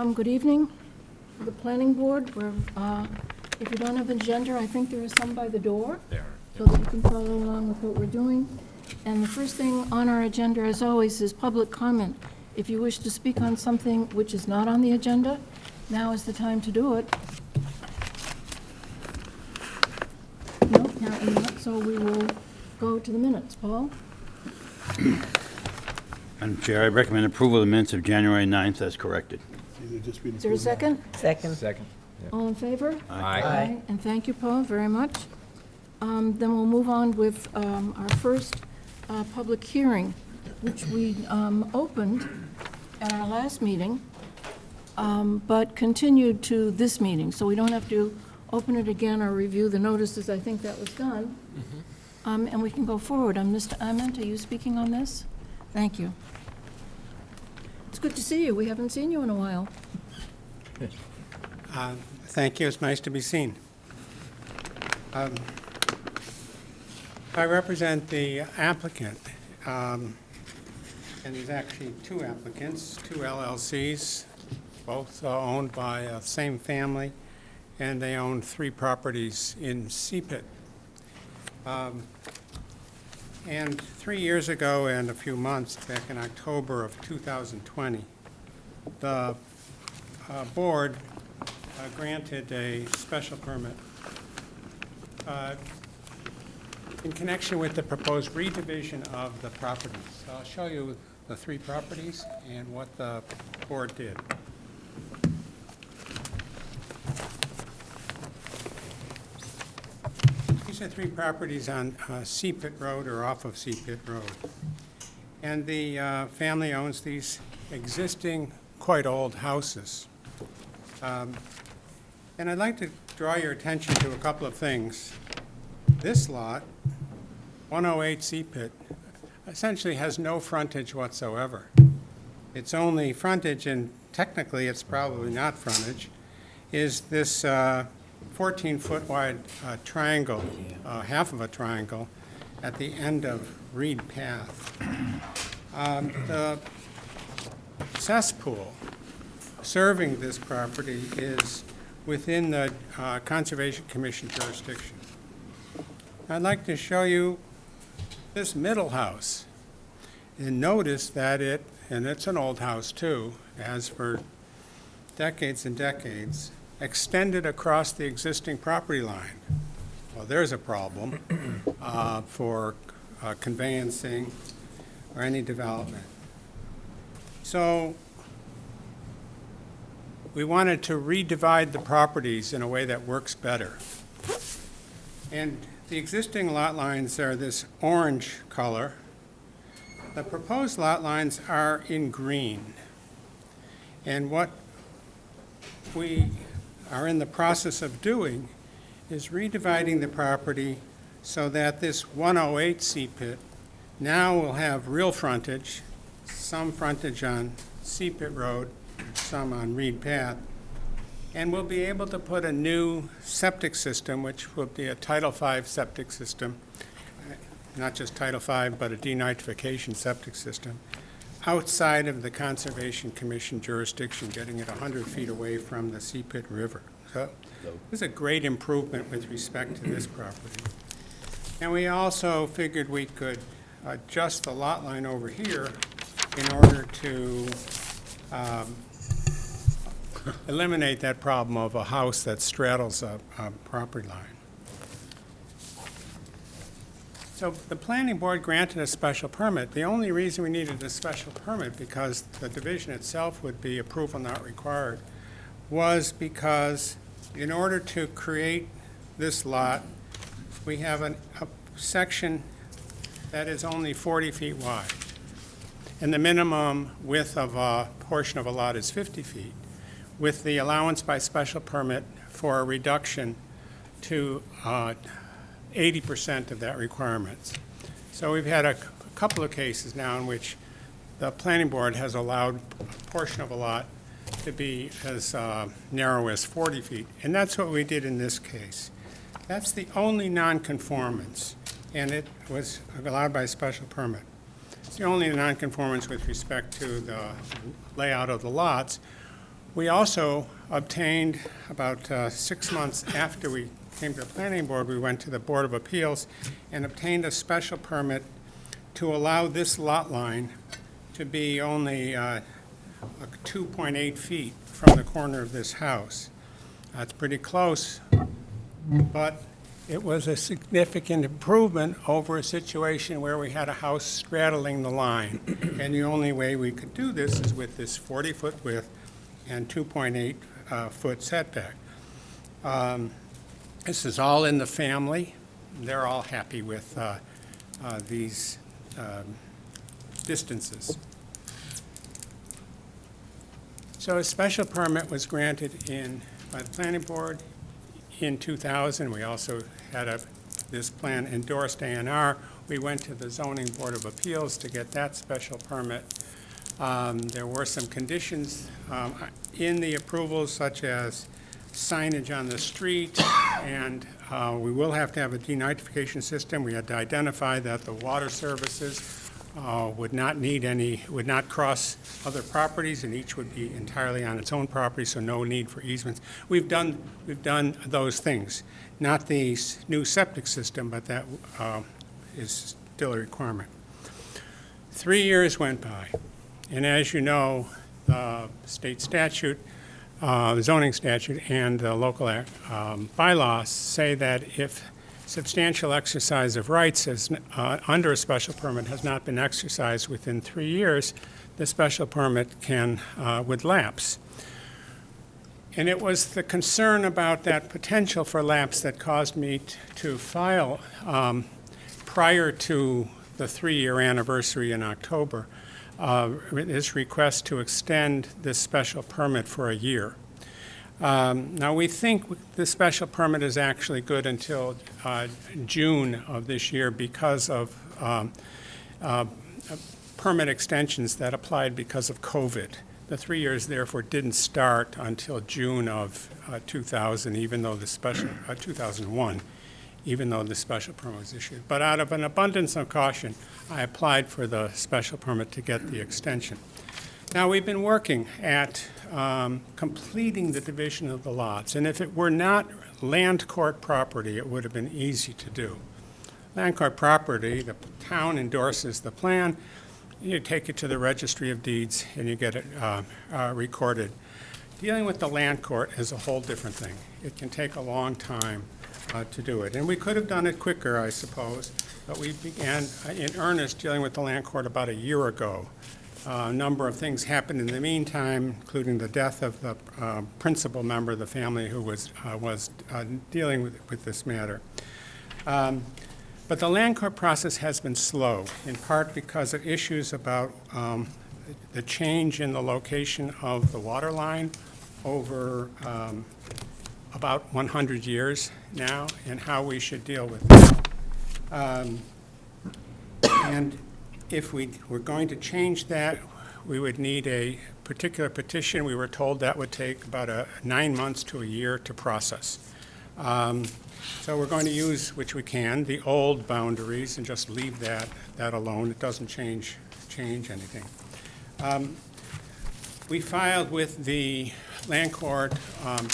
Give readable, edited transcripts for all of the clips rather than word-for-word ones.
Good evening. The planning board, if you don't have an agenda, I think there is some by the door. There. So that you can follow along with what we're doing. And the first thing on our agenda, as always, is public comment. If you wish to speak on something which is not on the agenda, now is the time to do it. No, apparently not, so we will go to the minutes. Paul? Madam Chair, I recommend approval of the minutes of January 9th as corrected. Is there a second? Second. Second. All in favor? Aye. And thank you, Paul, very much. Then we'll move on with our first public hearing, which we opened at our last meeting, but continued to this meeting. So we don't have to open it again or review the notices. I think that was done. And we can go forward. Mr. Ament, are you speaking on this? Thank you. It's good to see you. We haven't seen you in a while. Thank you. It's nice to be seen. I represent the applicant, and there's actually two applicants, two LLCs, both owned by the same family, and they own 3 properties in Seapit. And 3 years ago and a few months, back in October of 2020, the board granted a special permit in connection with the proposed redivision of the properties. So I'll show you the 3 properties and what the board did. These are 3 properties on Seapit Road or off of Seapit Road. And the family owns these existing, quite old houses. And I'd like to draw your attention to a couple of things. This lot, 108 Seapit, essentially has no frontage whatsoever. Its only frontage, and technically it's probably not frontage, is this 14-foot wide triangle, half of a triangle, at the end of Reed Path. The cesspool serving this property is within the Conservation Commission jurisdiction. I'd like to show you this middle house. And notice that and it's an old house too, has for decades and decades, extended across the existing property line. Well, there's a problem for conveyancing or any development. So we wanted to redivide the properties in a way that works better. And the existing lot lines are this orange color. The proposed lot lines are in green. And what we are in the process of doing is redividing the property so that this 108 Seapit now will have real frontage, some frontage on Seapit Road, some on Reed Path, and we'll be able to put a new septic system, which will be a Title V septic system, not just Title V, but a denitrification septic system, outside of the Conservation Commission jurisdiction, getting it 100 feet away from the Seapit River. So this is a great improvement with respect to this property. And we also figured we could adjust the lot line over here in order to eliminate that problem of a house that straddles a property line. So the planning board granted a special permit. The only reason we needed a special permit, because the division itself would be approval not required, was because in order to create this lot, we have a section that is only 40 feet wide. And the minimum width of a portion of a lot is 50 feet, with the allowance by special permit for a reduction to 80% of that requirement. So we've had a couple of cases now in which the planning board has allowed a portion of a lot to be as narrow as 40 feet, and that's what we did in this case. That's the only nonconformance, and it was allowed by special permit. It's the only nonconformance with respect to the layout of the lots. We also obtained, about 6 months after we came to the planning board, we went to the Board of Appeals and obtained a special permit to allow this lot line to be only 2.8 feet from the corner of this house. That's pretty close, but it was a significant improvement over a situation where we had a house straddling the line. And the only way we could do this is with this 40-foot width and 2.8-foot setback. This is all in the family. They're all happy with these distances. So a special permit was granted by the planning board in 2000. We also had this plan endorsed A&R. We went to the zoning board of appeals to get that special permit. There were some conditions in the approvals, such as signage on the street, and we will have to have a denitrification system. We had to identify that the water services would not cross other properties, and each would be entirely on its own property, so no need for easements. We've done those things. Not the new septic system, but that is still a requirement. 3 years went by, and as you know, the state statute, the zoning statute, and the local bylaws say that if substantial exercise of rights under a special permit has not been exercised within 3 years, the special permit would lapse. And it was the concern about that potential for lapse that caused me to file, prior to the 3-year anniversary in October, this request to extend this special permit for a year. Now, we think the special permit is actually good until June of this year because of permit extensions that applied because of COVID. The 3 years, therefore, didn't start until June of 2000, even though the special 2001, even though the special permit was issued. But out of an abundance of caution, I applied for the special permit to get the extension. Now, we've been working at completing the division of the lots, and if it were not land court property, it would have been easy to do. Land court property, the town endorses the plan, you take it to the registry of deeds, and you get it recorded. Dealing with the land court is a whole different thing. It can take a long time to do it, and we could have done it quicker, I suppose, but we began in earnest dealing with the land court about a year ago. A number of things happened in the meantime, including the death of the principal member of the family who was dealing with this matter. But the land court process has been slow, in part because of issues about the change in the location of the water line over about 100 years now, and how we should deal with that. And if we were going to change that, we would need a particular petition. We were told that would take about 9 months to a year to process. So we're going to use, which we can, the old boundaries and just leave that alone. It doesn't change anything. We filed with the land court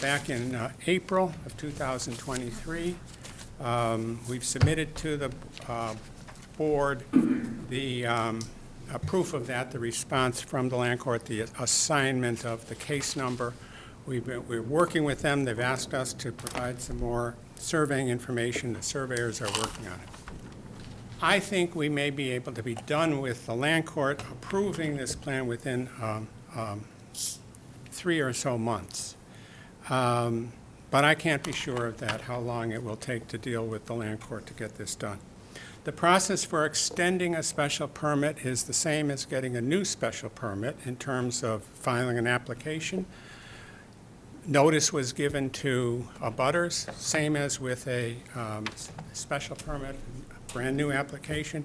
back in April of 2023. We've submitted to the board the proof of that, the response from the land court, the assignment of the case number. We're working with them. They've asked us to provide some more surveying information. The surveyors are working on it. I think we may be able to be done with the land court approving this plan within 3 or so months. But I can't be sure of that, how long it will take to deal with the land court to get this done. The process for extending a special permit is the same as getting a new special permit in terms of filing an application. Notice was given to abutters, same as with a special permit, brand new application.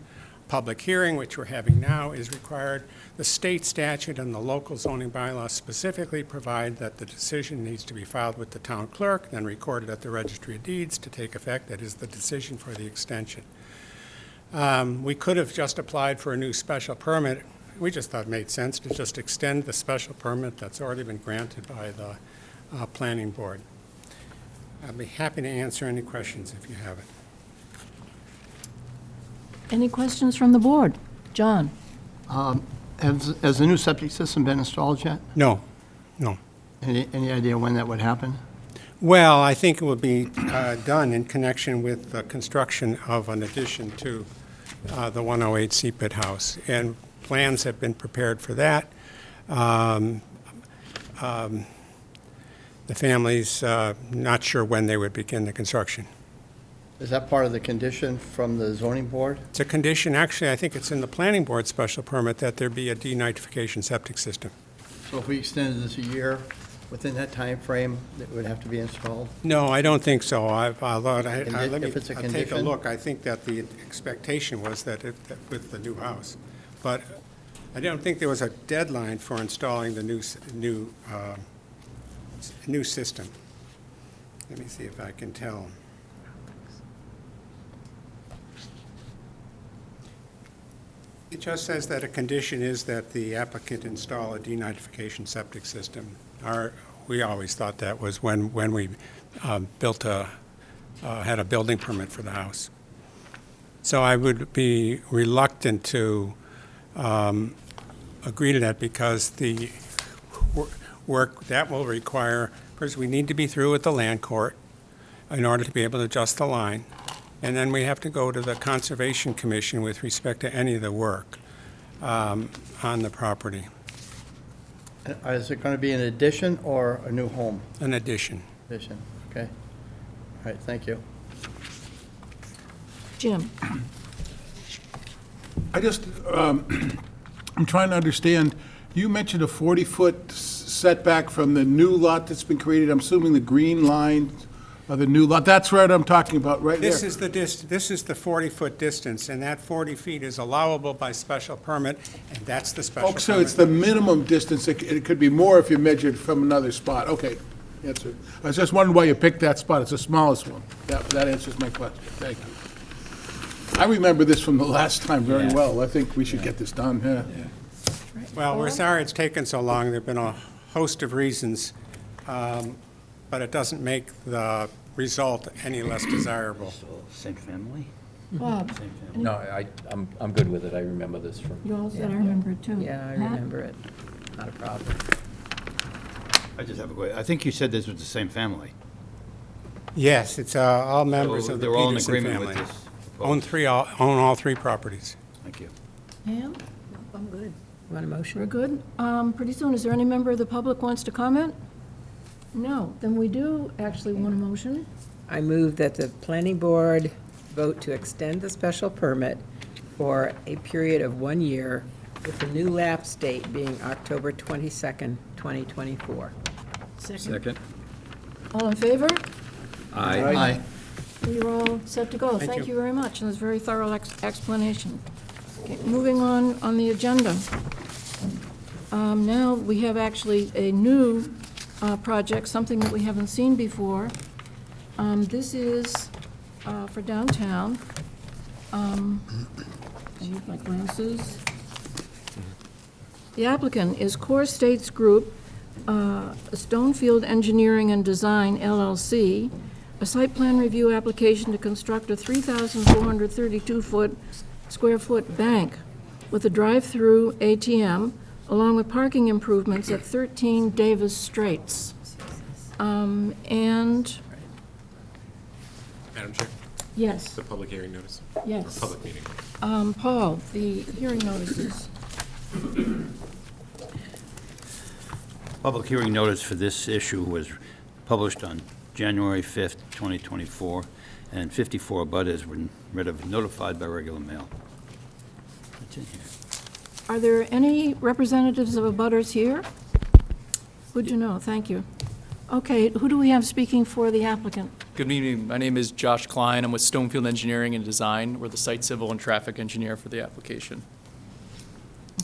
Public hearing, which we're having now, is required. The state statute and the local zoning bylaws specifically provide that the decision needs to be filed with the town clerk, then recorded at the registry of deeds to take effect. That is the decision for the extension. We could have just applied for a new special permit we just thought it made sense to just extend the special permit that's already been granted by the planning board. I'd be happy to answer any questions if you have it. Any questions from the board? John? Has the new septic system been installed yet? No, no. Any idea when that would happen? Well, I think it will be done in connection with the construction of an addition to the 108 Seapit House, and plans have been prepared for that. The family's not sure when they would begin the construction. Is that part of the condition from the zoning board? It's a condition, actually, I think it's in the planning board special permit that there be a denitrification septic system. So if we extended this a year, within that time frame, it would have to be installed? No, I don't think so. Let me If it's a I'll take a condition? look. I think that the expectation was that with the new house. But I don't think there was a deadline for installing the new system. Let me see if I can tell. It just says that a condition is that the applicant install a denitrification septic system. We always thought that was when we had a building permit for the house. So I would be reluctant to agree to that because the work that will require, first we need to be through with the land court in order to be able to adjust the line. And then we have to go to the Conservation Commission with respect to any of the work on the property, Is it going to be an addition or a new home? an addition. Addition, okay. All right, thank you. Jim? I just, I'm trying to understand, you mentioned a 40-foot setback from the new lot that's been created. I'm assuming the green line of the new lot. That's right, I'm talking about, right there. This is the 40-foot distance, and that 40 feet is allowable by special permit, and that's the special Oh, permit. so it's the minimum distance. It could be more if you measured from another spot. Okay, answer. I was just wondering why you picked that spot. It's the smallest one. That answers my question. Thank you. I remember this from the last time very well. I think we should get this done, yeah. Well, we're sorry it's taken so long. There've been a host of reasons, but it doesn't make the result any less desirable. So, same family? Bob? Same family. No, I'm good with it. I remember this from. You all said I remember it too. Yeah, I Pat? remember it. Not a problem. I just have a question. I think you said this was the same family. Yes, it's all members So of the they're all in Peterson agreement family. with this? Own all three properties. Thank you. Pam? I'm good. Want a We're motion? good. Pretty soon, is there any member of the public wants to comment? No, then we do actually want a motion. I move that the planning board vote to extend the special permit for a period of 1 year, with the new lapse date being October 22nd, 2024. Second. All in favor? Aye. You're all set to go. Thank you very much, and it's a very thorough explanation. Okay, moving on the agenda. Now, we have actually a new project, something that we haven't seen before. This is for downtown. I need my glasses. The applicant is Core States Group, Stonefield Engineering and Design LLC, a site plan review application to construct a 3,432 square foot bank with a drive-through ATM, along with parking improvements at 13 Davis Straits. And, Madam Chair, yes, the public hearing notice, yes. public meeting. Paul, the hearing notices. Public hearing notice for this issue was published on January 5th, 2024, and 54 abutters were notified by regular mail. That's in here. Are there any representatives of abutters here? Good to know, thank you. Okay, who do we have speaking for the applicant? Good evening. My name is Josh Klein. I'm with Stonefield Engineering and Design. We're the site civil and traffic engineer for the application.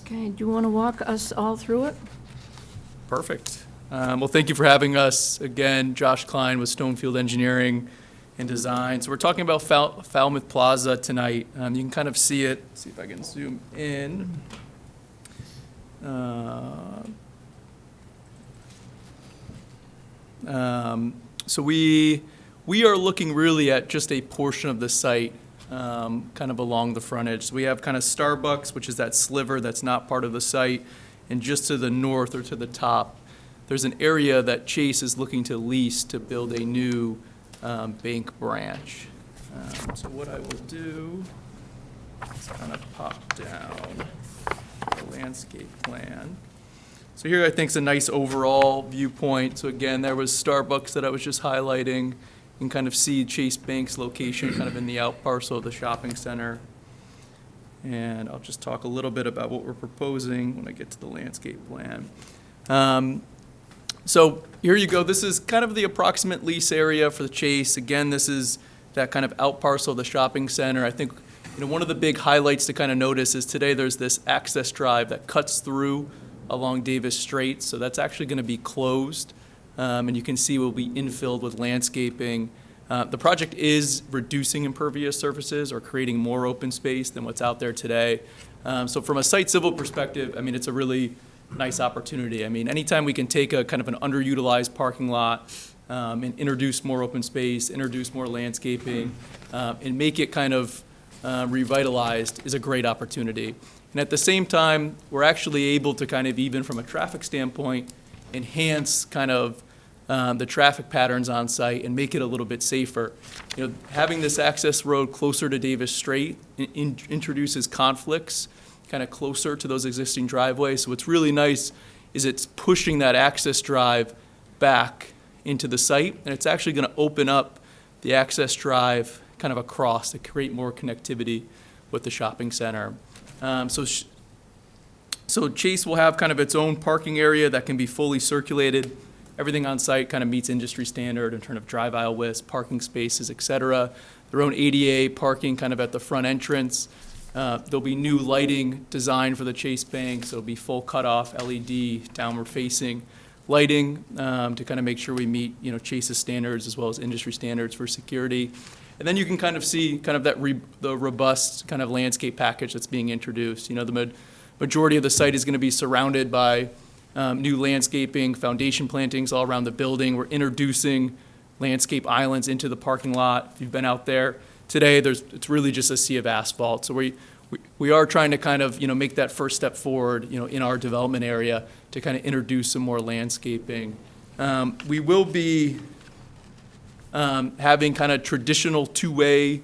Okay, do you want to walk us all through it? Perfect. Well, thank you for having us. Again, Josh Klein with Stonefield Engineering and Design. So we're talking about Falmouth Plaza tonight. You can kind of see it. See if I can zoom in. So we are looking really at just a portion of the site, kind of along the frontage. So we have kind of Starbucks, which is that sliver that's not part of the site, and just to the north or to the top, there's an area that Chase is looking to lease to build a new bank branch. So what I will do is kind of pop down the landscape plan. So here I think is a nice overall viewpoint. So again, there was Starbucks that I was just highlighting. You can kind of see Chase Bank's location kind of in the out parcel of the shopping center. And I'll just talk a little bit about what we're proposing when I get to the landscape plan. So here you go. This is kind of the approximate lease area for the Chase. Again, this is that kind of out parcel of the shopping center. I think one of the big highlights to kind of notice is today there's this access drive that cuts through along Davis Strait, so that's actually going to be closed, and you can see will be infilled with landscaping. The project is reducing impervious surfaces or creating more open space than what's out there today. So from a site civil perspective, I mean, it's a really nice opportunity. I mean, anytime we can take a kind of an underutilized parking lot and introduce more open space, introduce more landscaping, and make it kind of revitalized is a great opportunity. And at the same time, we're actually able to kind of, even from a traffic standpoint, enhance kind of the traffic patterns on site and make it a little bit safer. Having this access road closer to Davis Strait introduces conflicts kind of closer to those existing driveways. So what's really nice is it's pushing that access drive back into the site, and it's actually going to open up the access drive kind of across to create more connectivity with the shopping center. So Chase will have kind of its own parking area that can be fully circulated. Everything on site kind of meets industry standard in terms of drive aisle widths, parking spaces, et cetera. Their own ADA parking kind of at the front entrance. There'll be new lighting designed for the Chase Bank, so it'll be full cutoff LED downward facing lighting to kind of make sure we meet Chase's standards as well as industry standards for security. And then you can kind of see kind of the robust kind of landscape package that's being introduced. The majority of the site is going to be surrounded by new landscaping, foundation plantings all around the building. We're introducing landscape islands into the parking lot. If you've been out there today, it's really just a sea of asphalt. So we are trying to kind of make that first step forward in our development area to kind of introduce some more landscaping. We will be having kind of traditional two-way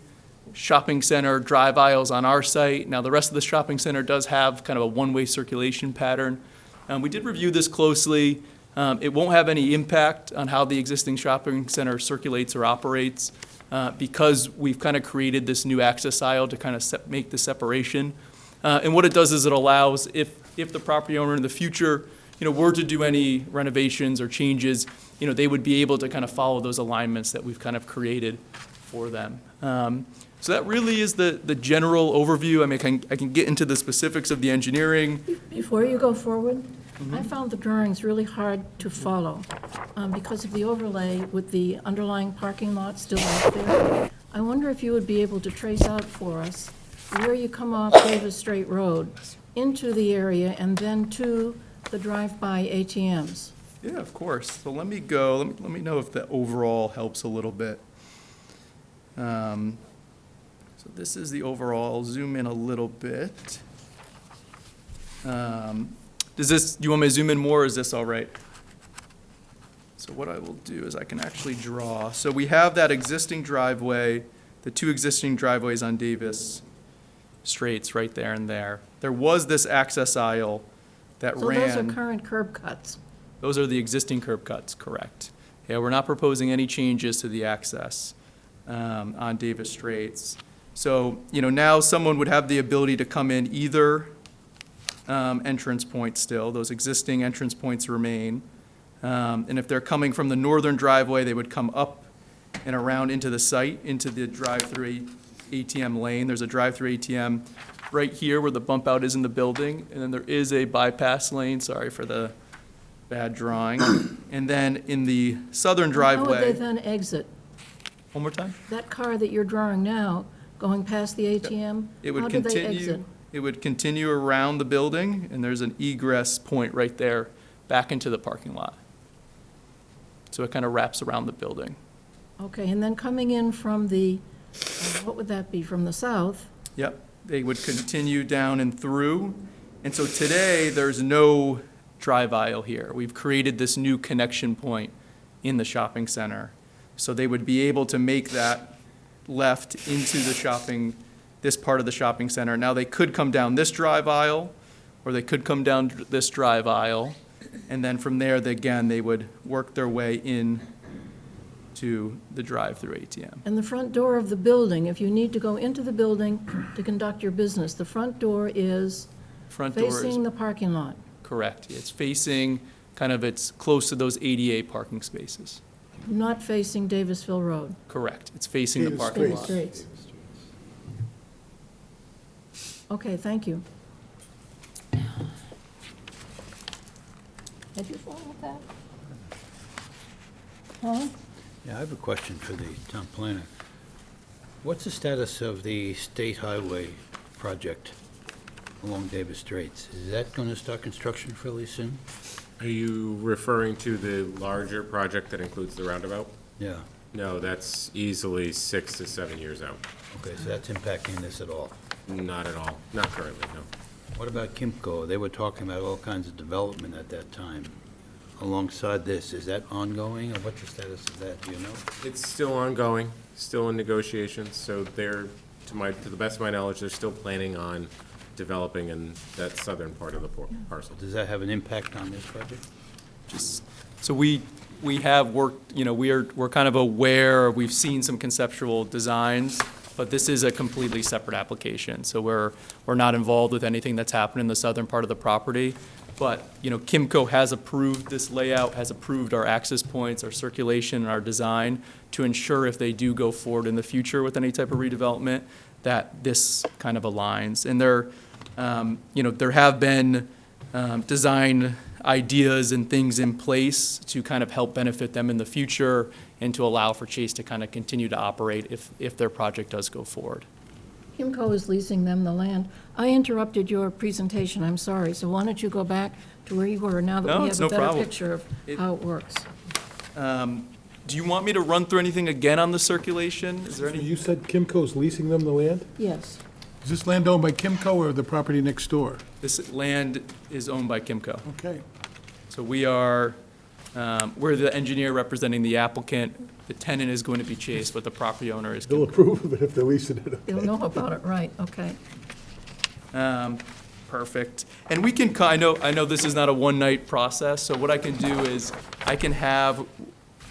shopping center drive aisles on our site. Now, the rest of the shopping center does have kind of a one-way circulation pattern. We did review this closely. It won't have any impact on how the existing shopping center circulates or operates because we've kind of created this new access aisle to kind of make the separation. And what it does is it allows, if the property owner in the future were to do any renovations or changes, they would be able to kind of follow those alignments that we've kind of created for them. So that really is the general overview. I mean, I can get into the specifics of the engineering. Before you go forward, I found the drawings really hard to follow because of the overlay with the underlying parking lot still out there. I wonder if you would be able to trace out for us where you come off Davis Strait Road into the area and then to the drive-by ATMs. Yeah, of course. So let me go. Let me know if the overall helps a little bit. So this is the overall. I'll zoom in a little bit. Do you want me to zoom in more, or is this all right? So what I will do is I can actually draw. So we have that existing driveway, the two existing driveways on Davis Straits right there and there. There was this access aisle that So ran. those are current curb cuts. Those are the existing curb cuts, correct. Yeah, we're not proposing any changes to the access on Davis Straits. So, now someone would have the ability to come in either entrance point still. Those existing entrance points remain. And if they're coming from the northern driveway, they would come up and around into the site, into the drive-through ATM lane. There's a drive-through ATM right here where the bump out is in the building, and then there is a bypass lane, sorry for the bad drawing. And then in the southern How would they driveway, then exit? one more time? That car that you're drawing now, going past the ATM? It would How do they continue, exit? it would continue around the building, and there's an egress point right there back into the parking lot. So it kind of wraps around the building. Okay, and then coming in from the, what would that be, from the south? Yep, they would continue down and through. And so today, there's no drive aisle here. We've created this new connection point in the shopping center. So they would be able to make that left into the shopping, this part of the shopping center. Now, they could come down this drive aisle, or they could come down this drive aisle. And then from there, again, they would work their way in to the drive-through ATM. And the front door of the building, if you need to go into the building to conduct your business, the front door is Front door is facing the parking lot. correct. It's facing, it's close to those ADA parking spaces. Not facing Davisville Road. Correct. It's facing the Davis parking Davis lot. Straits. Okay, thank you. Had you followed that? Huh? Yeah, I have a question for the town planner. What's the status of the state highway project along Davis Straits? Is that going to start construction fairly soon? Are you referring to the larger project that includes the roundabout? Yeah. No, that's easily 6 to 7 years out. Okay, so that's impacting this at all? Not at all, not currently, no. What about Kimco? They were talking about all kinds of development at that time alongside this. Is that ongoing, or what's the status of that? Do you know? It's still ongoing, still in negotiations, so they're, to the best of my knowledge, they're still planning on developing in that southern part of the parcel. Does that have an impact on this project? So we have worked, we're kind of aware, we've seen some conceptual designs, but this is a completely separate application. So we're not involved with anything that's happened in the southern part of the property. But, Kimco has approved this layout, has approved our access points, our circulation, and our design to ensure if they do go forward in the future with any type of redevelopment, that this kind of aligns. And there have been design ideas and things in place to kind of help benefit them in the future and to allow for Chase to kind of continue to operate if their project does go forward. Kimco is leasing them the land. I interrupted your presentation, I'm sorry, so why don't you go back to where you were now that No, we it's have a no better problem. picture of how it works. Do you want me to run through anything again on the circulation? Is there any? You said Kimco's leasing them the land? Yes. Is this land owned by Kimco or the property next door? This land is owned by Kimco. Okay. So we're the engineer representing the applicant. The tenant is going to be Chase, but the property owner is They'll Kimco. approve of it if they're leasing it. They'll know about it, right, okay. Perfect. And we can, I know this is not a one-night process, so what I can do is I can have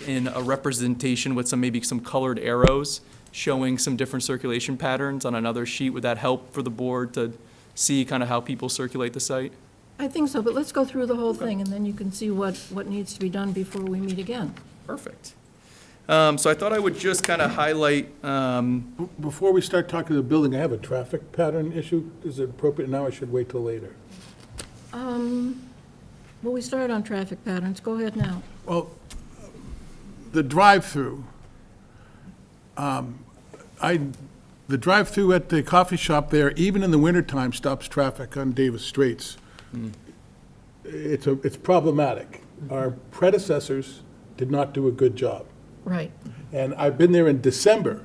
in a representation with maybe some colored arrows showing some different circulation patterns on another sheet. Would that help for the board to see kind of how people circulate the site? I think so, but let's go through the whole thing, and then you can see what needs to be done before we meet again. Perfect. So I thought I would just kind of highlight, Before we start talking to the building, I have a traffic pattern issue. Is it appropriate now, or should wait till later? Well, we started on traffic patterns, go ahead now. Well, the drive-through, the drive-through at the coffee shop there, even in the wintertime, stops traffic on Davis Straits. It's problematic. Our predecessors did not do a good job. Right. And I've been there in December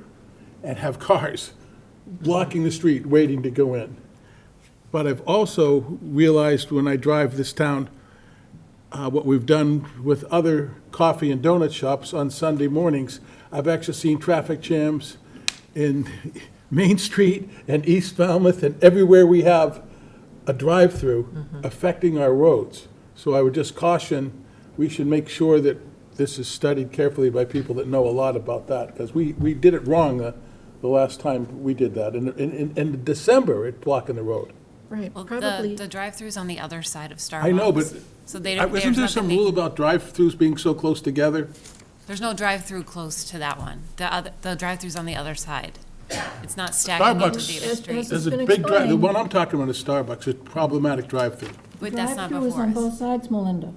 and have cars blocking the street waiting to go in. But I've also realized when I drive this town, what we've done with other coffee and donut shops on Sunday mornings, I've actually seen traffic jams in Main Street and East Falmouth and everywhere we have a drive-through affecting our roads. So I would just caution, we should make sure that this is studied carefully by people that know a lot about that, because we did it wrong the last time we did that. In December, it blocking the road. Right, Well, probably. the drive-through's on the other side of Starbucks. I know, but So they don't, isn't there some rule about drive-throughs being so close together? there's no drive-through close to that one. The drive-through's on the other side. It's not stacking into Starbucks. Davis Street. As There's it's a been big drive, the explained, one I'm talking about is Starbucks, it's problematic drive-through. But that's not drive-through is before on both us. sides, Melinda.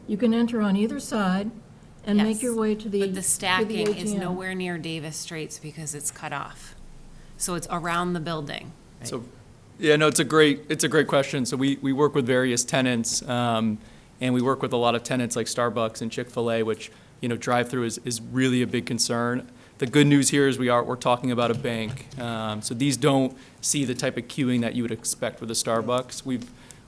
You can enter on either side and make Yes, your way to the But the stacking is ATM. nowhere near Davis Straits because it's cut off. So it's around the building. so Yeah, no, it's a great question. So we work with various tenants, and we work with a lot of tenants like Starbucks and Chick-fil-A, which, drive-through is really a big concern. The good news here is we're talking about a bank. So these don't see the type of queuing that you would expect with a Starbucks.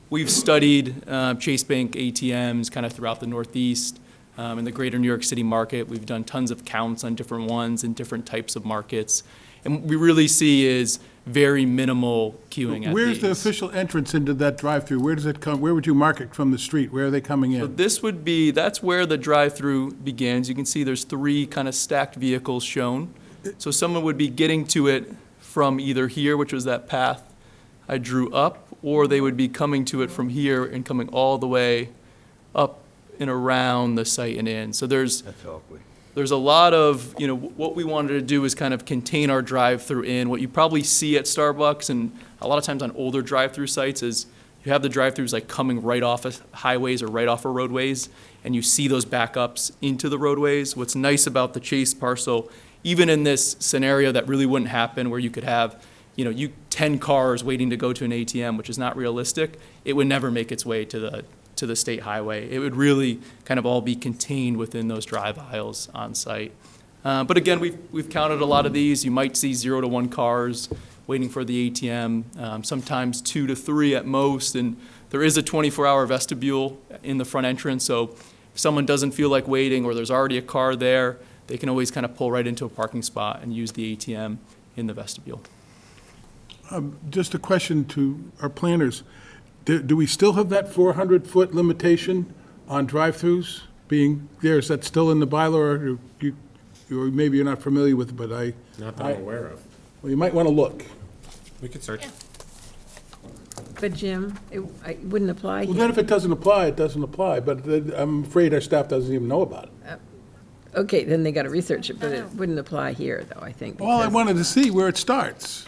We've studied Chase Bank ATMs kind of throughout the Northeast, in the greater New York City market. We've done tons of counts on different ones in different types of markets. And what we really see is very minimal queuing at Where's the these. official entrance into that drive-through? Where does it come, where would you mark it from the street? Where are they coming So in? that's where the drive-through begins. You can see there's 3 kind of stacked vehicles shown. So someone would be getting to it from either here, which was that path I drew up, or they would be coming to it from here and coming all the way up and around the site and in. So there's awkward. a lot of, what we wanted to do is kind of contain our drive-through in. What you probably see at Starbucks and a lot of times on older drive-through sites is you have the drive-throughs like coming right off of highways or right off of roadways, and you see those backups into the roadways. What's nice about the Chase parcel, even in this scenario that really wouldn't happen where you could have, 10 cars waiting to go to an ATM, which is not realistic, it would never make its way to the state highway. It would really kind of all be contained within those drive aisles on site. But again, we've counted a lot of these. You might see 0 to 1 cars waiting for the ATM, sometimes 2 to 3 at most. And there is a 24-hour vestibule in the front entrance. So if someone doesn't feel like waiting or there's already a car there, they can always kind of pull right into a parking spot and use the ATM in the vestibule. Just a question to our planners. Do we still have that 400-foot limitation on drive-throughs being there? Is that still in the bylaw, or maybe you're not familiar with it, but Not that I'm aware of. well, you might want to look. We could search. But Jim, it wouldn't apply Well, then here. if it doesn't apply, it doesn't apply, but I'm afraid our staff doesn't even know about it. Okay, then they got to research it, but it wouldn't apply here, though, I think. All I because- wanted to see where it starts.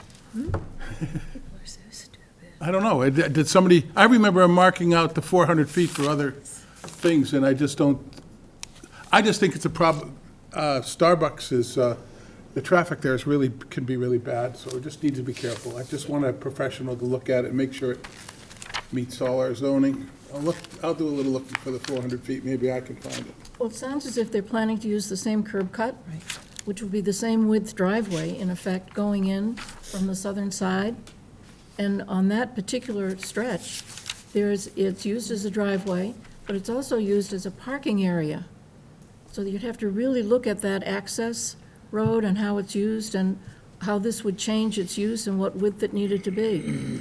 I don't know. Did somebody, I remember marking out the 400 feet for other things, and I just think it's a problem. Starbucks is, the traffic there can be really bad, so we just need to be careful. I just want a professional to look at it and make sure it meets all our zoning. I'll do a little looking for the 400 feet. Maybe I can find it. Well, it sounds as if they're planning to use the same curb cut, which will be the same width driveway, in effect, going in from the southern side. And on that particular stretch, it's used as a driveway, but it's also used as a parking area. So you'd have to really look at that access road and how it's used and how this would change its use and what width it needed to be.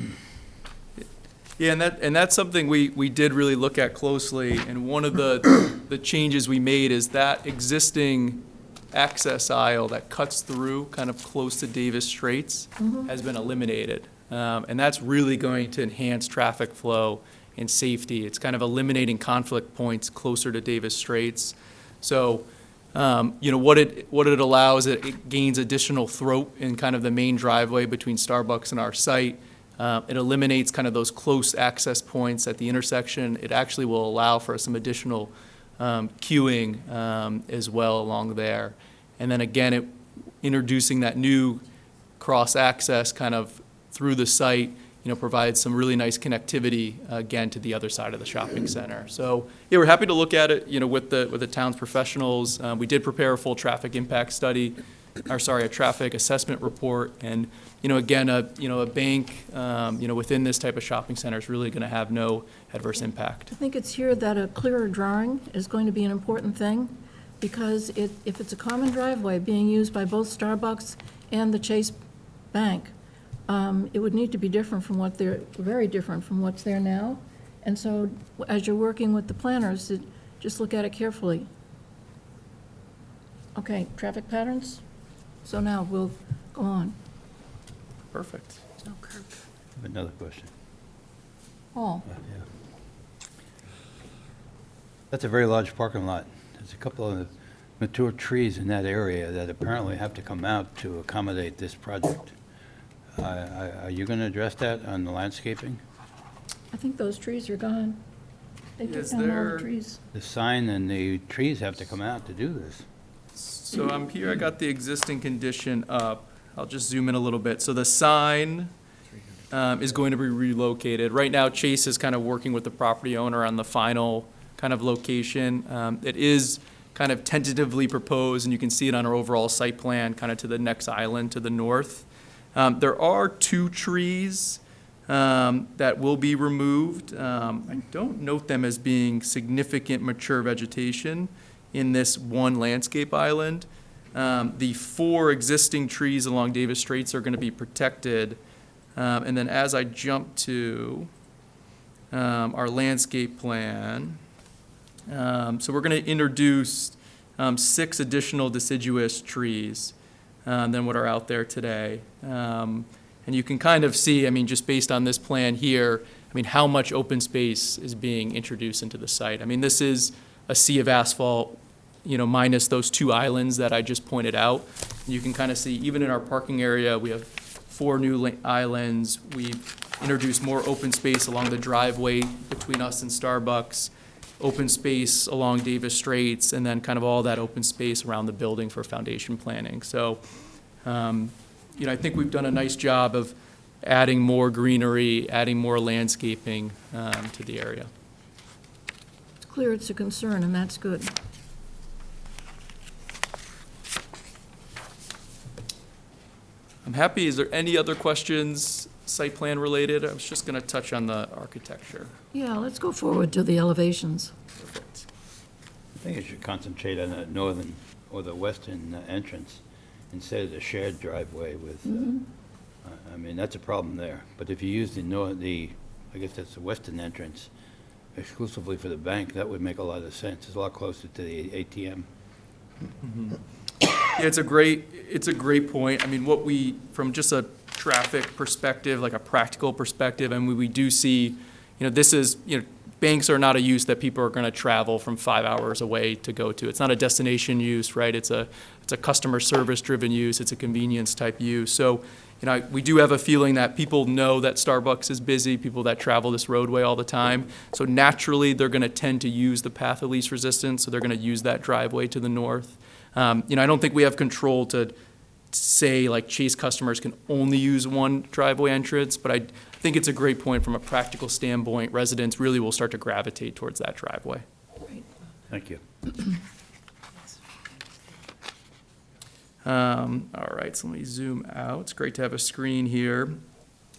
Yeah, and that's something we did really look at closely, and one of the changes we made is that existing access aisle that cuts through kind of close to Davis Straits has been eliminated. And that's really going to enhance traffic flow and safety. It's kind of eliminating conflict points closer to Davis Straits. So, what it allows, it gains additional throat in kind of the main driveway between Starbucks and our site. It eliminates kind of those close access points at the intersection. It actually will allow for some additional queuing as well along there. And then again, introducing that new cross-access kind of through the site, provides some really nice connectivity, again, to the other side of the shopping center. So, yeah, we're happy to look at it, with the town's professionals. We did prepare a full traffic impact study, a traffic assessment report, and, again, a bank, within this type of shopping center is really going to have no adverse impact. I think it's here that a clearer drawing is going to be an important thing, because if it's a common driveway being used by both Starbucks and the Chase Bank, it would need to be very different from what's there now. And so, as you're working with the planners, just look at it carefully. Okay, traffic patterns? So now we'll go on. Perfect. I have another question. Paul? That's a very large parking lot. There's a couple of mature trees in that area that apparently have to come out to accommodate this project. Are you going to address that on the landscaping? I think those trees are gone. They took Is down all there- the trees. The sign and the trees have to come out to do this. So I'm here, I got the existing condition up. I'll just zoom in a little bit. So the sign is going to be relocated. Right now, Chase is kind of working with the property owner on the final kind of location. It is kind of tentatively proposed, and you can see it on our overall site plan, kind of to the next island to the north. There are 2 trees that will be removed. I don't note them as being significant mature vegetation in this one landscape island. The 4 existing trees along Davis Straits are going to be protected. And then as I jump to our landscape plan, so we're going to introduce 6 additional deciduous trees than what are out there today. And you can kind of see, I mean, just based on this plan here, I mean, how much open space is being introduced into the site. I mean, this is a sea of asphalt, you know, minus those 2 islands that I just pointed out. You can kind of see, even in our parking area, we have 4 new islands. We've introduced more open space along the driveway between us and Starbucks, open space along Davis Straits, and then kind of all that open space around the building for foundation planning. So, you know, I think we've done a nice job of adding more greenery, adding more landscaping to the area. It's clear it's a concern, and that's good. I'm happy. Is there any other questions, site plan related? I was just going to touch on the architecture. Yeah, let's go forward to the elevations. Perfect. I think it should concentrate on the northern or the western entrance instead of the shared driveway with, I mean, that's a problem there. But if you use I guess that's the western entrance exclusively for the bank, that would make a lot of sense. It's a lot closer to the ATM. Yeah, it's a great point. I mean, from just a traffic perspective, like a practical perspective, I mean, we do see, you know, this is, you know, banks are not a use that people are going to travel from 5 hours away to go to. It's not a destination use, right? It's a customer service driven use. It's a convenience type use. So, you know, we do have a feeling that people know that Starbucks is busy, people that travel this roadway all the time. So naturally, they're going to tend to use the path of least resistance. So they're going to use that driveway to the north. You know, I don't think we have control to say like Chase customers can only use one driveway entrance, but I think it's a great point from a practical standpoint. Residents really will start to gravitate towards that driveway. Thank you. All right, so let me zoom out. It's great to have a screen here.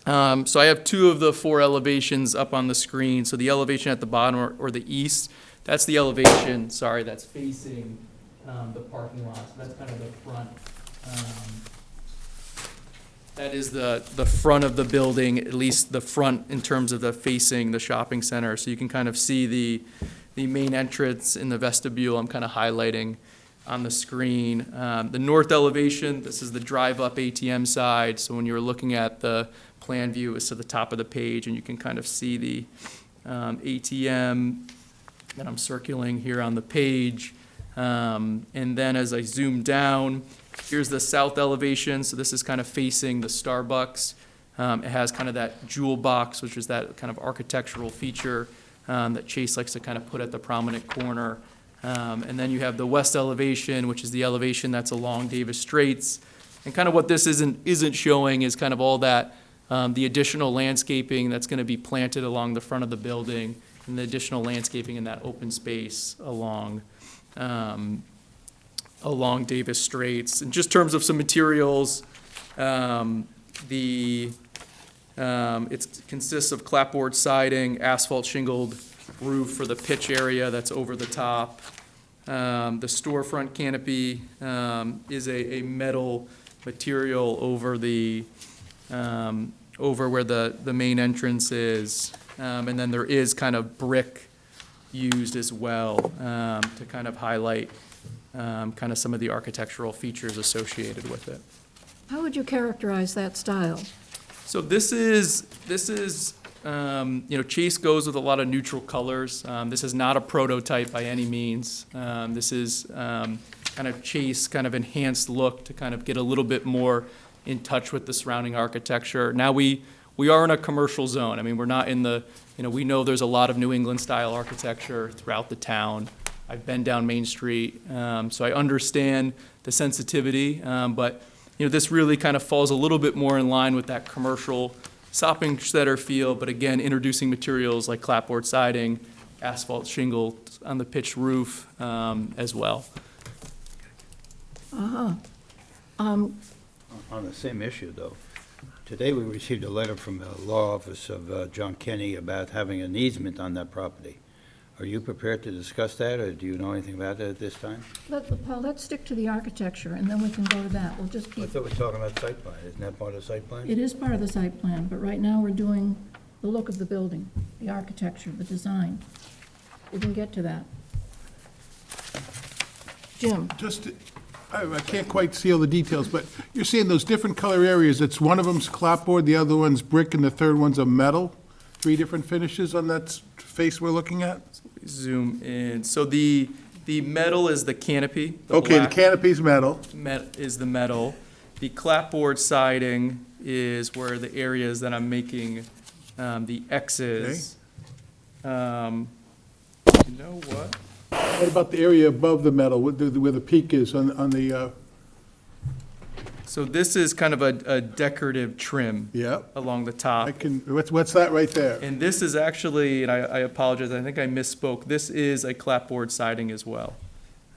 So I have 2 of the 4 elevations up on the screen. So the elevation at the bottom or the east, that's the elevation, that's facing the parking lot. So that's kind of the front. That is the front of the building, at least the front in terms of the facing the shopping center. So you can kind of see the main entrance in the vestibule. I'm kind of highlighting on the screen. The north elevation, this is the drive-up ATM side. So when you're looking at the plan view, it's to the top of the page, and you can kind of see the ATM that I'm circling here on the page. And then as I zoom down, here's the south elevation. So this is kind of facing the Starbucks. It has kind of that jewel box, which is that kind of architectural feature that Chase likes to kind of put at the prominent corner. And then you have the west elevation, which is the elevation that's along Davis Straits. And kind of what this isn't showing is kind of all that, the additional landscaping that's going to be planted along the front of the building, and the additional landscaping in that open space along Davis Straits. And just in terms of some materials, it consists of clapboard siding, asphalt shingled roof for the pitch area that's over the top. The storefront canopy is a metal material over over where the main entrance is. And then there is kind of brick used as well to kind of highlight kind of some of the architectural features associated with it. How would you characterize that style? So this is you know, Chase goes with a lot of neutral colors. This is not a prototype by any means. This is kind of Chase kind of enhanced look to kind of get a little bit more in touch with the surrounding architecture. Now we are in a commercial zone. I mean, we're not in the, you know, we know there's a lot of New England style architecture throughout the town. I've been down Main Street, so I understand the sensitivity, but you know, this really kind of falls a little bit more in line with that commercial shopping center feel, but again, introducing materials like clapboard siding, asphalt shingle on the pitched roof as well. On the same issue, though, today we received a letter from the law office of John Kenny about having an easement on that property. Are you prepared to discuss that, or do you know anything about it at this time? Paul, let's stick to the architecture, and then we can go to that. We'll just I keep, thought we were talking about site plan. Isn't that part of the site plan? it is part of the site plan, but right now we're doing the look of the building, the architecture, the design. We can get to that. Jim? Just, I can't quite see all the details, but you're seeing those different color areas. It's one of them's clapboard, the other one's brick, and the third one's a metal? 3 different finishes on that face we're looking at? Zoom in. So the metal is the canopy. Okay, the black canopy's metal. is the metal. The clapboard siding is where the areas that I'm making the X's. You know what? What about the area above the metal, where the peak is on the, So this is kind of a decorative trim yeah? along the top. I can, what's that right there? And this is actually, and I apologize, I think I misspoke, this is a clapboard siding as well.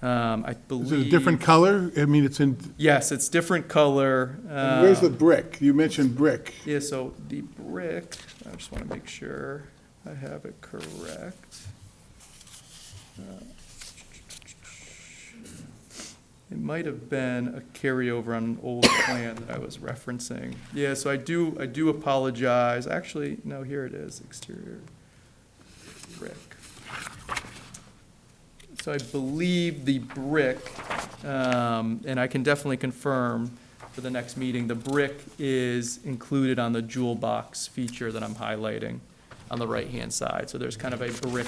I believe. Is it a different color? I mean, it's in, Yes, it's different color. where's the brick? You mentioned brick. Yeah, so the brick, I just want to make sure I have it correct. It might have been a carryover on an old plan that I was referencing. Yeah, so I do apologize. Actually, no, here it is, exterior brick. So I believe the brick, and I can definitely confirm for the next meeting, the brick is included on the jewel box feature that I'm highlighting on the right-hand side. So there's kind of a brick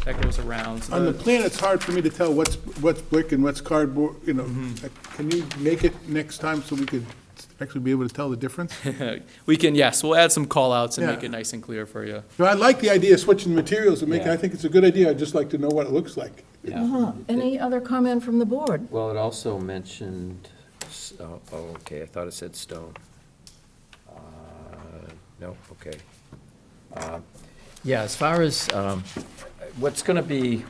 that goes around. So On the plan, it's hard for me to tell what's brick and what's cardboard, you know. Can you make it next time so we could actually be able to tell the difference? We can, yes, we'll add some call-outs and Yeah. make it nice and clear for you. No, I like the idea of switching materials and making, Yeah. I think it's a good idea. I'd just like to know what it looks like. Yeah. Any other comment from the board? Well, it also mentioned, okay, I thought it said stone. No, okay. Yeah, as far as, what's gonna be,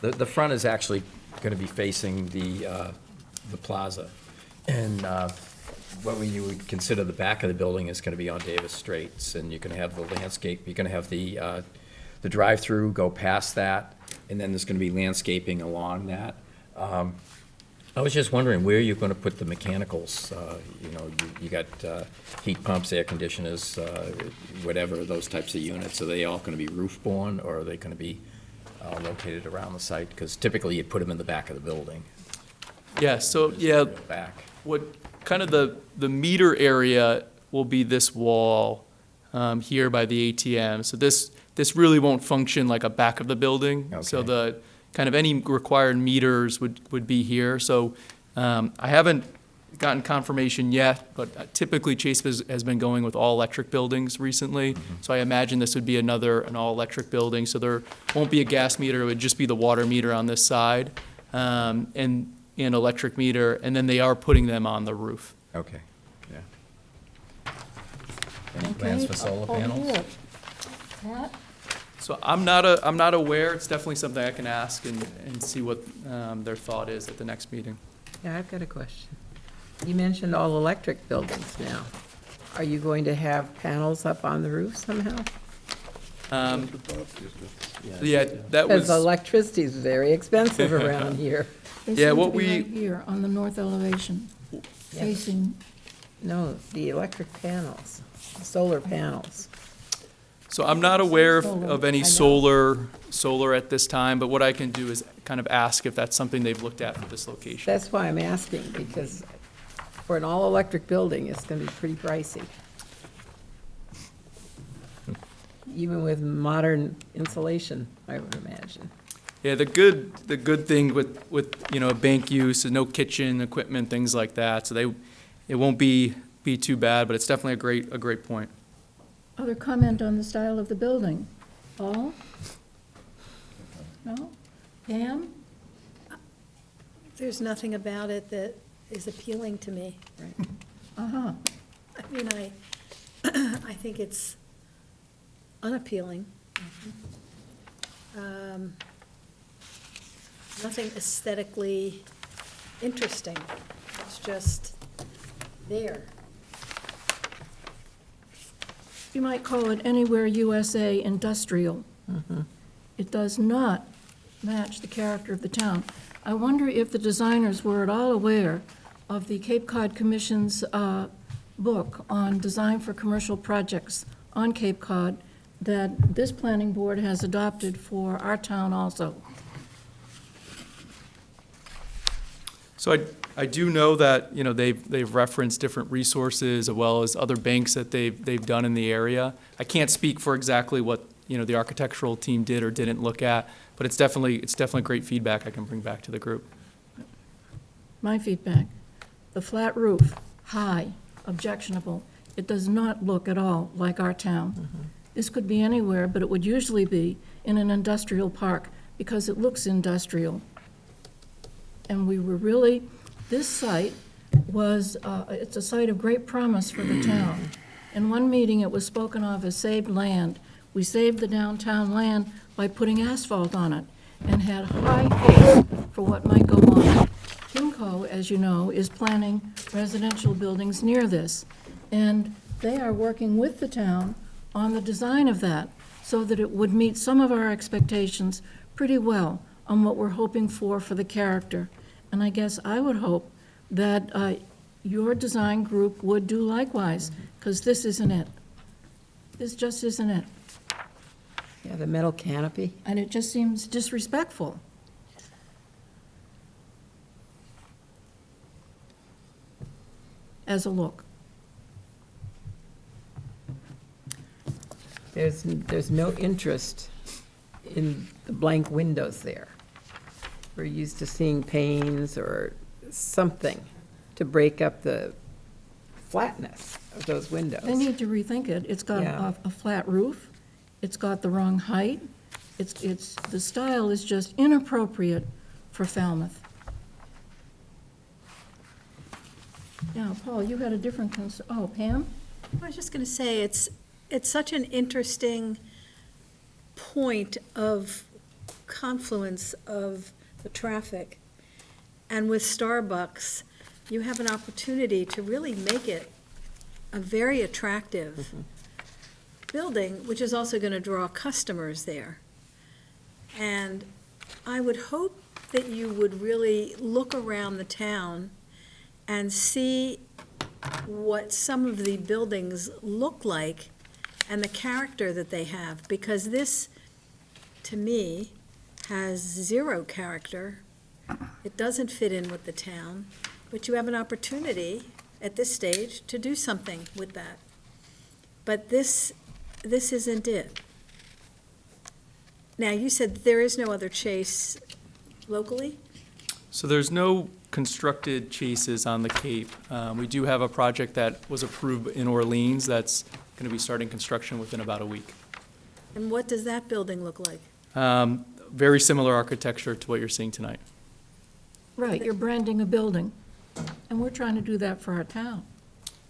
the front is actually gonna be facing the plaza. And, what you would consider the back of the building is gonna be on Davis Straits, and you're gonna have the landscape, you're gonna have the drive-through go past that, and then there's gonna be landscaping along that. I was just wondering where you're gonna put the mechanicals, you know, you got heat pumps, air conditioners, whatever, those types of units. Are they all gonna be roof-borne, or are they gonna be located around the site? Because typically you put them in the back of the building. Yeah, so, yeah, Back. what, kind of the meter area will be this wall here by the ATM. So this really won't function like a back of the building. So Okay. the, kind of any required meters would be here. So I haven't gotten confirmation yet, but typically Chase has been going with all-electric buildings recently. So I imagine this would be an all-electric building. So there won't be a gas meter, it would just be the water meter on this side, and an electric meter, and then they are putting them on the roof. Okay, yeah. Any plans for solar Oh, panels? here. Pat? So I'm not aware, it's definitely something I can ask and see what their thought is at the next meeting. Yeah, I've got a question. You mentioned all-electric buildings now. Are you going to have panels up on the roof somehow? Yeah, that Because was, electricity is very expensive around here. They Yeah, seem what to be we- right here on the north elevation, facing, No, the electric panels, solar panels. so I'm not aware of Solar, of I any know. solar at this time, but what I can do is kind of ask if that's something they've looked at for this location. That's why I'm asking, because for an all-electric building, it's gonna be pretty pricey. Even with modern insulation, I would imagine. Yeah, the good thing with, you know, bank use, no kitchen equipment, things like that, so it won't be too bad, but it's definitely a great point. other comment on the style of the building? Paul? No? Pam? There's nothing about it that is appealing to me. Uh-huh. I mean, I think it's unappealing. Nothing aesthetically interesting. It's just there. You might call it Anywhere USA Industrial. It does not match the character of the town. I wonder if the designers were at all aware of the Cape Cod Commission's book on design for commercial projects on Cape Cod that this planning board has adopted for our town also. So I do know that, you know, they've referenced different resources as well as other banks that they've done in the area. I can't speak for exactly what, you know, the architectural team did or didn't look at, but it's definitely great feedback I can bring back to the group. My feedback, the flat roof, high, objectionable. It does not look at all like our town. This could be anywhere, but it would usually be in an industrial park because it looks industrial. And we were really, this site was, it's a site of great promise for the town. In one meeting, it was spoken of as saved land. We saved the downtown land by putting asphalt on it and had high hopes for what might go on. Kimco, as you know, is planning residential buildings near this, and they are working with the town on the design of that so that it would meet some of our expectations pretty well on what we're hoping for the character. And I guess I would hope that your design group would do likewise, because this isn't it. This just isn't it. Yeah, the metal canopy. And it just seems disrespectful. As a look. There's no interest in the blank windows there. We're used to seeing panes or something to break up the flatness of those windows. They need to rethink it. It's got Yeah. a flat roof. It's got the wrong height. The style is just inappropriate for Falmouth. Now, Paul, you had a different concern. Oh, Pam? I was just going to say, it's such an interesting point of confluence of the traffic. And with Starbucks, you have an opportunity to really make it a very attractive building, which is also going to draw customers there. And I would hope that you would really look around the town and see what some of the buildings look like and the character that they have, because this, to me, has zero character. It doesn't fit in with the town, but you have an opportunity at this stage to do something with that. But this isn't it. Now, you said there is no other Chase locally? So there's no constructed chases on the Cape. We do have a project that was approved in Orleans that's going to be starting construction within about a week. And what does that building look like? Very similar architecture to what you're seeing tonight. Right, you're branding a building, and we're trying to do that for our town.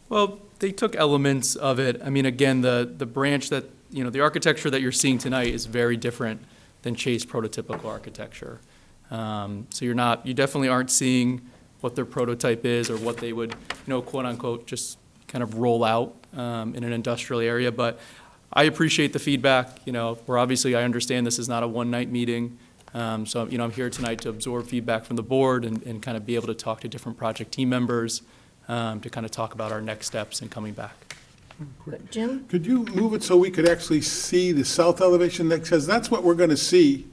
Well, they took elements of it. I mean, again, the branch that, you know, the architecture that you're seeing tonight is very different than Chase prototypical architecture. So you definitely aren't seeing what their prototype is or what they would, you know, quote unquote, just kind of roll out in an industrial area. But I appreciate the feedback. You know, I understand this is not a one-night meeting. So, you know, I'm here tonight to absorb feedback from the board and kind of be able to talk to different project team members to kind of talk about our next steps and coming back. Jim? Could you move it so we could actually see the south elevation? Because that's what we're going to see,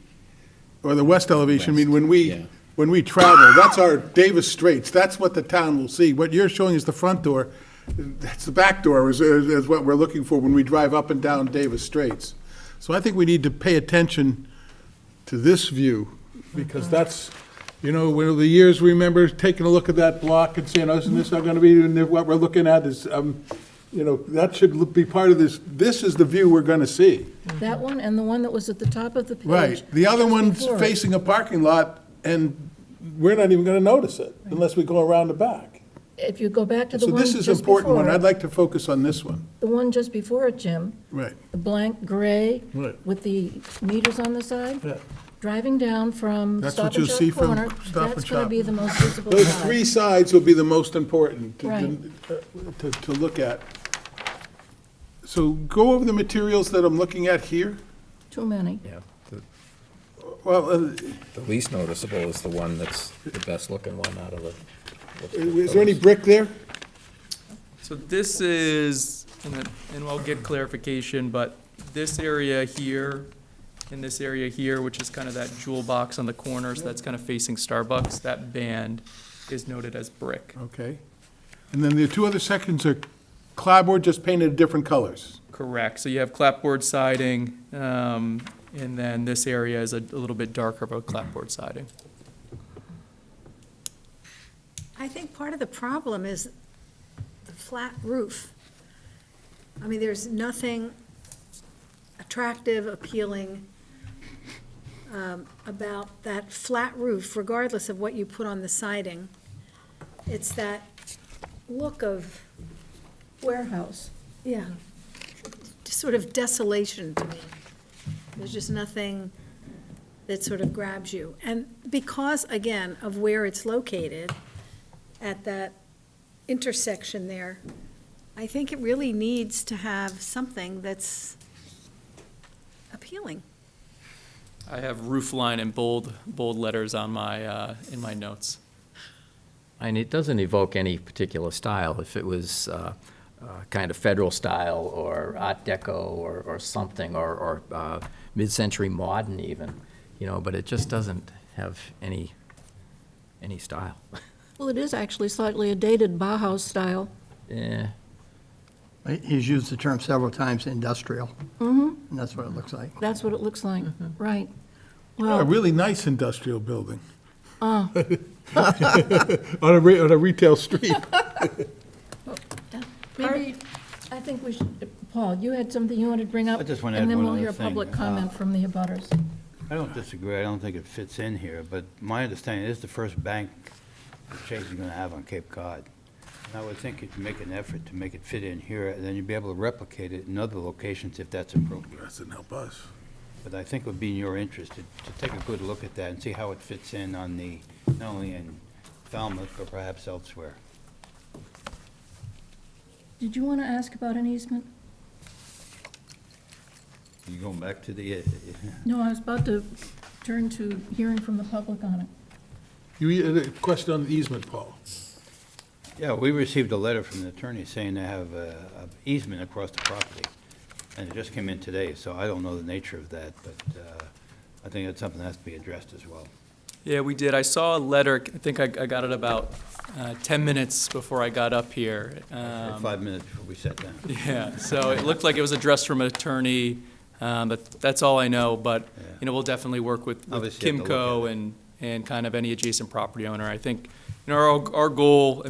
or the west elevation. I mean, when we travel, that's our Davis Straits. That's what the town will see. What you're showing is the front door. That's the back door is what we're looking for when we drive up and down Davis Straits. So I think we need to pay attention to this view, because that's, you know, one of the years, remember taking a look at that block and saying, oh, isn't this not going to be, and what we're looking at is, you know, that should be part of this. This is the view we're going to see. That one and the one that was at the top of the page. Right. The other just one's before it. facing a parking lot, and we're not even going to notice it unless we go around the back. if you go back to the So one this just is an important one. before I'd like to focus on this one. the one just before it, Jim, Right. the blank gray Right. with the meters on the side, Yeah. driving down from That's Stop what and you'll see Shop from corner, Stop and that's going to Shop. be the most visible Those side. three sides will be the most important Right. to look at. So go over the materials that I'm looking at here. Too many. Yeah. Well, The least noticeable is the one that's the best looking one out of the. is there any brick there? So this is, and I'll get clarification, but this area here and this area here, which is kind of that jewel box on the corner, so that's kind of facing Starbucks, that band is noted as brick. Okay. And then the two other sections are clapboard, just painted different colors. Correct. So you have clapboard siding, and then this area is a little bit darker about clapboard siding. I think part of the problem is the flat roof. I mean, there's nothing attractive, appealing about that flat roof, regardless of what you put on the siding. It's that look of, Warehouse. yeah, sort of desolation to me. There's just nothing that sort of grabs you. And because, again, of where it's located, at that intersection there, I think it really needs to have something that's appealing. I have roof line in bold letters on my, in my notes. And it doesn't evoke any particular style. If it was kind of federal style or Art Deco or something, or mid-century modern even, but it just doesn't have any style. Well, it is actually slightly a dated Bauhaus style. Yeah. He's used the term several times, industrial. Mm-hmm. And that's what it looks like. That's what it looks like, right. A Well, really nice industrial building. On a retail street. maybe, I think we should, Paul, you had something you wanted to bring up? I just want to add And then one we'll other hear a thing. public comment from the abutters. I don't disagree, I don't think it fits in here, but my understanding is the first bank that Chase is going to have on Cape Cod. And I would think if you make an effort to make it fit in here, then you'd be able to replicate it in other locations if that's appropriate. Doesn't help us. But I think it would be in your interest to take a good look at that and see how it fits in on the, not only in Falmouth, but perhaps elsewhere. Did you want to ask about an easement? You going back to the, No, I was about to turn to hearing from the public on it. You had a question on the easement, Paul. yeah, we received a letter from the attorney saying they have a easement across the property. And it just came in today, so I don't know the nature of that, but I think it's something that has to be addressed as well. Yeah, we did. I saw a letter, I think I got it about 10 minutes before I got up here. For 5 minutes before we sat down. Yeah, so it looked like it was addressed from an attorney, but that's all I know. But, we'll definitely work with Obviously, you have to look at Kimco and kind of any adjacent property owner. I think, our goal,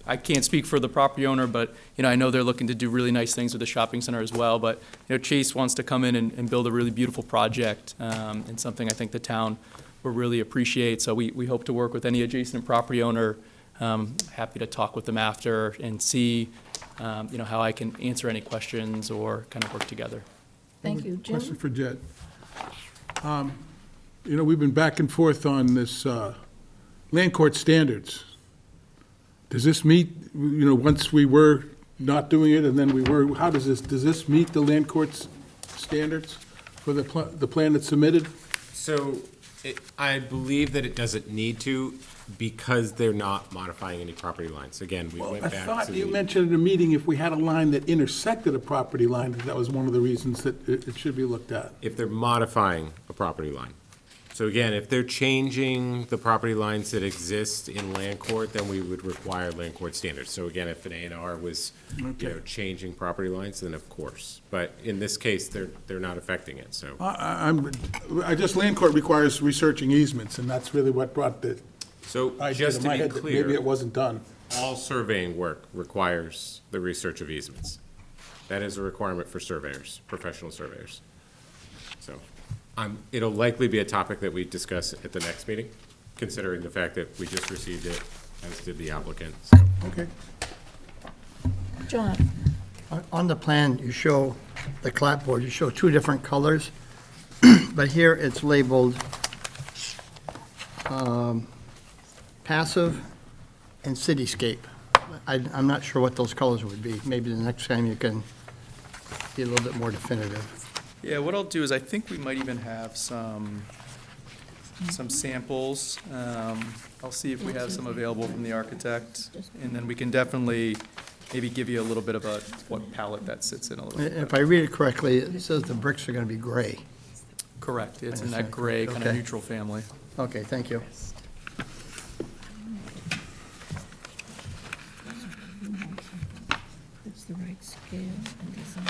I can't speak for the property owner, but, I know they're looking to do really nice things with the shopping center as well. But, Chase wants to come in and build a really beautiful project, and something I think the town will really appreciate. So we hope to work with any adjacent property owner. Happy to talk with them after and see, how I can answer any questions or kind of work together. Thank you. Question Jim? for Jed. We've been back and forth on this land court standards. Does this meet, once we were not doing it and then we were, does this meet the land court's standards for the plan that's submitted? So I believe that it doesn't need to because they're not modifying any property lines. Again, we went I back thought to you the, mentioned in a meeting if we had a line that intersected a property line, that was one of the reasons that it should be looked at. if they're modifying a property line. So again, if they're changing the property lines that exist in land court, then we would require land court standards. So again, if an A&R was, changing property lines, then of course. But in this case, they're not affecting it, so. Land court requires researching easements, and that's really what brought the So idea just to to my be head that maybe it clear, wasn't done. all surveying work requires the research of easements. That is a requirement for surveyors, professional surveyors. So, it'll likely be a topic that we discuss at the next meeting, considering the fact that we just received it as did the applicant, so. Okay. John? On the plan, you show, the clapboard, you show two different colors, but here it's labeled passive and cityscape. I'm not sure what those colors would be. Maybe the next time you can be a little bit more definitive. Yeah, what I'll do is I think we might even have some samples. I'll see if we have some available from the architect, and then we can definitely maybe give you a little bit of what palette that sits in a little bit. If I read it correctly, it says the bricks are going to be gray. Correct, it's in that gray, kind of Okay. neutral family. Okay, thank you. It's the right scale and design.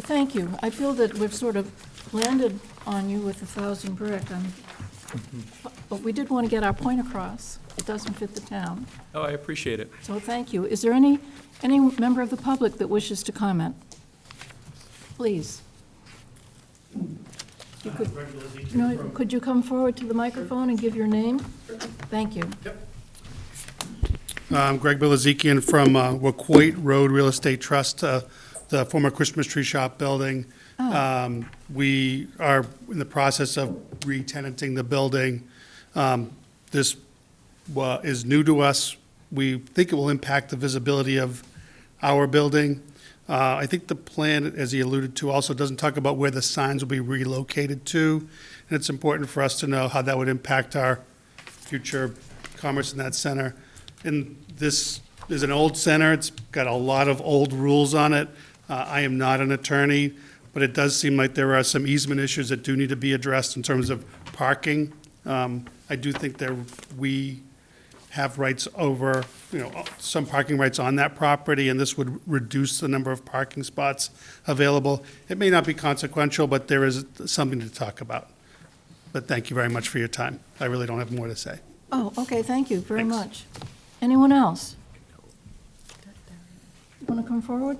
Thank you. I feel that we've sort of landed on you with 1,000 brick, but we did want to get our point across. It doesn't fit the town, Oh, I appreciate it. so thank you. Is there any member of the public that wishes to comment? Please. Could you come forward to the microphone and give your name? Thank you. I'm Greg Bilazikian from Wacoit Road Real Estate Trust, the former Christmas Tree Shop building. We are in the process of re-tenanting the building. This is new to us. We think it will impact the visibility of our building. I think the plan, as he alluded to, also doesn't talk about where the signs will be relocated to, and it's important for us to know how that would impact our future commerce in that center. And this is an old center. It's got a lot of old rules on it. I am not an attorney, but it does seem like there are some easement issues that do need to be addressed in terms of parking. I do think we have rights over, some parking rights on that property, and this would reduce the number of parking spots available. It may not be consequential, but there is something to talk about. But thank you very much for your time. I really don't have more to say. Oh, okay, thank you very Thanks. much. Anyone else? Want to come forward?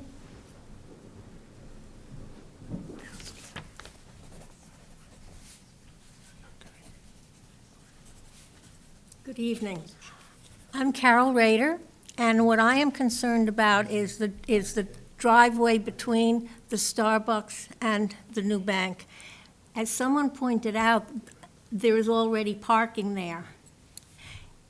Good evening. I'm Carol Rader, and what I am concerned about is the driveway between the Starbucks and the new bank. As someone pointed out, there is already parking there.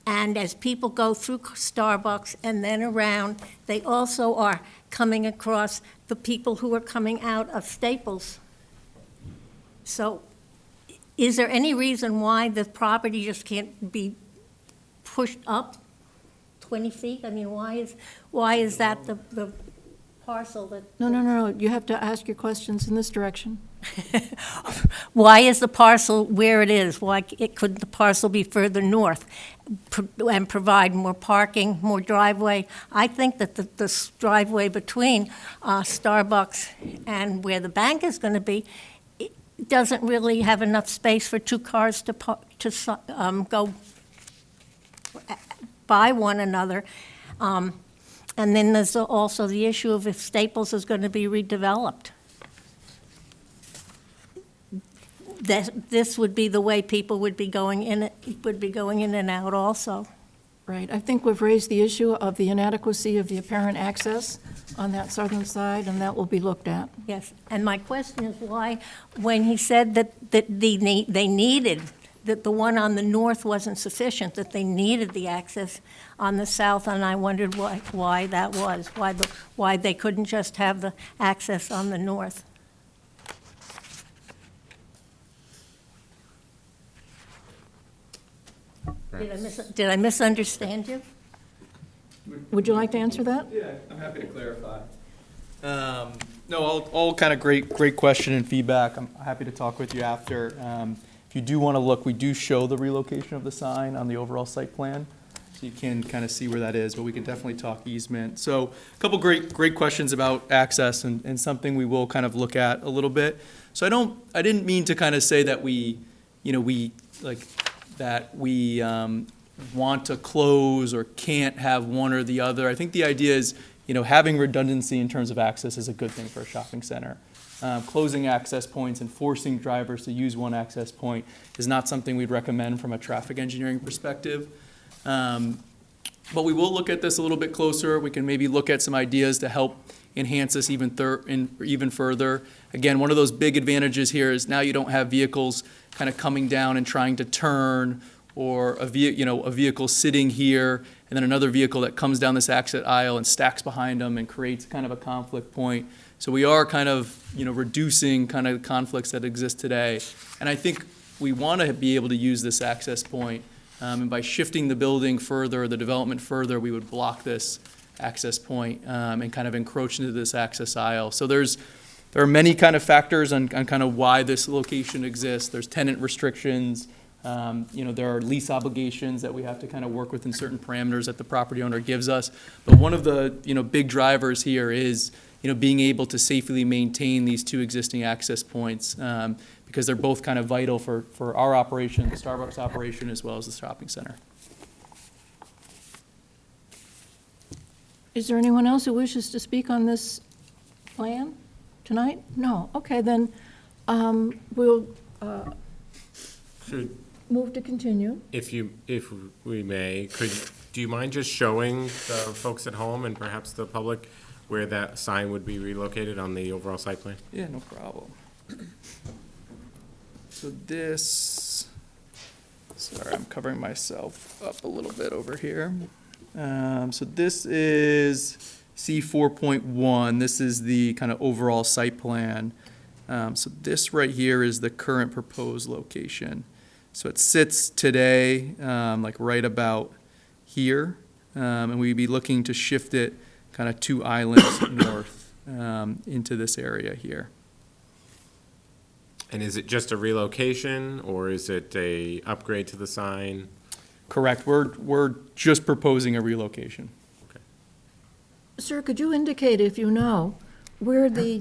And as people go through Starbucks and then around, they also are coming across the people who are coming out of Staples. So is there any reason why the property just can't be pushed up 20 feet? I mean, why is that the parcel that? No, you have to ask your questions in this direction. Why is the parcel where it is? Why couldn't the parcel be further north and provide more parking, more driveway? I think that the driveway between Starbucks and where the bank is going to be, it doesn't really have enough space for two cars to go by one another. And then there's also the issue of if Staples is going to be redeveloped. This would be the way people would be going in and out also. Right, I think we've raised the issue of the inadequacy of the apparent access on that southern side, and that will be looked at. Yes, and my question is why, when he said that they needed, that the one on the north wasn't sufficient, that they needed the access on the south, and I wondered why that was, why they couldn't just have the access on the north. Did I misunderstand you? Would you like to answer that? Yeah, I'm happy to clarify. No, all kind of great question and feedback. I'm happy to talk with you after. If you do want to look, we do show the relocation of the sign on the overall site plan, so you can kind of see where that is, but we can definitely talk easement. So a couple great questions about access and something we will kind of look at a little bit. So I didn't mean to kind of say that we want to close or can't have one or the other. I think the idea is, having redundancy in terms of access is a good thing for a shopping center. Closing access points and forcing drivers to use one access point is not something we'd recommend from a traffic engineering perspective. But we will look at this a little bit closer. We can maybe look at some ideas to help enhance this even further. Again, one of those big advantages here is now you don't have vehicles kind of coming down and trying to turn, or a vehicle sitting here and then another vehicle that comes down this exit aisle and stacks behind them and creates kind of a conflict point. So we are kind of reducing kind of conflicts that exist today. And I think we want to be able to use this access point. And by shifting the building further, the development further, we would block this access point and kind of encroach into this access aisle. So there are many kind of factors on kind of why this location exists. There's tenant restrictions. There are lease obligations that we have to kind of work within certain parameters that the property owner gives us. But one of the big drivers here is being able to safely maintain these two existing access points. Because they're both kind of vital for our operation, the Starbucks operation, as well as the shopping center. Is there anyone else who wishes to speak on this plan tonight? No. Okay, then we'll move to continue. If we may, do you mind just showing the folks at home and perhaps the public where that sign would be relocated on the overall site plan? Yeah, no problem. So this, sorry, I'm covering myself up a little bit over here. So this is C4.1. This is the kind of overall site plan. So this right here is the current proposed location. So it sits today like right about here, and we'd be looking to shift it kind of 2 islands north into this area here. And is it just a relocation, or is it a upgrade to the sign? Correct. We're just proposing a relocation. Sir, could you indicate, if you know, where the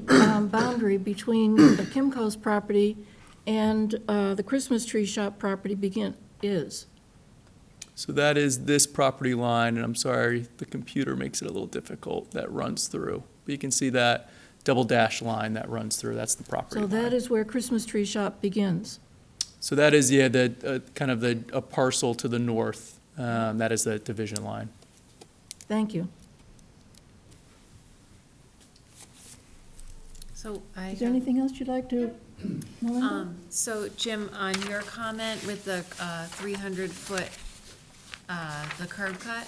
boundary between the Kimco's property and the Christmas tree shop property is? So that is this property line, and I'm sorry, the computer makes it a little difficult, that runs through. But you can see that double dash line that runs through, that's the property line. So that is where Christmas tree shop begins? So that is, yeah, kind of a parcel to the north. That is the division line. Thank you. So Is there anything else you'd like to, Melinda? So Jim, on your comment with the 300-foot, the curb cut,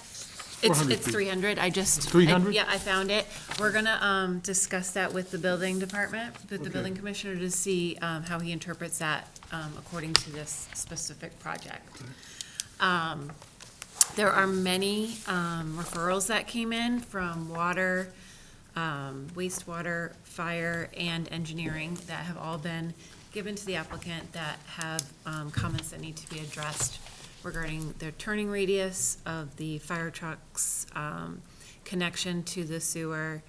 it's 300, I just. 300? Yeah, I found it. We're gonna discuss that with the building department, with the building commissioner, to see how he interprets that according to this specific project. There are many referrals that came in from water, wastewater, fire, and engineering that have all been given to the applicant that have comments that need to be addressed regarding the turning radius of the fire trucks, connection to the sewer,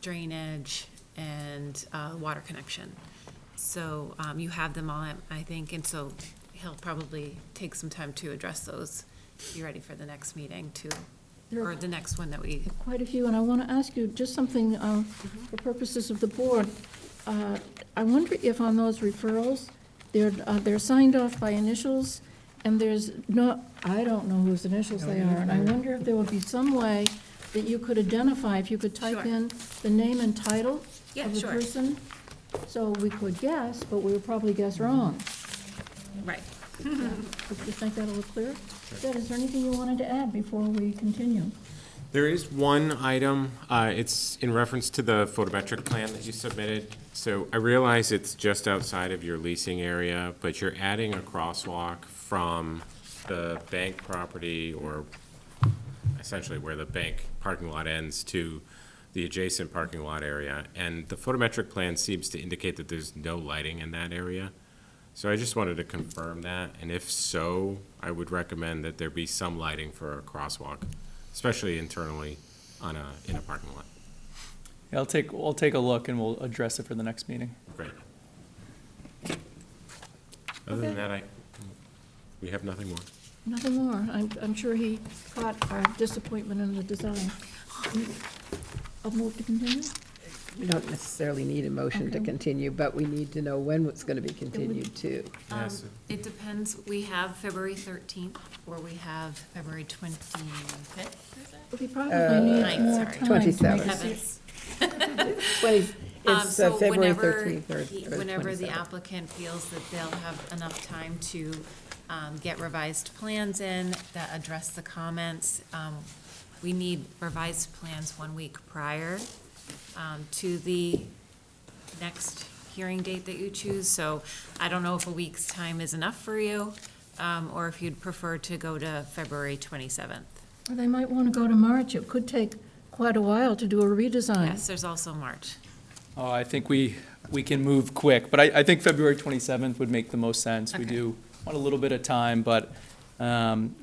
drainage, and water connection. So you have them all, I think, and so he'll probably take some time to address those. Be ready for the next meeting or the next one that we. Quite a few, and I want to ask you just something for purposes of the board. I wonder if on those referrals, they're signed off by initials, and there's no, I don't know whose initials they are, and I wonder if there would be some way that you could identify, if you could type Sure. in the name and title Yeah, of the sure. person, so we could guess, but we would probably guess wrong. Right. Would you think that a little clear? Deb, is there anything you wanted to add before we continue? There is one item, it's in reference to the photometric plan that you submitted. So I realize it's just outside of your leasing area, but you're adding a crosswalk from the bank property, or essentially where the bank parking lot ends, to the adjacent parking lot area. And the photometric plan seems to indicate that there's no lighting in that area. So I just wanted to confirm that, and if so, I would recommend that there be some lighting for a crosswalk, especially internally in a parking lot. Yeah, I'll take a look and we'll address it for the next meeting. Great. Other than that, we have nothing more. Nothing more. I'm sure he caught our disappointment in the design. I'll move to continue? We don't necessarily need a motion to Okay. continue, but we need to know when it's going to be continued to. It depends, we have February 13th, or we have February 25th, is it? We probably need Ninth, more sorry. time. 27th. Heavens. 20, it's So February whenever 13th or Whenever the 27th. applicant feels that they'll have enough time to get revised plans in that address the comments, we need revised plans 1 week prior to the next hearing date that you choose. So I don't know if a week's time is enough for you, or if you'd prefer to go to February 27th. Or they might want to go to March. It could take quite a while to do a redesign. Yes, there's also March. Oh, I think we can move quick, but I think February 27th would make the most sense. We Okay. do want a little bit of time, but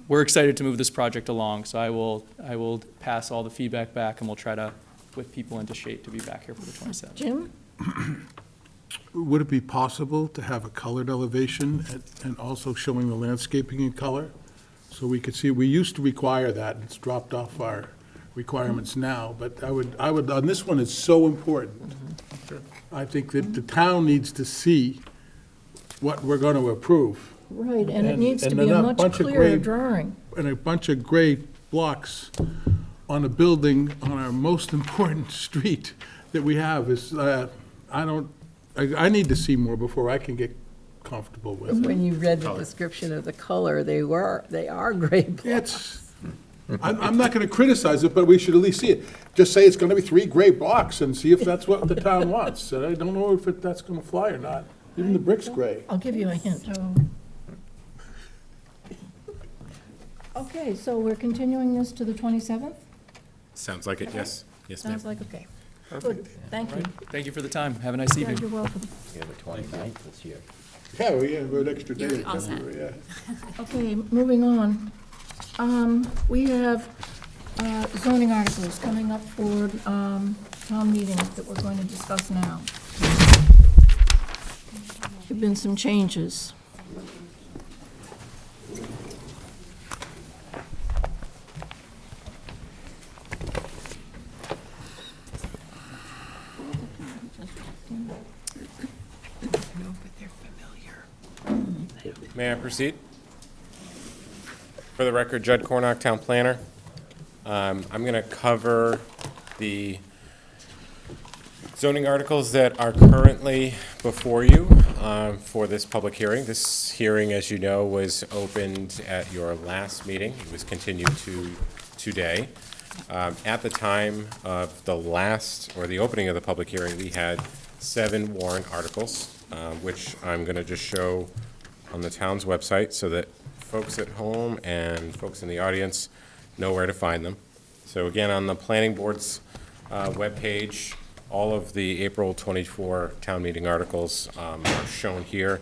we're excited to move this project along, so I will pass all the feedback back, and we'll try to whip people into shape to be back here for the 27th. Jim? Would it be possible to have a colored elevation and also showing the landscaping in color? So we could see, we used to require that, and it's dropped off our requirements now, but I would, on this one, it's so important. I think that the town needs to see what we're going to approve. Right, and it And- needs to and be a then a much bunch of clearer grade- drawing. And a bunch of gray blocks on a building on our most important street that we have is, I need to see more before I can get comfortable with it. When you read the description of the color, they are gray blocks. I'm not going to criticize it, but we should at least see it. Just say it's going to be 3 gray blocks and see if that's what the town wants. And I don't know if that's going to fly or not. Even the brick's gray. I'll give you a hint. Okay, so we're continuing this to the 27th? Sounds like it, yes. Yes, ma'am. Sounds like, okay. Good, thank you. Thank you for the time. Have a nice Yeah, evening. you're welcome. Yeah, the 29th this year. Yeah, we have an extra day You're in all set. February, yeah. Okay, moving on. We have zoning articles coming up for town meeting that we're going to discuss now. There've been some changes. May I proceed? For the record, Judd Cornock, Town Planner. I'm going to cover the zoning articles that are currently before you for this public hearing. This hearing, as you know, was opened at your last meeting. It was continued to today. At the time of the last, or the opening of the public hearing, we had 7 warrant articles, which I'm going to just show on the town's website so that folks at home and folks in the audience know where to find them. So again, on the planning board's webpage, all of the April 24 town meeting articles are shown here.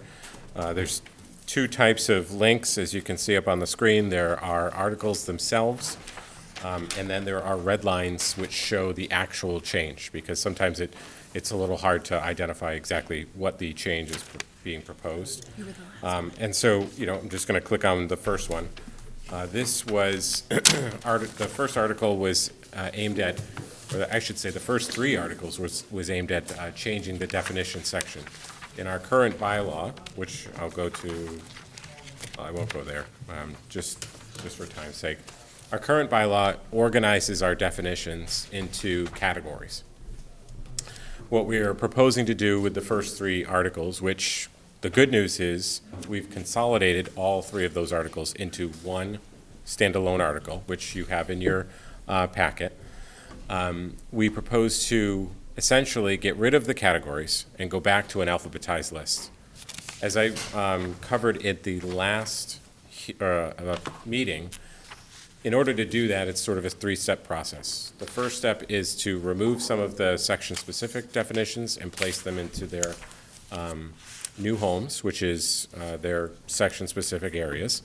There's 2 types of links, as you can see up on the screen. There are articles themselves, and then there are red lines which show the actual change, because sometimes it's a little hard to identify exactly what the change is being proposed. And so, I'm just going to click on the first one. This was, the first article was aimed at, or I should say, the first 3 articles was aimed at changing the definition section. In our current bylaw, which I'll go to, I won't go there, just for time's sake. Our current bylaw organizes our definitions into categories. What we are proposing to do with the first 3 articles, which the good news is we've consolidated all 3 of those articles into one standalone article, which you have in your packet. We propose to essentially get rid of the categories and go back to an alphabetized list. As I covered at the last meeting, in order to do that, it's sort of a 3-step process. The first step is to remove some of the section-specific definitions and place them into their new homes, which is their section-specific areas.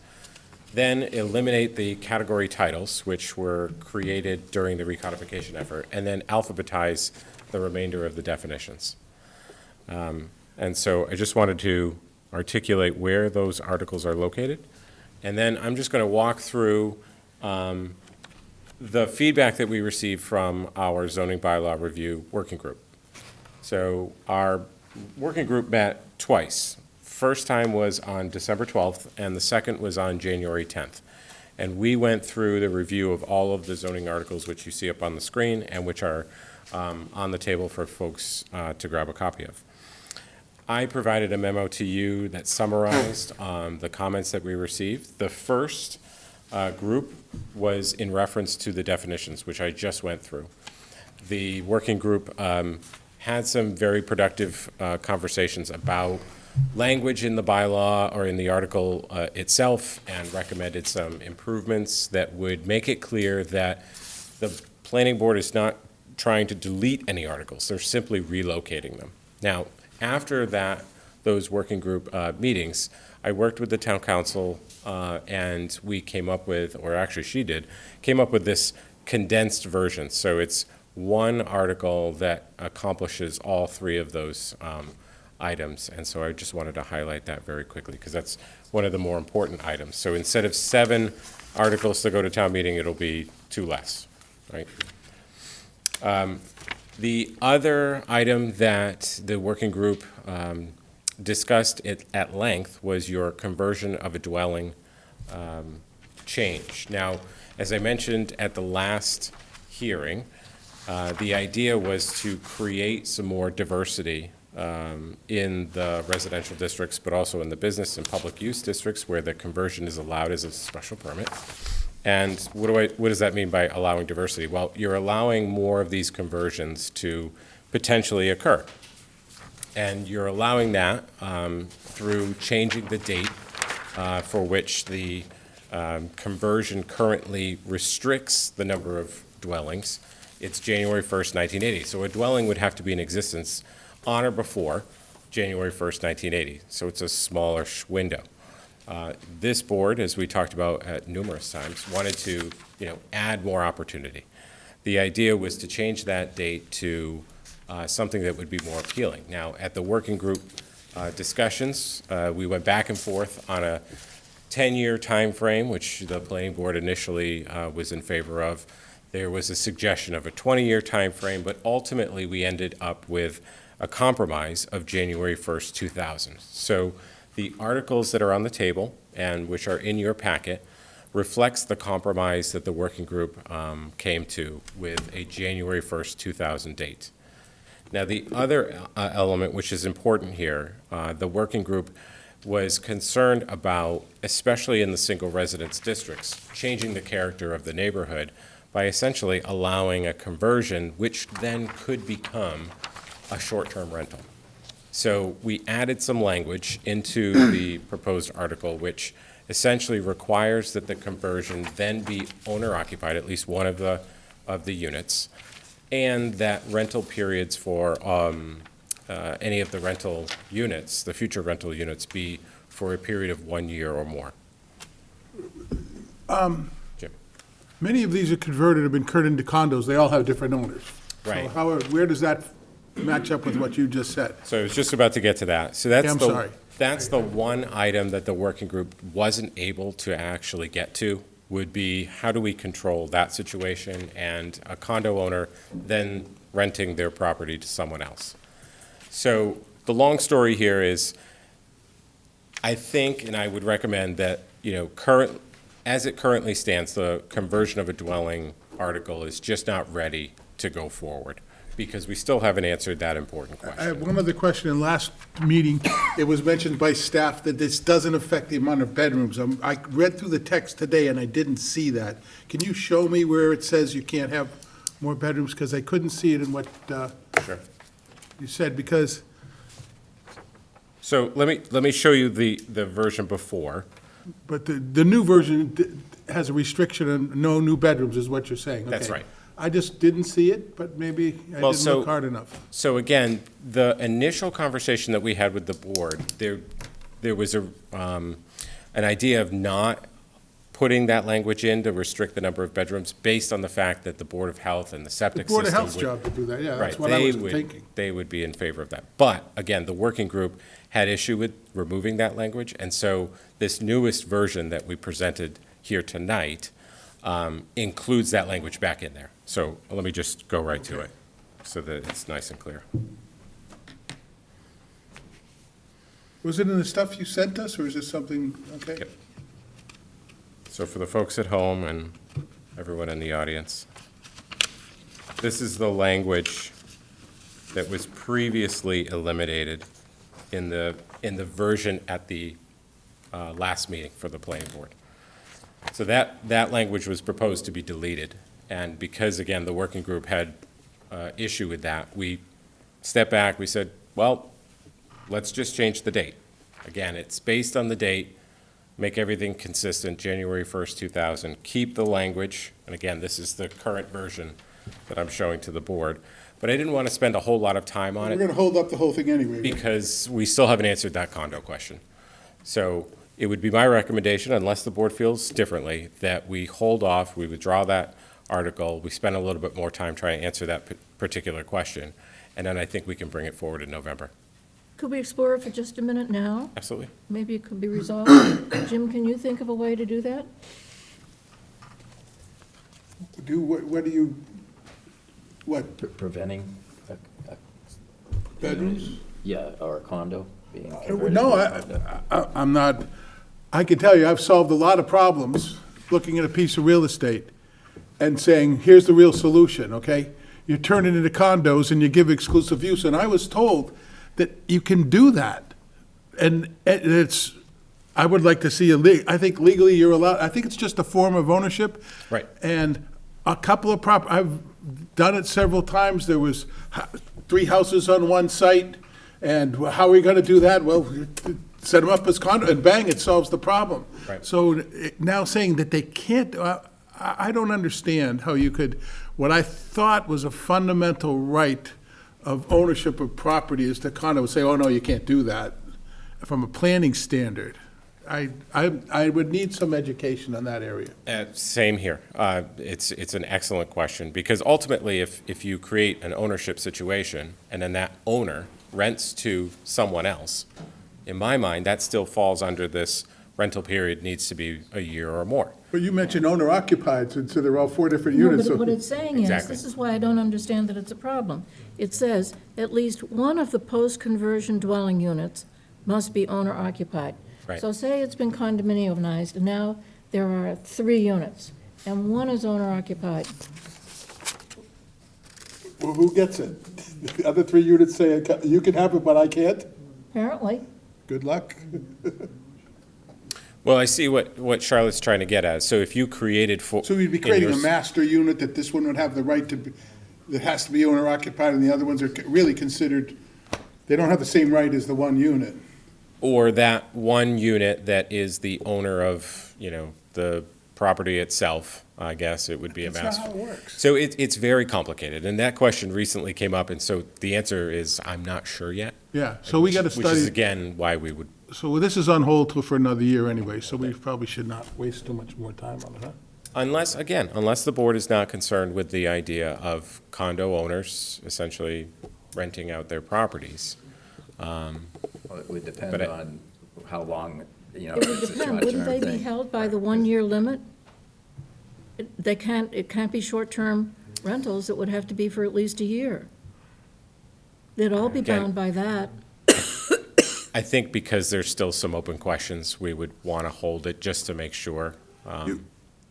Then eliminate the category titles, which were created during the recodification effort, and then alphabetize the remainder of the definitions. And so I just wanted to articulate where those articles are located And then I'm just going to walk through the feedback that we received from our zoning bylaw review working group. So our working group met twice. First time was on December 12th, and the second was on January 10th. And we went through the review of all of the zoning articles which you see up on the screen and which are on the table for folks to grab a copy of. I provided a memo to you that summarized the comments that we received. The first group was in reference to the definitions, which I just went through. The working group had some very productive conversations about language in the bylaw or in the article itself, and recommended some improvements that would make it clear that the planning board is not trying to delete any articles, they're simply relocating them. Now, after those working group meetings, I worked with the town council and we came up with, or actually she did, came up with this condensed version. So it's one article that accomplishes all three of those items. And so I just wanted to highlight that very quickly because that's one of the more important items. So instead of 7 articles to go to town meeting, it'll be 2 less, right? The other item that the working group discussed at length was your conversion of a dwelling change. Now, as I mentioned at the last hearing, the idea was to create some more diversity in the residential districts, but also in the business and public use districts where the conversion is allowed as a special permit. And what does that mean by allowing diversity? Well, you're allowing more of these conversions to potentially occur. And you're allowing that through changing the date for which the conversion currently restricts the number of dwellings. It's January 1st, 1980. So a dwelling would have to be in existence on or before January 1st, 1980. So it's a smallish window. This board, as we talked about at numerous times, wanted to, add more opportunity. The idea was to change that date to something that would be more appealing. Now, at the working group discussions, we went back and forth on a 10-year time frame, which the planning board initially was in favor of. There was a suggestion of a 20-year time frame, but ultimately we ended up with a compromise of January 1st, 2000. So the articles that are on the table and which are in your packet reflects the compromise that the working group came to with a January 1st, 2000 date. Now, the other element which is important here, the working group was concerned about, especially in the single residence districts, changing the character of the neighborhood by essentially allowing a conversion which then could become a short-term rental. So we added some language into the proposed article which essentially requires that the conversion then be owner-occupied, at least one of the units, and that rental periods for any of the rental units, the future rental units, be for a period of 1 year or more. Jim. Many of these are converted, have been converted into condos. They all have different owners. Right. So where does that match up with what you just said? So I was just about to get to that. So I'm sorry. That's the one item that the working group wasn't able to actually get to, would be how do we control that situation and a condo owner then renting their property to someone else. So the long story here is, I think, and I would recommend that, as it currently stands, the conversion of a dwelling article is just not ready to go forward, because we still haven't answered that important question. I have one other question. In last meeting, it was mentioned by staff that this doesn't affect the amount of bedrooms. I read through the text today and I didn't see that. Can you show me where it says you can't have more bedrooms? Because I couldn't see it in what Sure. you said, because, So let me show you the version before. but the new version has a restriction on no new bedrooms, is what you're saying. That's Okay. right. I just didn't see it, but maybe I Well, didn't look hard enough. So again, the initial conversation that we had with the board, there was an idea of not putting that language in to restrict the number of bedrooms based on the fact that the Board of Health and the septic system Board of Health's would- job to do that, yeah, that's Right, what I they was would- thinking. They would be in favor of that. But, again, the working group had issue with removing that language, and so this newest version that we presented here tonight includes that language back in there. So let me just go right to it, so that it's nice and clear. Was it in the stuff you sent us, or is this something, okay? Yep. So for the folks at home and everyone in the audience, this is the language that was previously eliminated in the version at the last meeting for the planning board. So that language was proposed to be deleted, and because, again, the working group had issue with that, we stepped back, we said, well, let's just change the date. Again, it's based on the date, make everything consistent, January 1st, 2000, keep the language, and again, this is the current version that I'm showing to the board, but I didn't want to spend a whole lot of time on We're it gonna hold up the whole thing anyway. because we still haven't answered that condo question. So it would be my recommendation, unless the board feels differently, that we hold off, we withdraw that article, we spend a little bit more time trying to answer that particular question, and then I think we can bring it forward in November. Could we explore it for just a minute now? Absolutely. Maybe it could be resolved. Jim, can you think of a way to do that? What do you, what, Preventing bedrooms? yeah, or a condo being converted No, to a condo. I'm not, I can tell you, I've solved a lot of problems looking at a piece of real estate and saying, here's the real solution, okay? You turn it into condos and you give exclusive use, and I was told that you can do that. And it's, I would like to see I think legally you're allowed, I think it's just a form of ownership. Right. And a couple of I've done it several times. There was 3 houses on one site, and how are we gonna do that? Well, set them up as condo, and bang, it solves the problem. Right. So now saying that they can't, I don't understand how you could, what I thought was a fundamental right of ownership of property is to condo, say, oh, no, you can't do that, from a planning standard. I would need some education on that area. Same here. It's an excellent question, because ultimately, if you create an ownership situation, and then that owner rents to someone else, in my mind, that still falls under this rental period needs to be a year or more. But you mentioned owner occupied, so there are all 4 different No, units. but so- what it's saying is, Exactly. this is why I don't understand that it's a problem. It says, at least one of the post-conversion dwelling units must be owner-occupied. Right. So say it's been condominiumized, and now there are 3 units, and one is owner-occupied. Well, who gets it? The other 3 units say, you can have it, but I can't? Apparently. Good luck. Well, I see what Charlotte's trying to get at. So if you created for. So we'd be in creating your a s- master unit that this one would have the right to, that has to be owner occupied, and the other ones are really considered, they don't have the same right as the one unit. Or that one unit that is the owner of, the property itself, I guess it would be a That's master. not how it works. So it's very complicated, and that question recently came up, and so the answer is, I'm not sure yet. Yeah, so we gotta Which is, study, again, why we would, so this is on hold for another year anyway, so we probably should not waste too much more time on it, huh? unless the board is not concerned with the idea of condo owners essentially renting out their properties. Well, it would depend But on how long, It would it's a depend, wouldn't they short-term be thing. held by the 1-year limit? It can't be short-term rentals, it would have to be for at least a year. They'd all be Again- bound by that. I think because there's still some open questions, we would want to hold it just to make sure.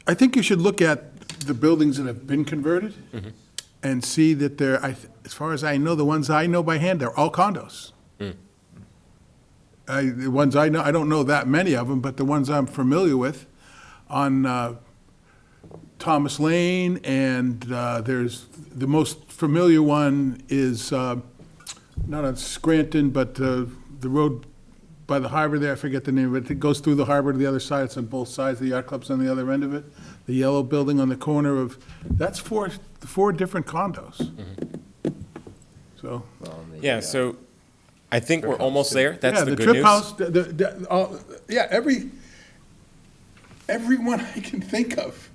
I think you should look at the buildings that have been converted and see that they're, as far as I know, the ones I know by hand, they're all condos. The ones I know, I don't know that many of them, but the ones I'm familiar with on Thomas Lane, and there's, the most familiar one is not on Scranton, but the road by the harbor there, I forget the name of it. It goes through the harbor to the other side. It's on both sides. The yacht club's on the other end of it. The yellow building on the corner of, that's 4 different condos. So, Yeah, so I think we're almost there. That's yeah, the good Trip news. House, yeah, Everyone I can think of,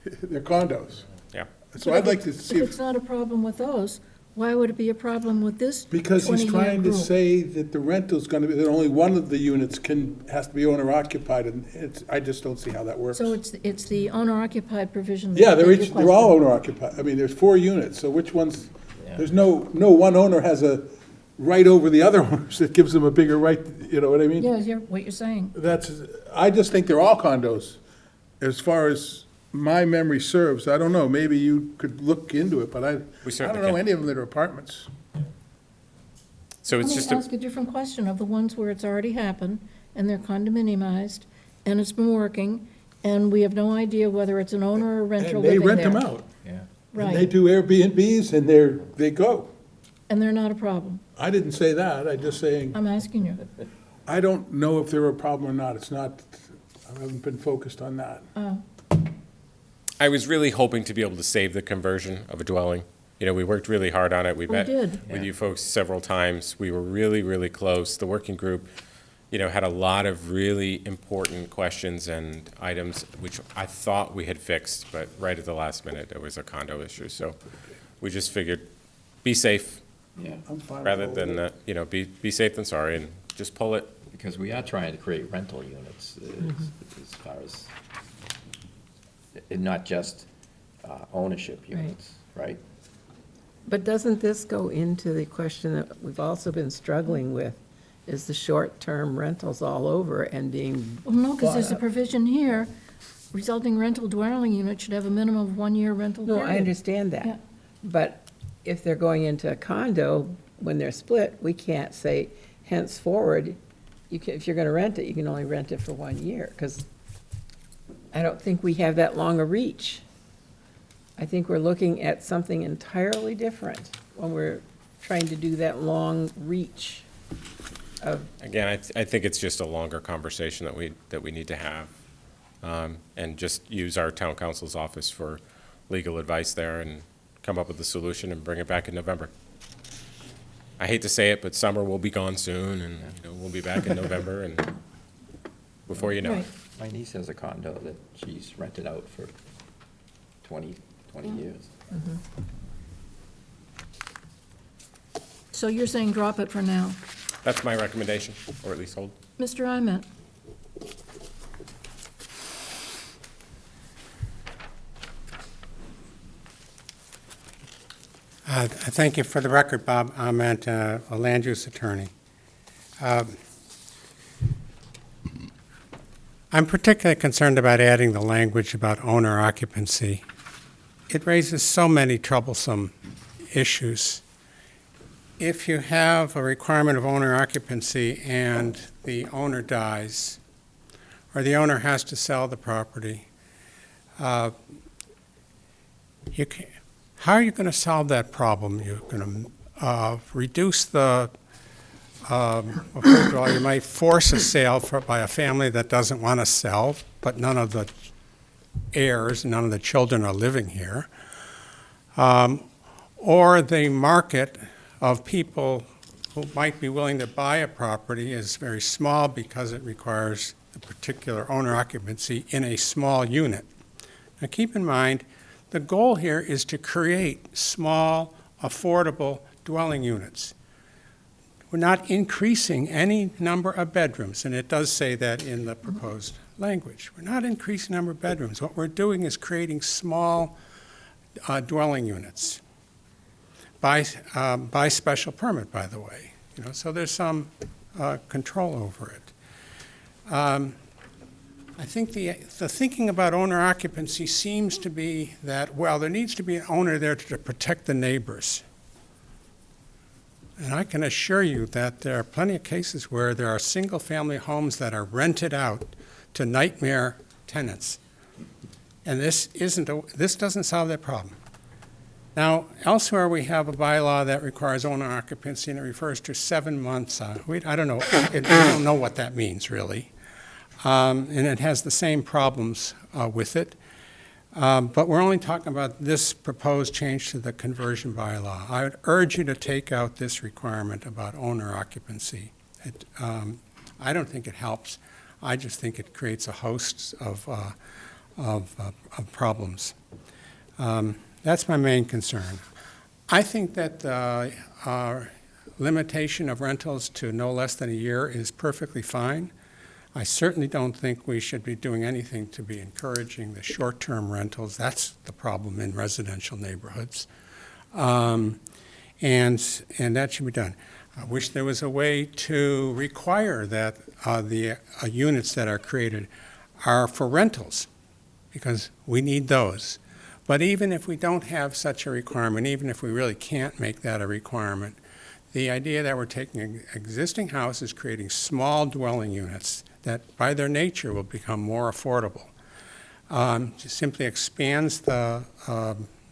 they're condos. Yeah. So I'd like to see If if, it's not a problem with those, why would it be a problem with this 20-year because he's trying to group? say that the rental's gonna be, that only one of the units has to be owner occupied, and I just don't see how that works. So it's the owner-occupied provision? Yeah, that they're all you're owner occupied. I mean, there's 4 units, so which ones, there's no one owner has a right over the other owners that gives them a bigger right, you know what I mean? questioning. Yeah, what you're saying. I just think they're all condos, as far as my memory serves. I don't know, maybe you could look into it, but I certainly don't know can. any of them that are apartments. So it's Let just me ask a different question. Of the ones where it's already happened, and they're condominiumized, and it's been working, and we have no idea whether it's an owner or renter And they living rent there. them out. Yeah. And they Right, do Airbnbs, and they go. and they're not a problem. I didn't say that, I'm just saying, I'm asking you. I don't know if they're a problem or not. It's not, I haven't been focused on that. I was really hoping to be able to save the conversion of a dwelling. You know, we worked really hard on it. We met did. with you folks several times. We were really, really close. The working group, you know, had a lot of really important questions and items, which I thought we had fixed, but right at the last minute, there was a condo issue. So we just figured, be safe, Yeah, I'm fine with rather all of than, it. you know, be safe than sorry, and just pull it. because we are trying to create rental units as far as, and not just ownership units, right? But doesn't this go into the question that we've also been struggling with, is the short-term rentals all over and being Well, no, because bought there's a up? provision here, resulting rental dwelling unit should have a minimum of 1-year rental No, period. I understand Yeah. that. But if they're going into a condo, when they're split, we can't say henceforward, if you're gonna rent it, you can only rent it for 1 year, because I don't think we have that long a reach. I think we're looking at something entirely different when we're trying to do that long reach of, Again, I think it's just a longer conversation that we need to have, and just use our town council's office for legal advice there and come up with a solution and bring it back in November. I hate to say it, but summer will be gone soon, and, you know, we'll be back in November, and before you know it. Right. My niece has a condo that she's rented out for 20 years. So you're saying drop it for now. That's my recommendation, or at least hold. Mr. Imet? Thank you. For the record, Bob Ament, a land use attorney. I'm particularly concerned about adding the language about owner occupancy. It raises so many troublesome issues. If you have a requirement of owner occupancy and the owner dies, or the owner has to sell the property, how are you going to solve that problem? You're going to reduce the, first of all, you might force a sale by a family that doesn't want to sell, but none of the heirs, none of the children are living here. Or the market of people who might be willing to buy a property is very small because it requires a particular owner occupancy in a small unit. Now keep in mind, the goal here is to create small, affordable dwelling units. We're not increasing any number of bedrooms, and it does say that in the proposed language. We're not increasing the number of bedrooms. What we're doing is creating small dwelling units by special permit, by the way. You know, so there's some control over it. I think the thinking about owner occupancy seems to be that, well, there needs to be an owner there to protect the neighbors. And I can assure you that there are plenty of cases where there are single-family homes that are rented out to nightmare tenants. And this doesn't solve that problem. Now, elsewhere we have a bylaw that requires owner occupancy, and it refers to 7 months. I don't know. We don't know what that means, really. And it has the same problems with it. But we're only talking about this proposed change to the conversion bylaw. I would urge you to take out this requirement about owner occupancy. I don't think it helps. I just think it creates a host of problems. That's my main concern. I think that our limitation of rentals to no less than a year is perfectly fine. I certainly don't think we should be doing anything to be encouraging the short-term rentals. That's the problem in residential neighborhoods. And that should be done. I wish there was a way to require that the units that are created are for rentals, because we need those. But even if we don't have such a requirement, even if we really can't make that a requirement, the idea that we're taking existing houses, creating small dwelling units that by their nature will become more affordable, just simply expands the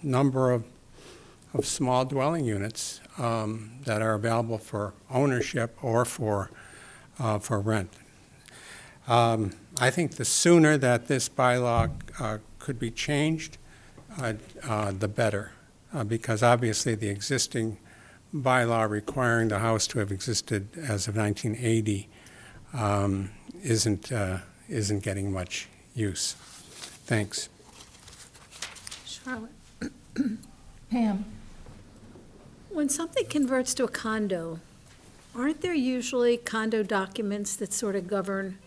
number of small dwelling units that are available for ownership or for rent. I think the sooner that this bylaw could be changed, the better, because obviously the existing bylaw requiring the house to have existed as of 1980 isn't getting much use. Thanks. Charlotte, Pam? when something converts to a condo, aren't there usually condo documents that sort of govern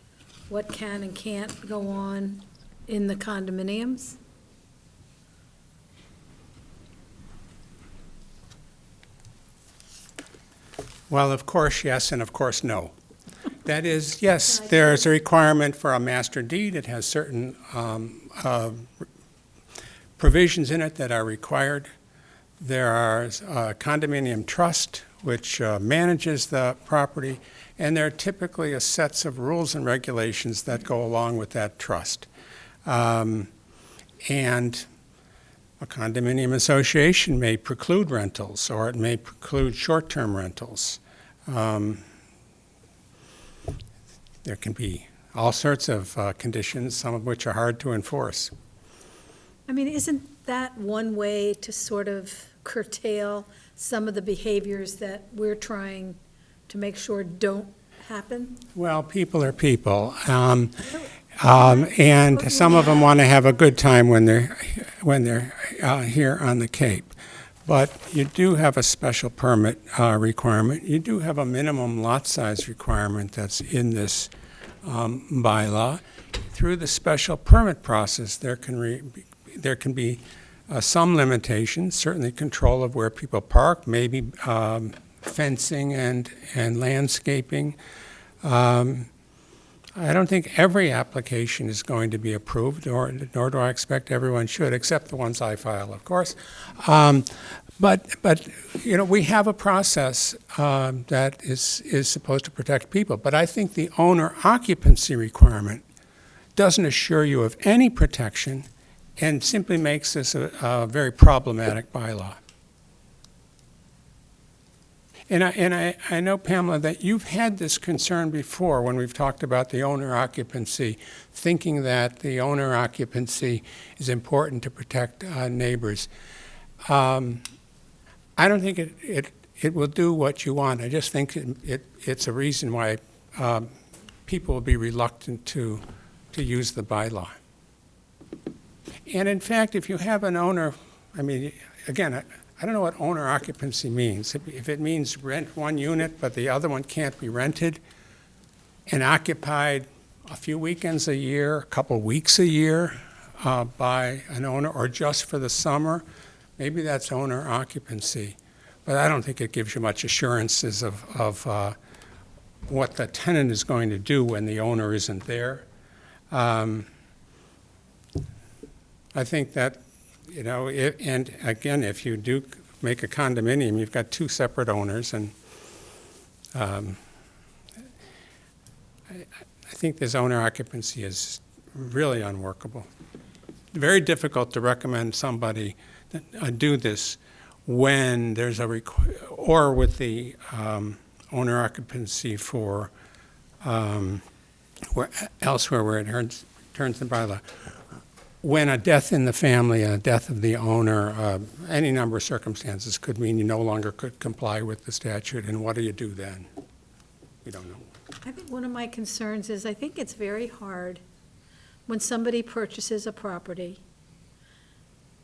what can and can't go on in the condominiums? Well, of course, yes, and of course, no. That is, yes, there's a requirement for a master deed. It has certain provisions in it that are required. There are a condominium trust, which manages the property, and there are typically a sets of rules and regulations that go along with that trust. And a condominium association may preclude rentals, or it may preclude short-term rentals. There can be all sorts of conditions, some of which are hard to enforce. I mean, isn't that one way to sort of curtail some of the behaviors that we're trying to make sure don't happen? Well, people are people, and some of them want to have a good time when they're here on the Cape. But you do have a special permit requirement. You do have a minimum lot size requirement that's in this bylaw. Through the special permit process, there can be some limitations, certainly control of where people park, maybe fencing and landscaping. I don't think every application is going to be approved, nor do I expect everyone should, except the ones I file, of course. But you know, we have a process that is supposed to protect people. But I think the owner occupancy requirement doesn't assure you of any protection and simply makes this a very problematic bylaw. And I know, Pamela, that you've had this concern before when we've talked about the owner occupancy, thinking that the owner occupancy is important to protect neighbors. I don't think it will do what you want. I just think it's a reason why people will be reluctant to use the bylaw. And in fact, if you have an owner, I mean, again, I don't know what owner occupancy means. If it means rent one unit, but the other one can't be rented and occupied a few weekends a year, a couple weeks a year by an owner, or just for the summer, maybe that's owner occupancy. But I don't think it gives you much assurances of what the tenant is going to do when the owner isn't there. I think that, you know, and again, if you do make a condominium, you've got two separate owners, and I think this owner occupancy is really unworkable. Very difficult to recommend somebody do this when there's or with the owner occupancy for elsewhere where it turns the bylaw. When a death in the family, a death of the owner, any number of circumstances could mean you no longer could comply with the statute, and what do you do then? We don't know. I think one of my concerns is, I think it's very hard when somebody purchases a property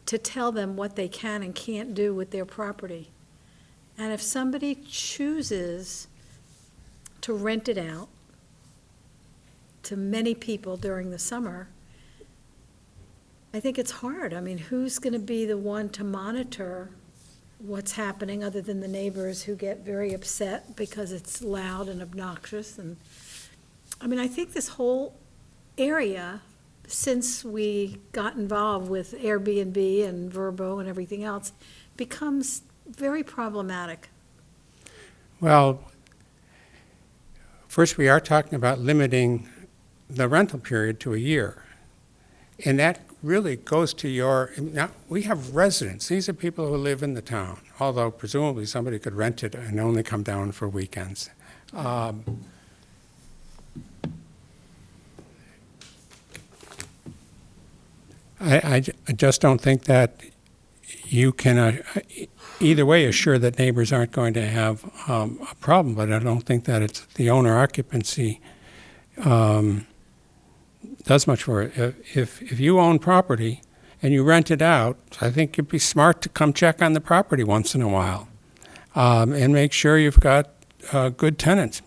to tell them what they can and can't do with their property. And if somebody chooses to rent it out to many people during the summer, I think it's hard. I mean, who's going to be the one to monitor what's happening other than the neighbors who get very upset because it's loud and obnoxious? And, I mean, I think this whole area, since we got involved with Airbnb and Vrbo and everything else, becomes very problematic. Well, first, we are talking about limiting the rental period to a year. And that really goes to now, we have residents. These are people who live in the town, although presumably somebody could rent it and only come down for weekends. I just don't think that you can either way assure that neighbors aren't going to have a problem, but I don't think that it's the owner occupancy does much for it. If you own property and you rent it out, I think it'd be smart to come check on the property once in a while and make sure you've got good tenants.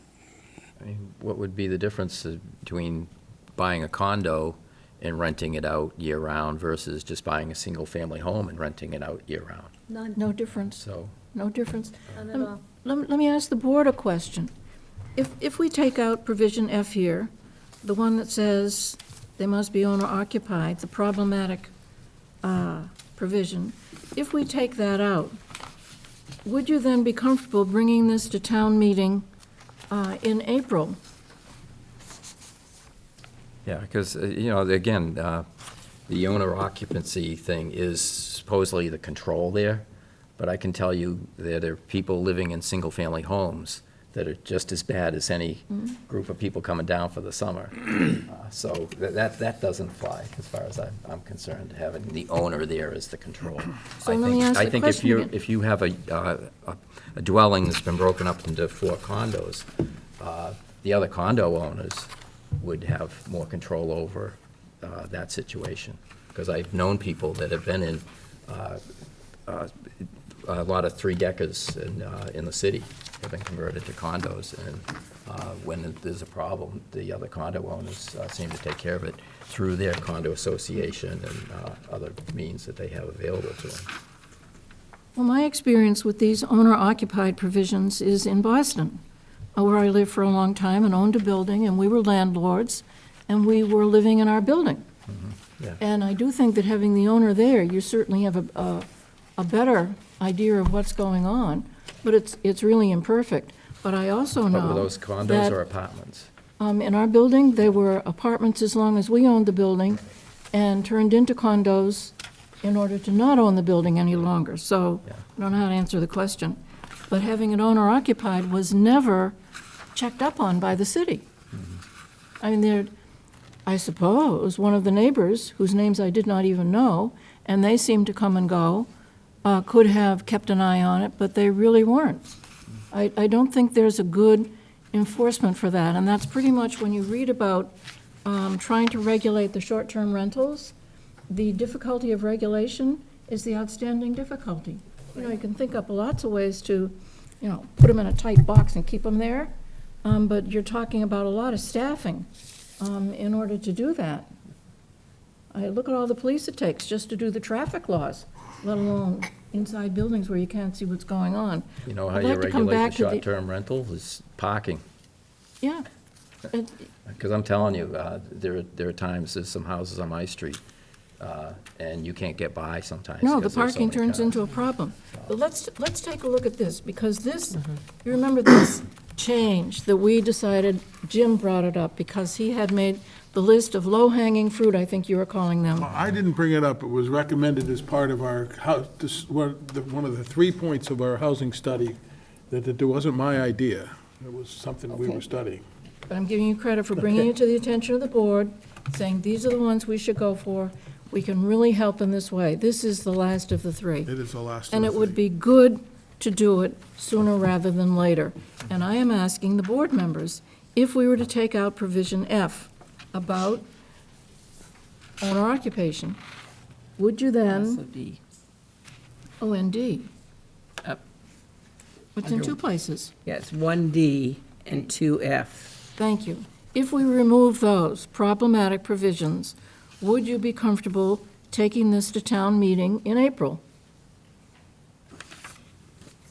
I mean, what would be the difference between buying a condo and renting it out year-round versus just buying a single-family home and renting it out year-round? None, No difference, So, no difference. none at all. Let me ask the board a question. If we take out provision F here, the one that says they must be owner-occupied, the problematic provision, if we take that out, would you then be comfortable bringing this to town meeting in April? yeah, because, again, the owner occupancy thing is supposedly the control there, but I can tell you that there are people living in single-family homes that are just as bad as any group of people coming down for the summer. So that doesn't fly, as far as I'm concerned, having the owner there as the control. So let me ask the I think question again. if you have a dwelling that's been broken up into 4 condos, the other condo owners would have more control over that situation. Because I've known people that have been in a lot of 3-deckers in the city have been converted to condos, and when there's a problem, the other condo owners seem to take care of it through their condo association and other means that they have available to them. Well, my experience with these owner-occupied provisions is in Boston, where I lived for a long time and owned a building, and we were landlords, and we were living in our building. Yeah. And I do think that having the owner there, you certainly have a better idea of what's going on, but it's really imperfect. But I also know But were those condos that, or apartments? in our building, they were apartments as long as we owned the building, and turned into condos in order to not own the building any longer. So Yeah. I don't know how to answer the question. But having it owner-occupied was never checked up on by the city. I mean, I suppose, one of the neighbors, whose names I did not even know, and they seemed to come and go, could have kept an eye on it, but they really weren't. I don't think there's a good enforcement for that, and that's pretty much when you read about trying to regulate the short-term rentals, the difficulty of regulation is the outstanding difficulty. You can think up lots of ways to, put them in a tight box and keep them there, but you're talking about a lot of staffing in order to do that. Look at all the police it takes just to do the traffic laws, let alone inside buildings where you can't see what's going on. You know how I'd you like to come regulate back the to the- short-term rental is parking. Yeah. Because I'm telling you, there are times, there's some houses on my street, and you can't get by sometimes. No, the because there's so parking many turns cars. into a problem. But let's take a look at this, because this, you remember this change that we decided, Jim brought it up, because he had made the list of low-hanging fruit, I think you were calling them. I didn't bring it up. It was recommended as part of our, one of the 3 points of our housing study, that it wasn't my idea. It was something we Okay. were studying. But I'm giving you credit for bringing it to the attention of the board, saying these are the ones we should go for. We can really help in this way. This is the last of the 3. It is the last of And the it would three. be good to do it sooner rather than later. And I am asking the board members, if we were to take out provision F about owner occupation, would you Also then, D. oh, and D? Up. It's in two places. Yes, 1D and 2F. Thank you. If we remove those problematic provisions, would you be comfortable taking this to town meeting in April?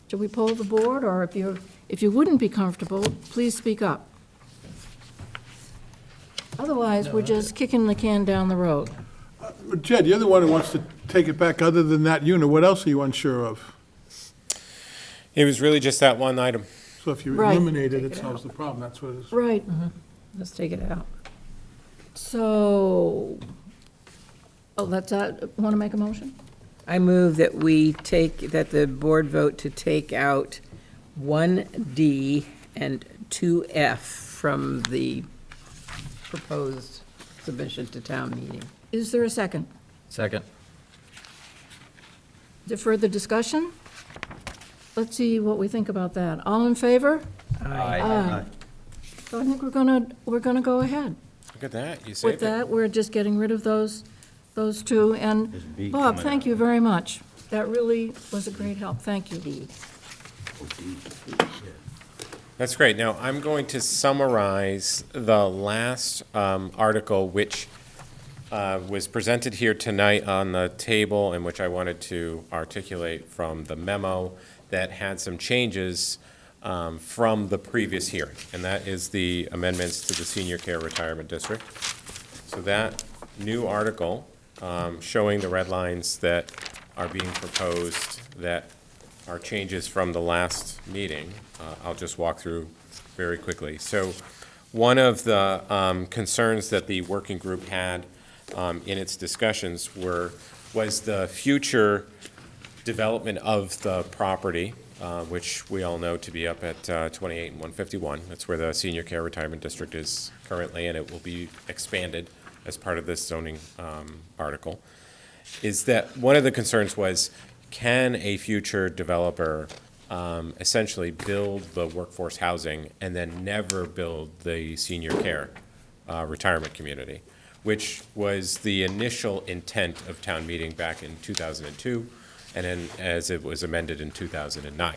Should we poll the board, or if you wouldn't be comfortable, please speak up. Otherwise, we're just kicking the can down the road. Jed, you're the one who wants to take it back. Other than that unit, what else are you unsure of? It was really just that one item. So if you Right. eliminate it, it solves the problem. That's what it is. Right. Let's take it out. So, want to make a motion? I move that that the board vote to take out 1D and 2F from the proposed submission to town meeting. Is there a second? Second. Is there further discussion? Let's see what we think about that. All in favor? Aye. So I think we're gonna go ahead. Look at that, you With saved it. that, we're just getting rid of those two. There's And B Bob, coming thank out. you very much. That really was a great help. Thank you. That's great. Now, I'm going to summarize the last article, which was presented here tonight on the table, and which I wanted to articulate from the memo that had some changes from the previous hearing, and that is the amendments to the Senior Care Retirement District. So that new article, showing the red lines that are being proposed, that are changes from the last meeting, I'll just walk through very quickly. So one of the concerns that the working group had in its discussions was the future development of the property, which we all know to be up at 28 and 151. That's where the Senior Care Retirement District is currently, and it will be expanded as part of this zoning article. Is that one of the concerns was, can a future developer essentially build the workforce housing and then never build the senior care retirement community, which was the initial intent of town meeting back in 2002, and then as it was amended in 2009.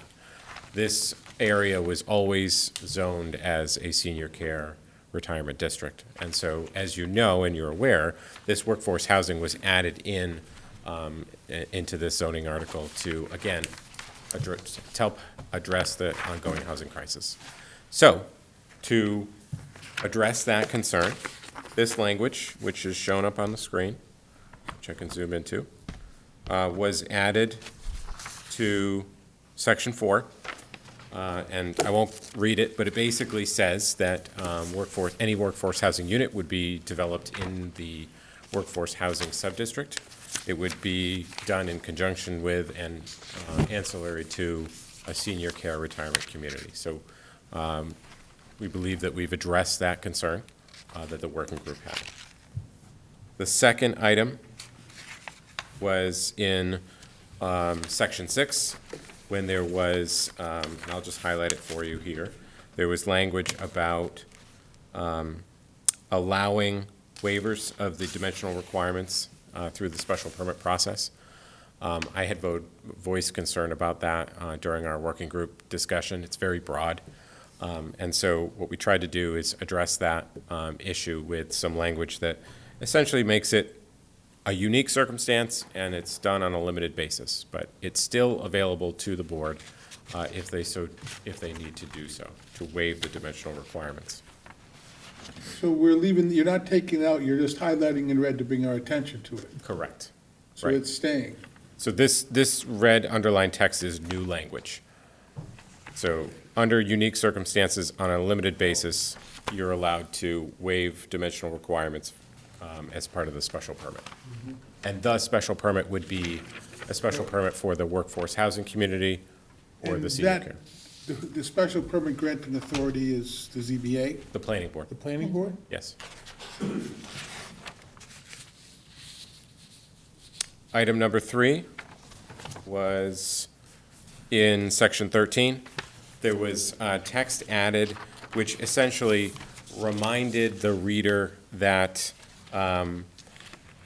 This area was always zoned as a senior care retirement district. And so, as you know and you're aware, this workforce housing was added into this zoning article to, again, help address the ongoing housing crisis. So, to address that concern, this language, which is shown up on the screen, which I can zoom into, was added to Section 4. And I won't read it, but it basically says that any workforce housing unit would be developed in the workforce housing subdistrict. It would be done in conjunction with and ancillary to a senior care retirement community. So we believe that we've addressed that concern that the working group had. The second item was in Section 6, when there was, and I'll just highlight it for you here, there was language about allowing waivers of the dimensional requirements through the special permit process. I had voiced concern about that during our working group discussion. It's very broad. And so what we tried to do is address that issue with some language that essentially makes it a unique circumstance, and it's done on a limited basis, but it's still available to the board if they need to do so, to waive the dimensional requirements. So you're not taking out, you're just highlighting in red to bring our attention to it. Correct. So Right. it's staying. So this red underlined text is new language. So under unique circumstances, on a limited basis, you're allowed to waive dimensional requirements as part of the special permit. And the special permit would be a special permit for the workforce housing community or And the senior that- care. The special permit granting authority is the ZBA, The planning board, the planning board? yes. Item number 3 was in Section 13. There was text added which essentially reminded the reader that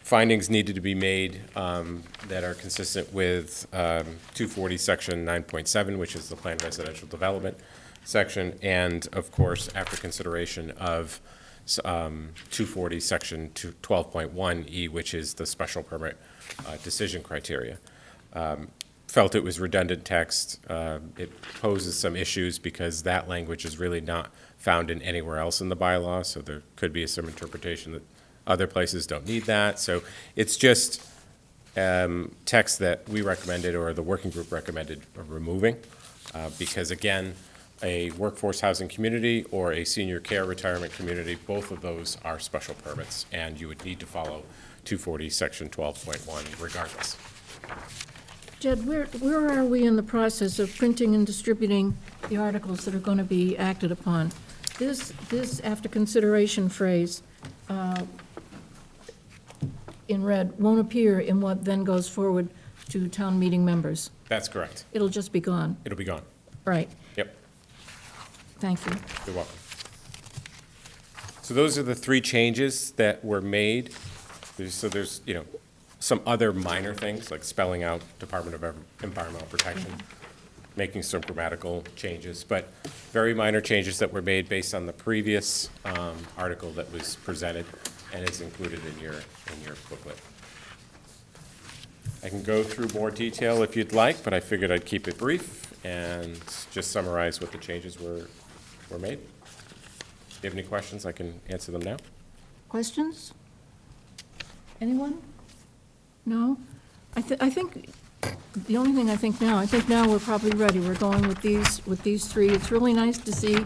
findings needed to be made that are consistent with 240, Section 9.7, which is the planned residential development section, and of course, after consideration of 240, Section 12.1E, which is the special permit decision criteria. Felt it was redundant text. It poses some issues because that language is really not found in anywhere else in the bylaw, so there could be some interpretation that other places don't need that. So it's just text that we recommended, or the working group recommended, removing, because again, a workforce housing community or a senior care retirement community, both of those are special permits, and you would need to follow 240, Section 12.1 regardless. Jed, where are we in the process of printing and distributing the articles that are going to be acted upon? This after consideration phrase in red won't appear in what then goes forward to town meeting members. That's correct. It'll just be gone. It'll be gone. Right. Yep. Thank you. You're welcome. So those are the three changes that were made. So there's, some other minor things, like spelling out Department of Environmental Protection, making some grammatical changes, but very minor changes that were made based on the previous article that was presented and is included in your booklet. I can go through more detail if you'd like, but I figured I'd keep it brief and just summarize what the changes were made. If you have any questions, I can answer them now. Questions? Anyone? No? I think, the only thing I think now we're probably ready. We're going with these three. It's really nice to see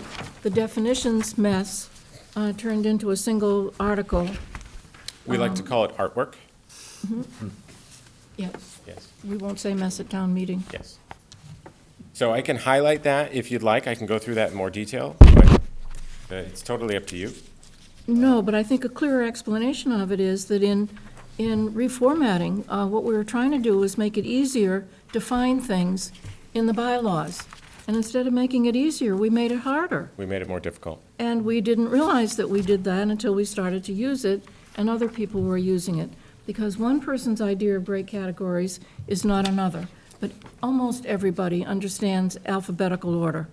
the definitions mess turned into a single article. We like to call it artwork. Yes. Yes. We won't say mess at town meeting. Yes. So I can highlight that if you'd like. I can go through that in more detail, but it's totally up to you. No, but I think a clearer explanation of it is that in reformatting, what we were trying to do was make it easier to find things in the bylaws. And instead of making it easier, we made it harder. We made it more difficult. And we didn't realize that we did that until we started to use it and other people were using it. Because one person's idea of break categories is not another. But almost everybody understands alphabetical order.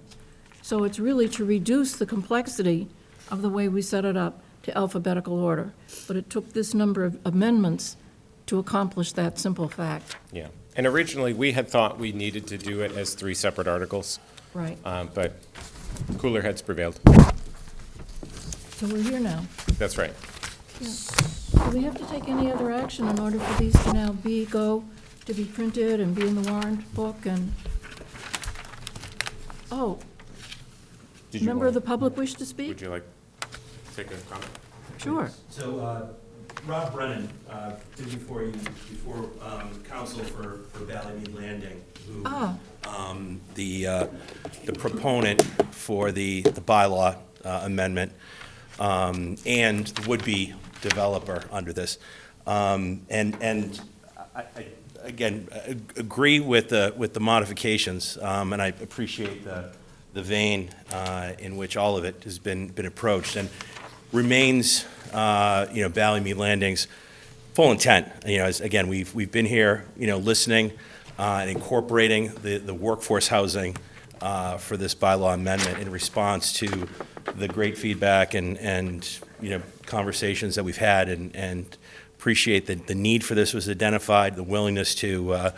So it's really to reduce the complexity of the way we set it up to alphabetical order. But it took this number of amendments to accomplish that simple fact. Yeah. And originally, we had thought we needed to do it as 3 separate articles, Right. but cooler heads prevailed. So we're here now. That's right. Do we have to take any other action in order for these to now go to be printed and be in the warrant book and? Oh, Did you member of want- the public wish to speak? Would you like to take a comment? Sure. So, Rob Brennan, did before counsel for Valleymead Landing, who, Ah. the proponent for the bylaw amendment, and the would-be developer under this. And I again, agree with the modifications, and I appreciate the vein in which all of it has been approached, and remains, Valleymead Landing's full intent. As, again, we've been here, listening and incorporating the workforce housing for this bylaw amendment in response to the great feedback and conversations that we've had, and appreciate that the need for this was identified, the willingness to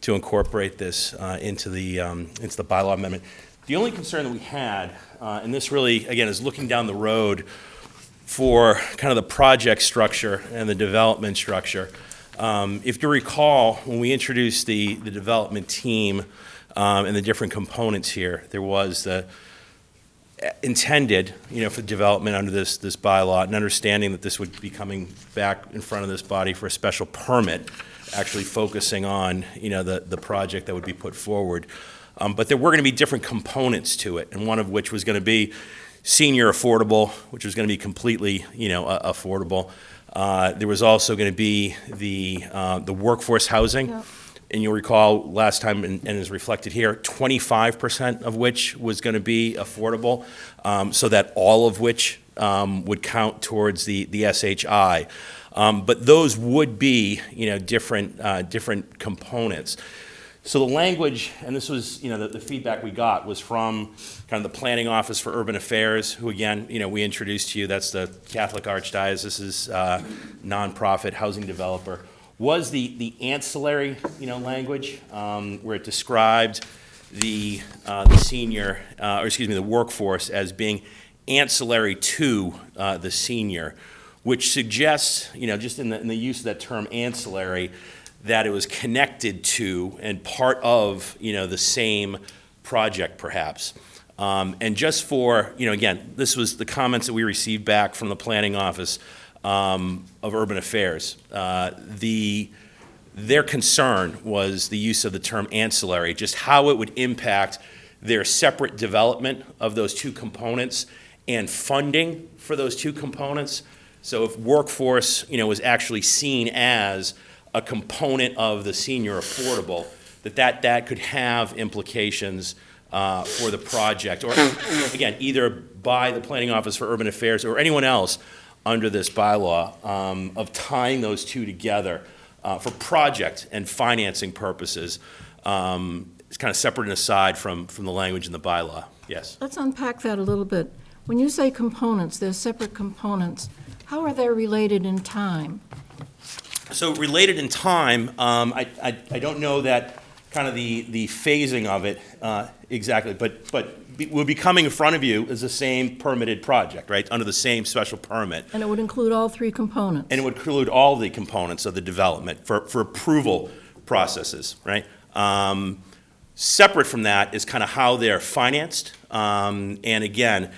incorporate this into the bylaw amendment. The only concern that we had, and this really, again, is looking down the road for kind of the project structure and the development structure. If you recall, when we introduced the development team and the different components here, there was the intended, for development under this bylaw, and understanding that this would be coming back in front of this body for a special permit, actually focusing on, the project that would be put forward. But there were going to be different components to it, and one of which was going to be senior affordable, which was going to be completely, affordable. There was also going to be the workforce housing, Yeah. And you'll recall last time, and is reflected here, 25% of which was going to be affordable, so that all of which would count towards the SHI. But those would be, different components. So the language, and this was, the feedback we got was from kind of the Planning Office for Urban Affairs, who again, we introduced to you, that's the Catholic Archdiocese nonprofit housing developer, was the ancillary, language, where it described the senior, the workforce as being ancillary to the senior, which suggests, just in the use of that term ancillary, that it was connected to and part of, the same project perhaps. And just for, again, this was the comments that we received back from the Planning Office of Urban Affairs. Their concern was the use of the term ancillary, just how it would impact their separate development of those two components and funding for those two components. So if workforce, was actually seen as a component of the senior affordable, that could have implications for the project, or again, either by the Planning Office for Urban Affairs or anyone else under this bylaw, of tying those two together for project and financing purposes. It's kind of separate and aside from the language in the bylaw. Yes. Let's unpack that a little bit. When you say components, they're separate components. How are they related in time? So related in time, I don't know that kind of the phasing of it exactly, but will be coming in front of you as the same permitted project, right, under the same special permit. And it would include all three components? And it would include all the components of the development for approval processes, right? Separate from that is kind of how they're financed. And again,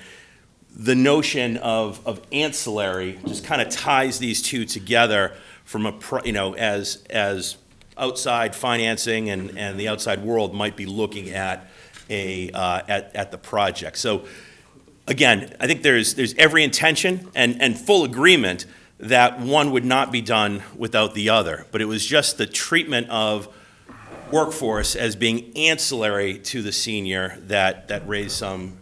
the notion of ancillary just kind of ties these two together from as outside financing and the outside world might be looking at at the project. So again, I think there's every intention and full agreement that one would not be done without the other, but it was just the treatment of workforce as being ancillary to the senior that raised some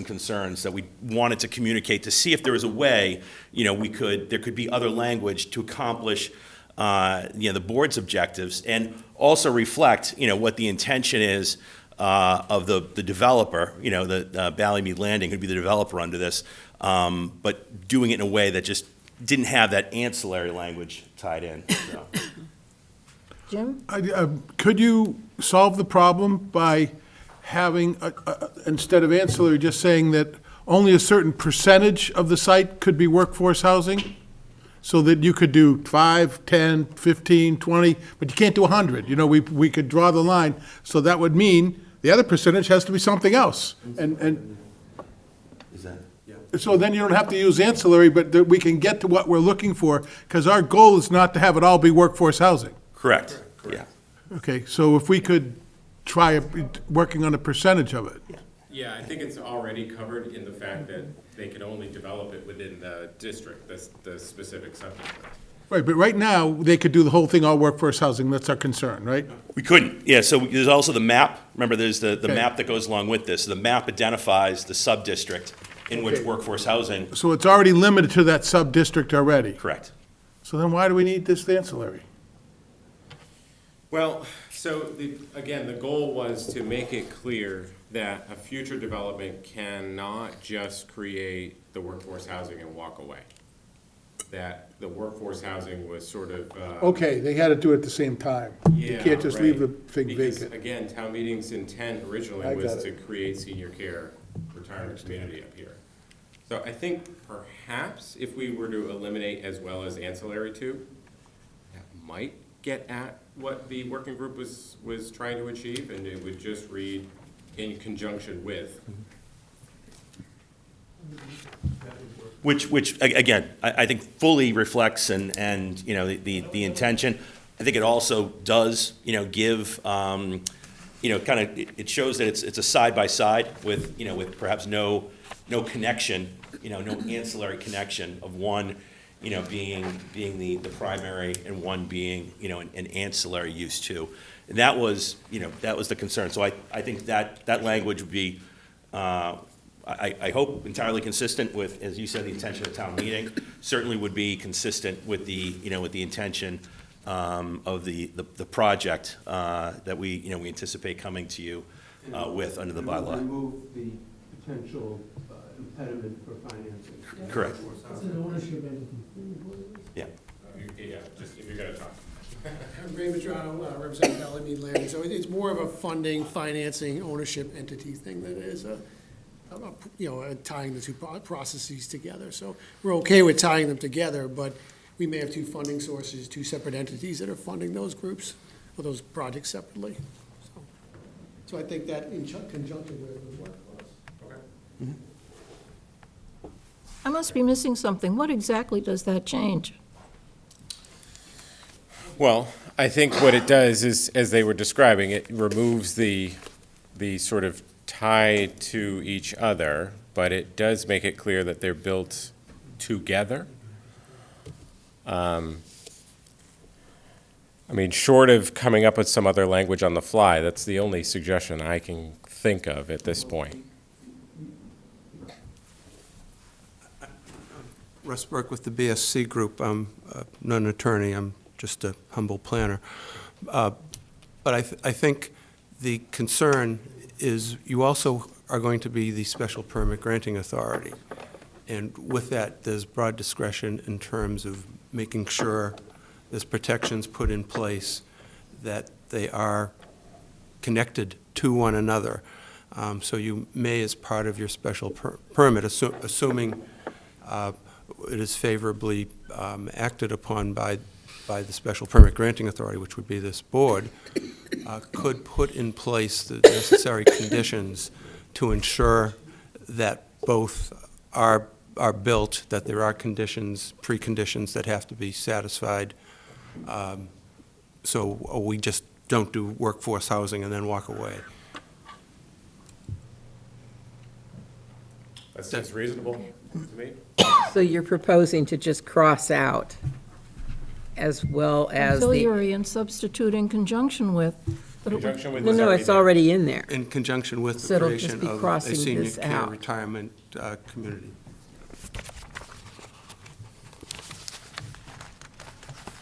concerns that we wanted to communicate to see if there was a way, there could be other language to accomplish, the board's objectives and also reflect, what the intention is of the developer, the Ballymead Landing could be the developer under this, but doing it in a way that just didn't have that ancillary language tied in. So. Jim? Could you solve the problem by having, instead of ancillary, just saying that only a certain percentage of the site could be workforce housing? So that you could do 5, 10, 15, 20, but you can't do 100. We could draw the line. So that would mean the other percentage has to be something else. And Is that? Yeah. so then you don't have to use ancillary, but that we can get to what we're looking for, because our goal is not to have it all be workforce housing. Correct. Yeah. Okay, so if we could try working on a percentage of it. Yeah, I think it's already covered in the fact that they can only develop it within the district, the specific subdistrict. Right, but right now, they could do the whole thing all workforce housing. That's our concern, right? We couldn't, yeah, so there's also the map. Remember, there's the Okay. map that goes along with this. The map identifies the sub-district in which Okay. workforce housing, So it's already limited to that sub-district already. correct. So then why do we need this ancillary? Well, so again, the goal was to make it clear that a future development cannot just create the workforce housing and walk away. That the workforce housing was sort of. Okay, they had to do it at the same time. You Yeah, can't just leave the right. thing Because, vacant. again, town meeting's intent I originally got was it. to create senior care retirement community up here. So I think perhaps if we were to eliminate as well as ancillary to, that might get at what the working group was trying to achieve, and it would just read in conjunction with. Which again, I think fully reflects and the intention. I think it also does, give, kind of, it shows that it's a side-by-side with perhaps no connection, no ancillary connection of one, being the primary and one being, an ancillary use too. And that was the concern. So I think that language would be, I hope entirely consistent with, as you said, the intention of town meeting, certainly would be consistent with the, with the intention of the project that we anticipate coming to you with under the bylaw. Remove the potential impediment for financing. Correct. It's an ownership entity. Yeah. Yeah, just if you're gonna talk. I'm Ray Madrano, representing Bellemeade Land. So it's more of a funding, financing, ownership entity thing than it is tying the two processes together. So we're okay with tying them together, but we may have two funding sources, two separate entities that are funding those groups or those projects separately. So I think that in conjunction with it would work for us. Okay. I must be missing something. What exactly does that change? Well, I think what it does is, as they were describing, it removes the sort of tie to each other, but it does make it clear that they're built together. I mean, short of coming up with some other language on the fly, that's the only suggestion I can think of at this point. Russ Burke with the BSC Group. I'm not an attorney, I'm just a humble planner. But I think the concern is you also are going to be the special permit granting authority. And with that, there's broad discretion in terms of making sure there's protections put in place that they are connected to one another. So you may, as part of your special permit, assuming it is favorably acted upon by the special permit granting authority, which would be this board, could put in place the necessary conditions to ensure that both are built, that there are conditions, preconditions that have to be satisfied. So we just don't do workforce housing and then walk away. That seems reasonable to me. So you're proposing to just cross out as well as the... Auxiliary and substitute in conjunction with. But it would- Conjunction with No, is no, it's already in there. In conjunction with So the it'll just creation be of a crossing senior this care out. retirement community.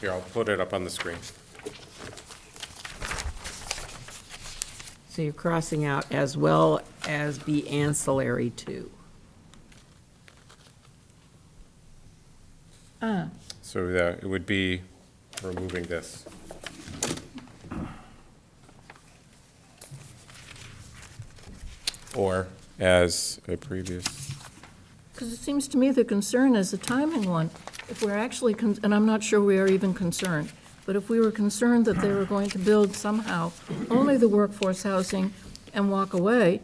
Here, I'll put it up on the screen. So you're crossing out as well as be ancillary to. So it would be removing this. Or as a previous, Because it seems to me the concern is a timing one. If we're actually, and I'm not sure we are even concerned, but if we were concerned that they were going to build somehow only the workforce housing and walk away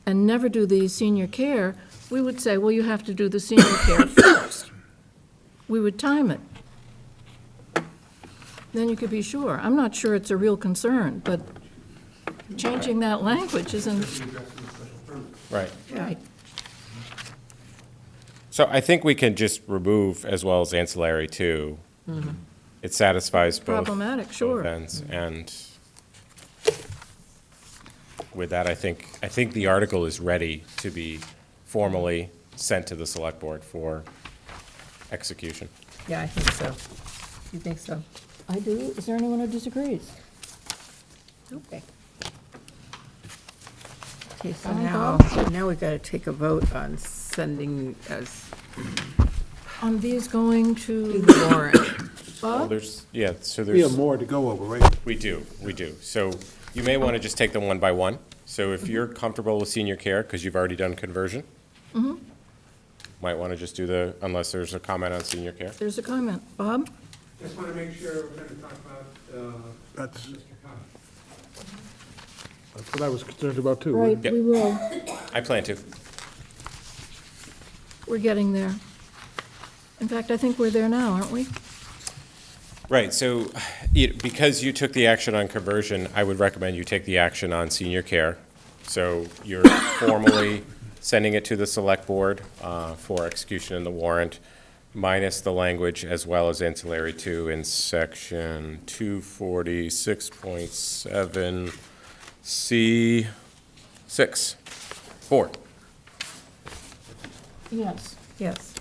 and never do the senior care, we would say, well, you have to do the senior care first. We would time it. Then you could be sure. I'm not sure it's a real concern, but changing that language isn't right. right. So I think we can just remove as well as ancillary too. It satisfies both. Problematic, sure. Both ends, and with that, I think the article is ready to be formally sent to the select board for execution. Yeah, I think so. You think so? I do. Is there anyone who disagrees? Okay. Okay, so Bob? now we've got to take a vote on sending us On these going to to, the warrant. Well, Bob? there's, yeah, so We have there's, more to go over, right? we do. So you may want to just take them one by one. So if you're comfortable with senior care, because you've already done conversion, might want to just do unless there's a comment on senior care. There's a comment. Bob? Just want to make sure we're going to talk about That's, Mr. Cobb. that's what I was concerned about too. Right, Yep. we will. I plan to. We're getting there. In fact, I think we're there now, aren't we? Right, so because you took the action on conversion, I would recommend you take the action on senior care. So you're formally sending it to the select board for execution in the warrant. minus the language as well as ancillary to in section 246.7 C6, 4. Yes. Yes.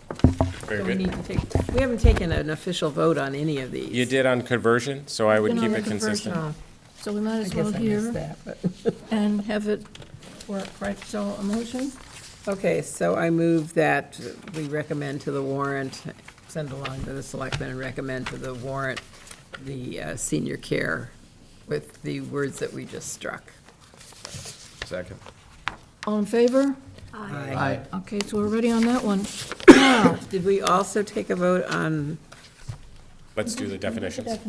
Very So we good. need to take, we haven't taken an official vote on any of these. You did on conversion, so I would Been on keep the it consistent. conversion. So we might I as guess well I hear missed that, but. and have it work, right? So a motion? Okay, so I move that we recommend to the warrant, send along to the selectmen and recommend to the warrant the senior care with the words that we just struck. Second. All in favor? Aye. Okay, so we're ready on that one. Now, Did we also take a vote on, Let's do the definitions.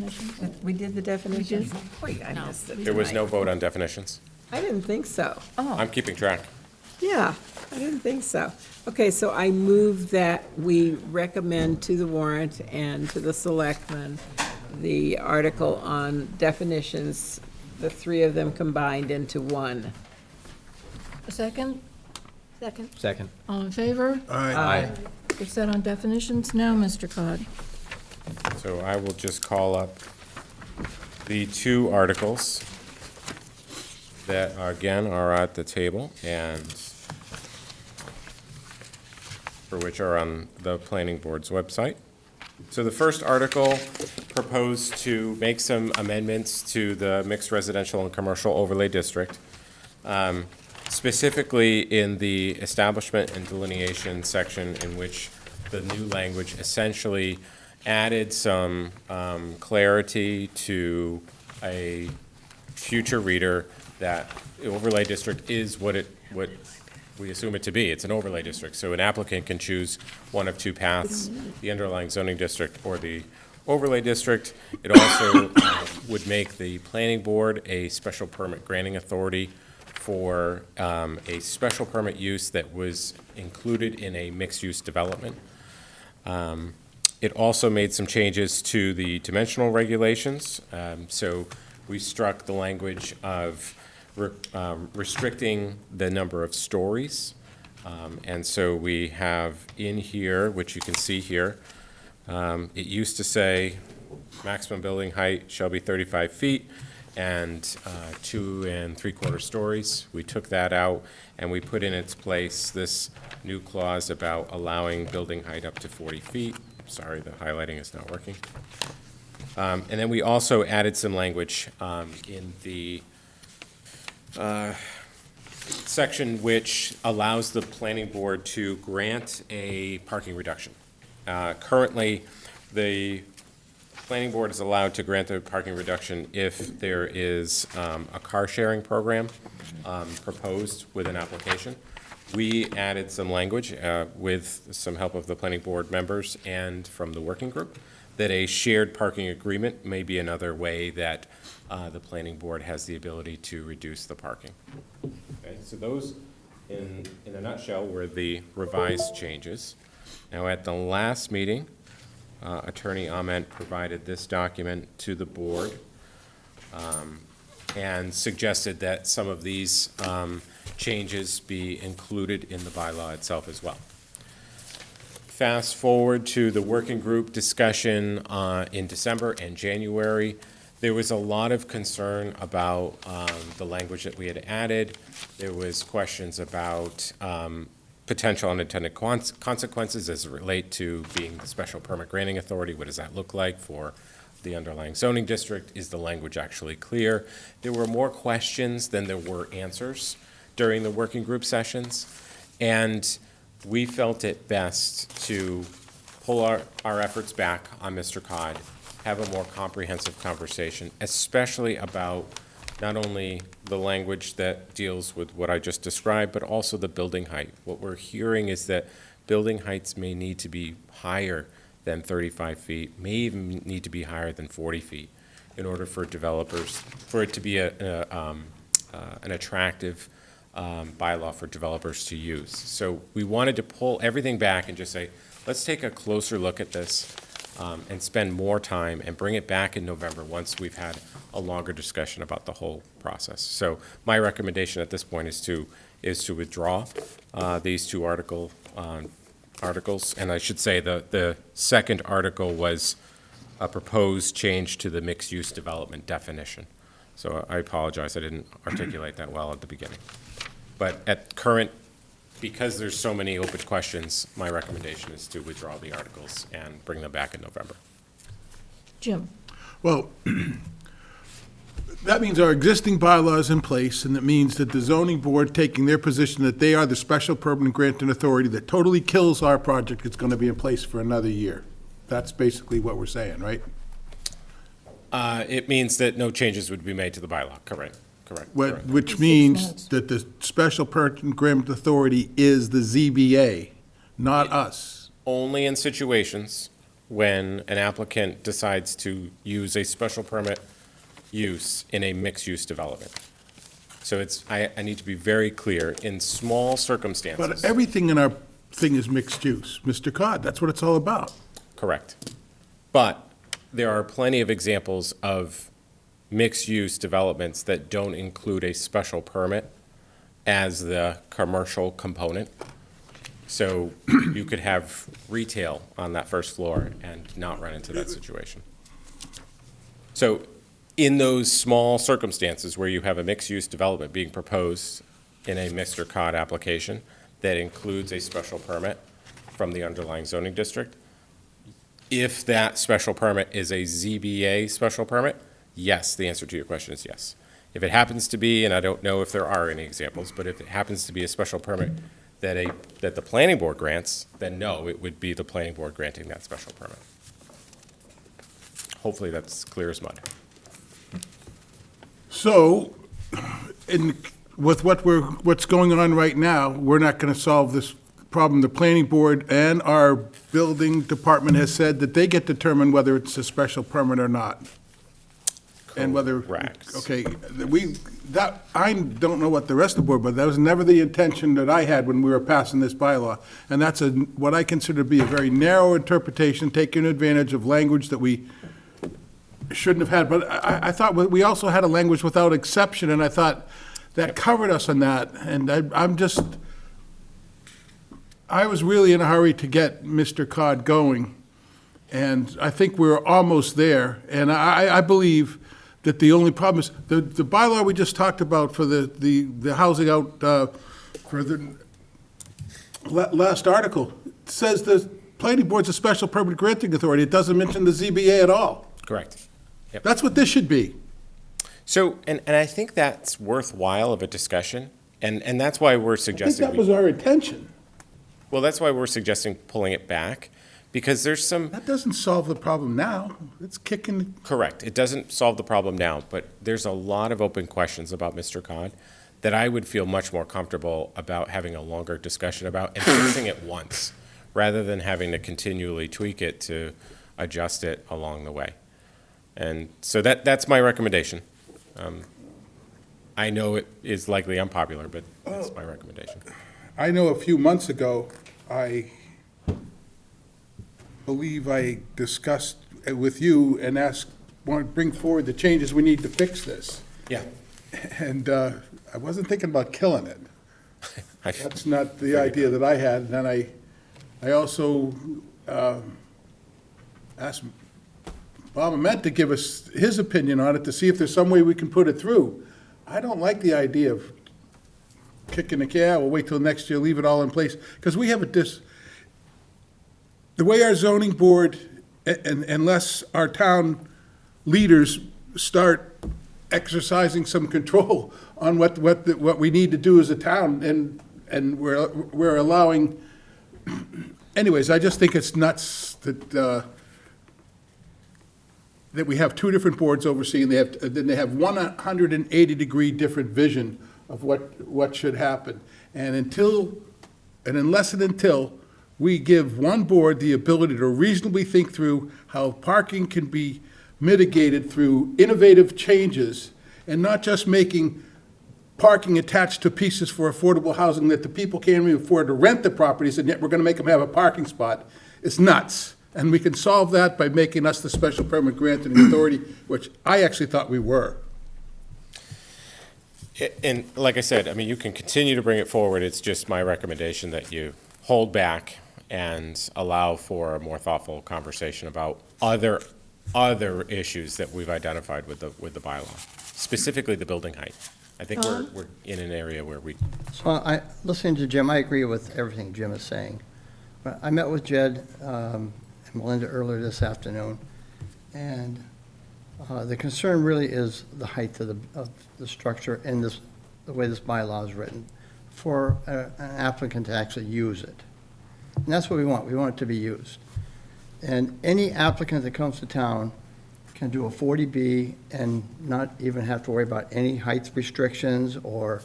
we did the definitions? Wait, I missed it. There was no vote on definitions. I didn't think so. I'm keeping track. Yeah, I didn't think so. Okay, so I move that we recommend to the warrant and to the selectmen the article on definitions, the three of them combined into one. a second? Second. Second. All in favor? Aye. We're set on definitions now, Mr. Cod. So I will just call up the two articles that, again, are at the table and for which are on the planning board's website. So the first article proposed to make some amendments to the mixed residential and commercial overlay district, specifically in the establishment and delineation section, in which the new language essentially added some clarity to a future reader that the overlay district is what we assume it to be. It's an overlay district, so an applicant can choose one of two paths, the underlying zoning district or the overlay district. It also would make the planning board a special permit granting authority for a special permit use that was included in a mixed-use development. It also made some changes to the dimensional regulations. So we struck the language of restricting the number of stories. And so we have in here, which you can see here, it used to say maximum building height shall be 35 feet and 2 3/4 stories. We took that out and we put in its place this new clause about allowing building height up to 40 feet. Sorry, the highlighting is not working. And then we also added some language in the section which allows the planning board to grant a parking reduction. Currently, the planning board is allowed to grant a parking reduction if there is a car sharing program proposed with an application. We added some language with some help of the planning board members and from the working group that a shared parking agreement may be another way that the planning board has the ability to reduce the parking. Okay, so those, in a nutshell, were the revised changes. Now, at the last meeting, Attorney Ament provided this document to the board and suggested that some of these changes be included in the bylaw itself as well. Fast forward to the working group discussion in December and January. There was a lot of concern about the language that we had added. There was questions about potential unintended consequences as it relate to being the special permit granting authority. What does that look like for the underlying zoning district? Is the language actually clear? There were more questions than there were answers during the working group sessions. And we felt it best to pull our efforts back on Mr. Cod, have a more comprehensive conversation, especially about not only the language that deals with what I just described, but also the building height. What we're hearing is that building heights may need to be higher than 35 feet, may even need to be higher than 40 feet in order for developers, for it to be an attractive bylaw for developers to use. So we wanted to pull everything back and just say, let's take a closer look at this and spend more time and bring it back in November once we've had a longer discussion about the whole process. So my recommendation at this point is to withdraw these two articles articles, and I should say the second article was a proposed change to the mixed-use development definition. So I apologize, I didn't articulate that well at the beginning. But at current, because there's so many open questions, my recommendation is to withdraw the articles and bring them back in November. Jim? Well, that means our existing bylaw is in place, and that means that the zoning board taking their position that they are the special permanent granting authority that totally kills our project is going to be in place for another year. That's basically what we're saying, right? It means that no changes would be made to the bylaw, correct. Which means that the special permanent granting authority is the ZBA, not us. Only in situations when an applicant decides to use a special permit use in a mixed-use development. So it's, I need to be very clear, in small circumstances. But everything in our thing is mixed use, Mr. Cod, that's what it's all about. Correct. But there are plenty of examples of mixed-use developments that don't include a special permit as the commercial component. So you could have retail on that first floor and not run into that situation. So in those small circumstances where you have a mixed-use development being proposed in a Mr. Cod application that includes a special permit from the underlying zoning district, if that special permit is a ZBA special permit, yes, the answer to your question is yes. If it happens to be, and I don't know if there are any examples, but if it happens to be a special permit that the planning board grants, then no, it would be the planning board granting that special permit. Hopefully that's clear as mud. So, with what's going on right now, we're not going to solve this problem. The planning board and our building department has said that they get to determine whether it's a special permit or not. And whether, Correct. okay, I don't know what the rest of the board, but that was never the intention that I had when we were passing this bylaw. And that's what I consider to be a very narrow interpretation, taking advantage of language that we shouldn't have had. But I thought we also had a language without exception, and I thought that covered us on that. And I was really in a hurry to get Mr. Cod going, and I think we're almost there. And I believe that the only problem is, the bylaw we just talked about for the housing out, for the last article, says the planning board's a special permit granting authority. It doesn't mention the ZBA at all. Correct. Yep. That's what this should be. So, and I think that's worthwhile of a discussion, and that's why we're I think suggesting. that was our intention. Well, that's why we're suggesting pulling it back, because there's some. That doesn't solve the problem now. It's kicking. Correct. It doesn't solve the problem now, but there's a lot of open questions about Mr. Cod that I would feel much more comfortable about having a longer discussion about and fixing it once, rather than having to continually tweak it to adjust it along the way. And so that's my recommendation. I know it is likely unpopular, but that's my recommendation. I know a few months ago, I believe I discussed with you and wanted to bring forward the changes we need to fix this. Yeah. And I wasn't thinking about killing it. That's not the idea that I had. And then I also asked Bob Ament to give us his opinion on it to see if there's some way we can put it through. I don't like the idea of kicking the can, we'll wait till next year, leave it all in place, because we have the way our zoning board, unless our town leaders start exercising some control on what we need to do as a town, and we're allowing, anyways, I just think it's nuts that we have two different boards overseeing, then they have 180-degree different vision of what should happen. And unless and until we give one board the ability to reasonably think through how parking can be mitigated through innovative changes, and not just making parking attached to pieces for affordable housing that the people can't even afford to rent the properties, and yet we're gonna make them have a parking spot, it's nuts. And we can solve that by making us the special permit granting authority, which I actually thought we were. And like I said, I mean, you can continue to bring it forward. It's just my recommendation that you hold back and allow for a more thoughtful conversation about other issues that we've identified with the bylaw, specifically the building height. I think we're in an area where we. So listening to Jim, I agree with everything Jim is saying. But I met with Jed and Melinda earlier this afternoon, and the concern really is the height of the structure and the way this bylaw is written for an applicant to actually use it. And that's what we want. We want it to be used. And any applicant that comes to town can do a 40B and not even have to worry about any height restrictions or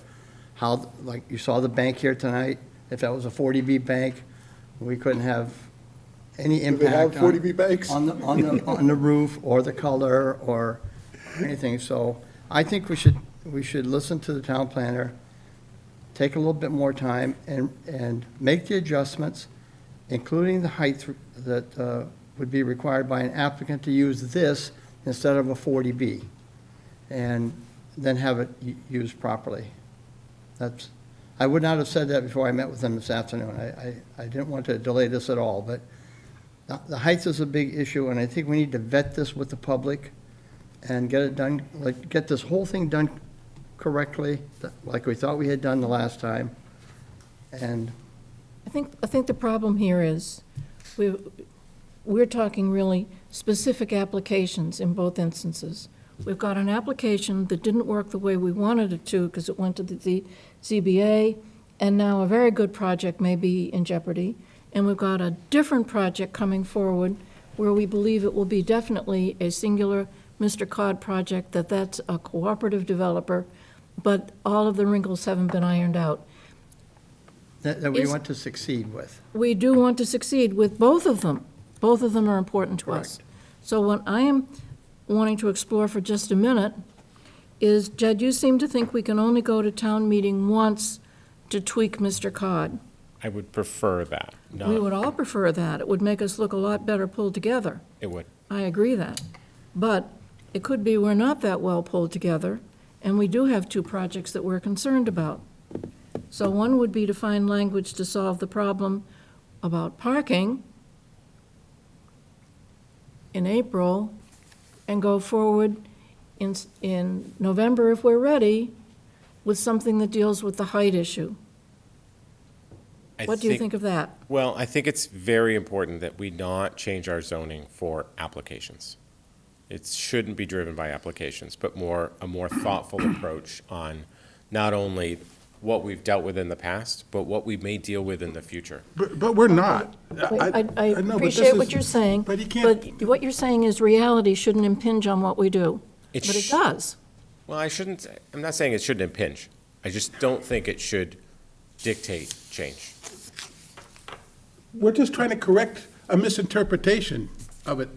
how, like you saw the bank here tonight, if that was a 40B bank, we couldn't have any impact have 40B banks? on the roof or the color or anything. So I think we should listen to the town planner, take a little bit more time and make the adjustments, including the height that would be required by an applicant to use this instead of a 40B, and then have it used properly. I would not have said that before I met with them this afternoon. I didn't want to delay this at all, but the height is a big issue, and I think we need to vet this with the public and get it done, like, get this whole thing done correctly, like we thought we had done the last time. And I think the problem here is we're talking really specific applications in both instances. We've got an application that didn't work the way we wanted it to because it went to the ZBA, and now a very good project may be in jeopardy. And we've got a different project coming forward where we believe it will be definitely a singular Mr. Cod project, that's a cooperative developer, but all of the wrinkles haven't been ironed out. that we want to succeed with. We do want to succeed with both of them. Both of them are important to us. So what I am wanting to explore for just a minute is, Jed, you seem to think we can only go to town meeting once to tweak Mr. Cod. I would prefer that. We would all prefer that. It would make us look a lot better pulled together. It would. I agree that. But it could be we're not that well pulled together, and we do have two projects that we're concerned about. So one would be to find language to solve the problem about parking in April and go forward in November, if we're ready, with something that deals with the height issue. What do you think of that? Well, I think it's very important that we not change our zoning for applications. It shouldn't be driven by applications, but a more thoughtful approach on not only what we've dealt with in the past, but what we may deal with in the future. But we're not. I know, but appreciate this what is- you're saying, but you can't- but what you're saying is reality shouldn't impinge on what we do. But it does. Well, I'm not saying it shouldn't impinge. I just don't think it should dictate change. We're just trying to correct a misinterpretation of it.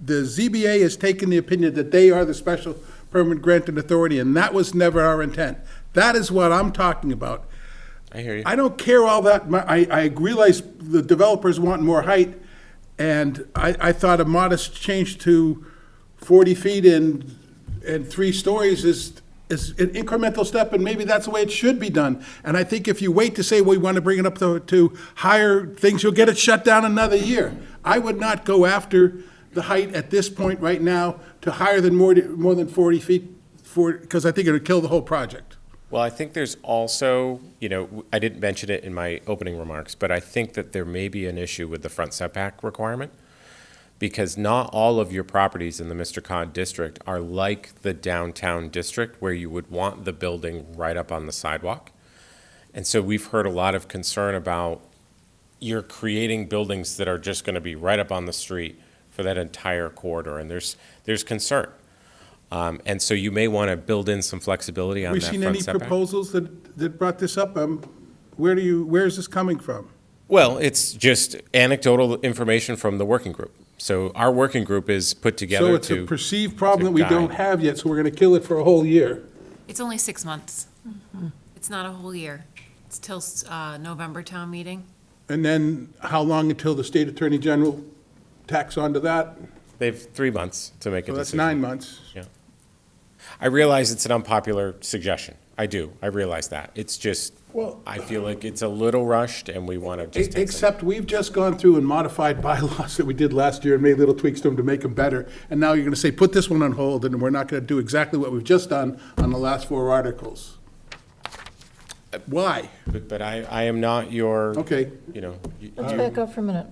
The ZBA has taken the opinion that they are the special permit granting authority, and that was never our intent. That is what I'm talking about. I hear you. I don't care all that, I realize the developers want more height, and I thought a modest change to 40 feet and 3 stories is an incremental step, and maybe that's the way it should be done. And I think if you wait to say, we want to bring it up to higher things, you'll get it shut down another year. I would not go after the height at this point right now to higher than more than 40 feet, because I think it would kill the whole project. Well, I think there's also, I didn't mention it in my opening remarks, but I think that there may be an issue with the front setback requirement, because not all of your properties in the Mr. Cod district are like the downtown district where you would want the building right up on the sidewalk. And so we've heard a lot of concern about you're creating buildings that are just going to be right up on the street for that entire corridor, and there's concern. And so you may want to build in some flexibility on that front setback. Have we seen any proposals that brought this up? Where is this coming from? Well, it's just anecdotal information from the working group. So our working group is put together So it's a perceived problem that we don't have yet, so we're going to kill it for a whole year. It's only 6 months. It's not a whole year. It's till November town meeting. And then how long until the state attorney general tacks onto that? They have 3 months to make a So that's decision. 9 months. Yeah. I realize it's an unpopular suggestion, I do. I realize that. It's just, Well- I feel like it's a little rushed, and we want to just take some. Except we've just gone through and modified bylaws that we did last year and made little tweaks to them to make them better. And now you're gonna say, put this one on hold, and we're not gonna do exactly what we've just done on the last 4 articles. Why? But I am not your, Okay. you know. Let's back up for a minute.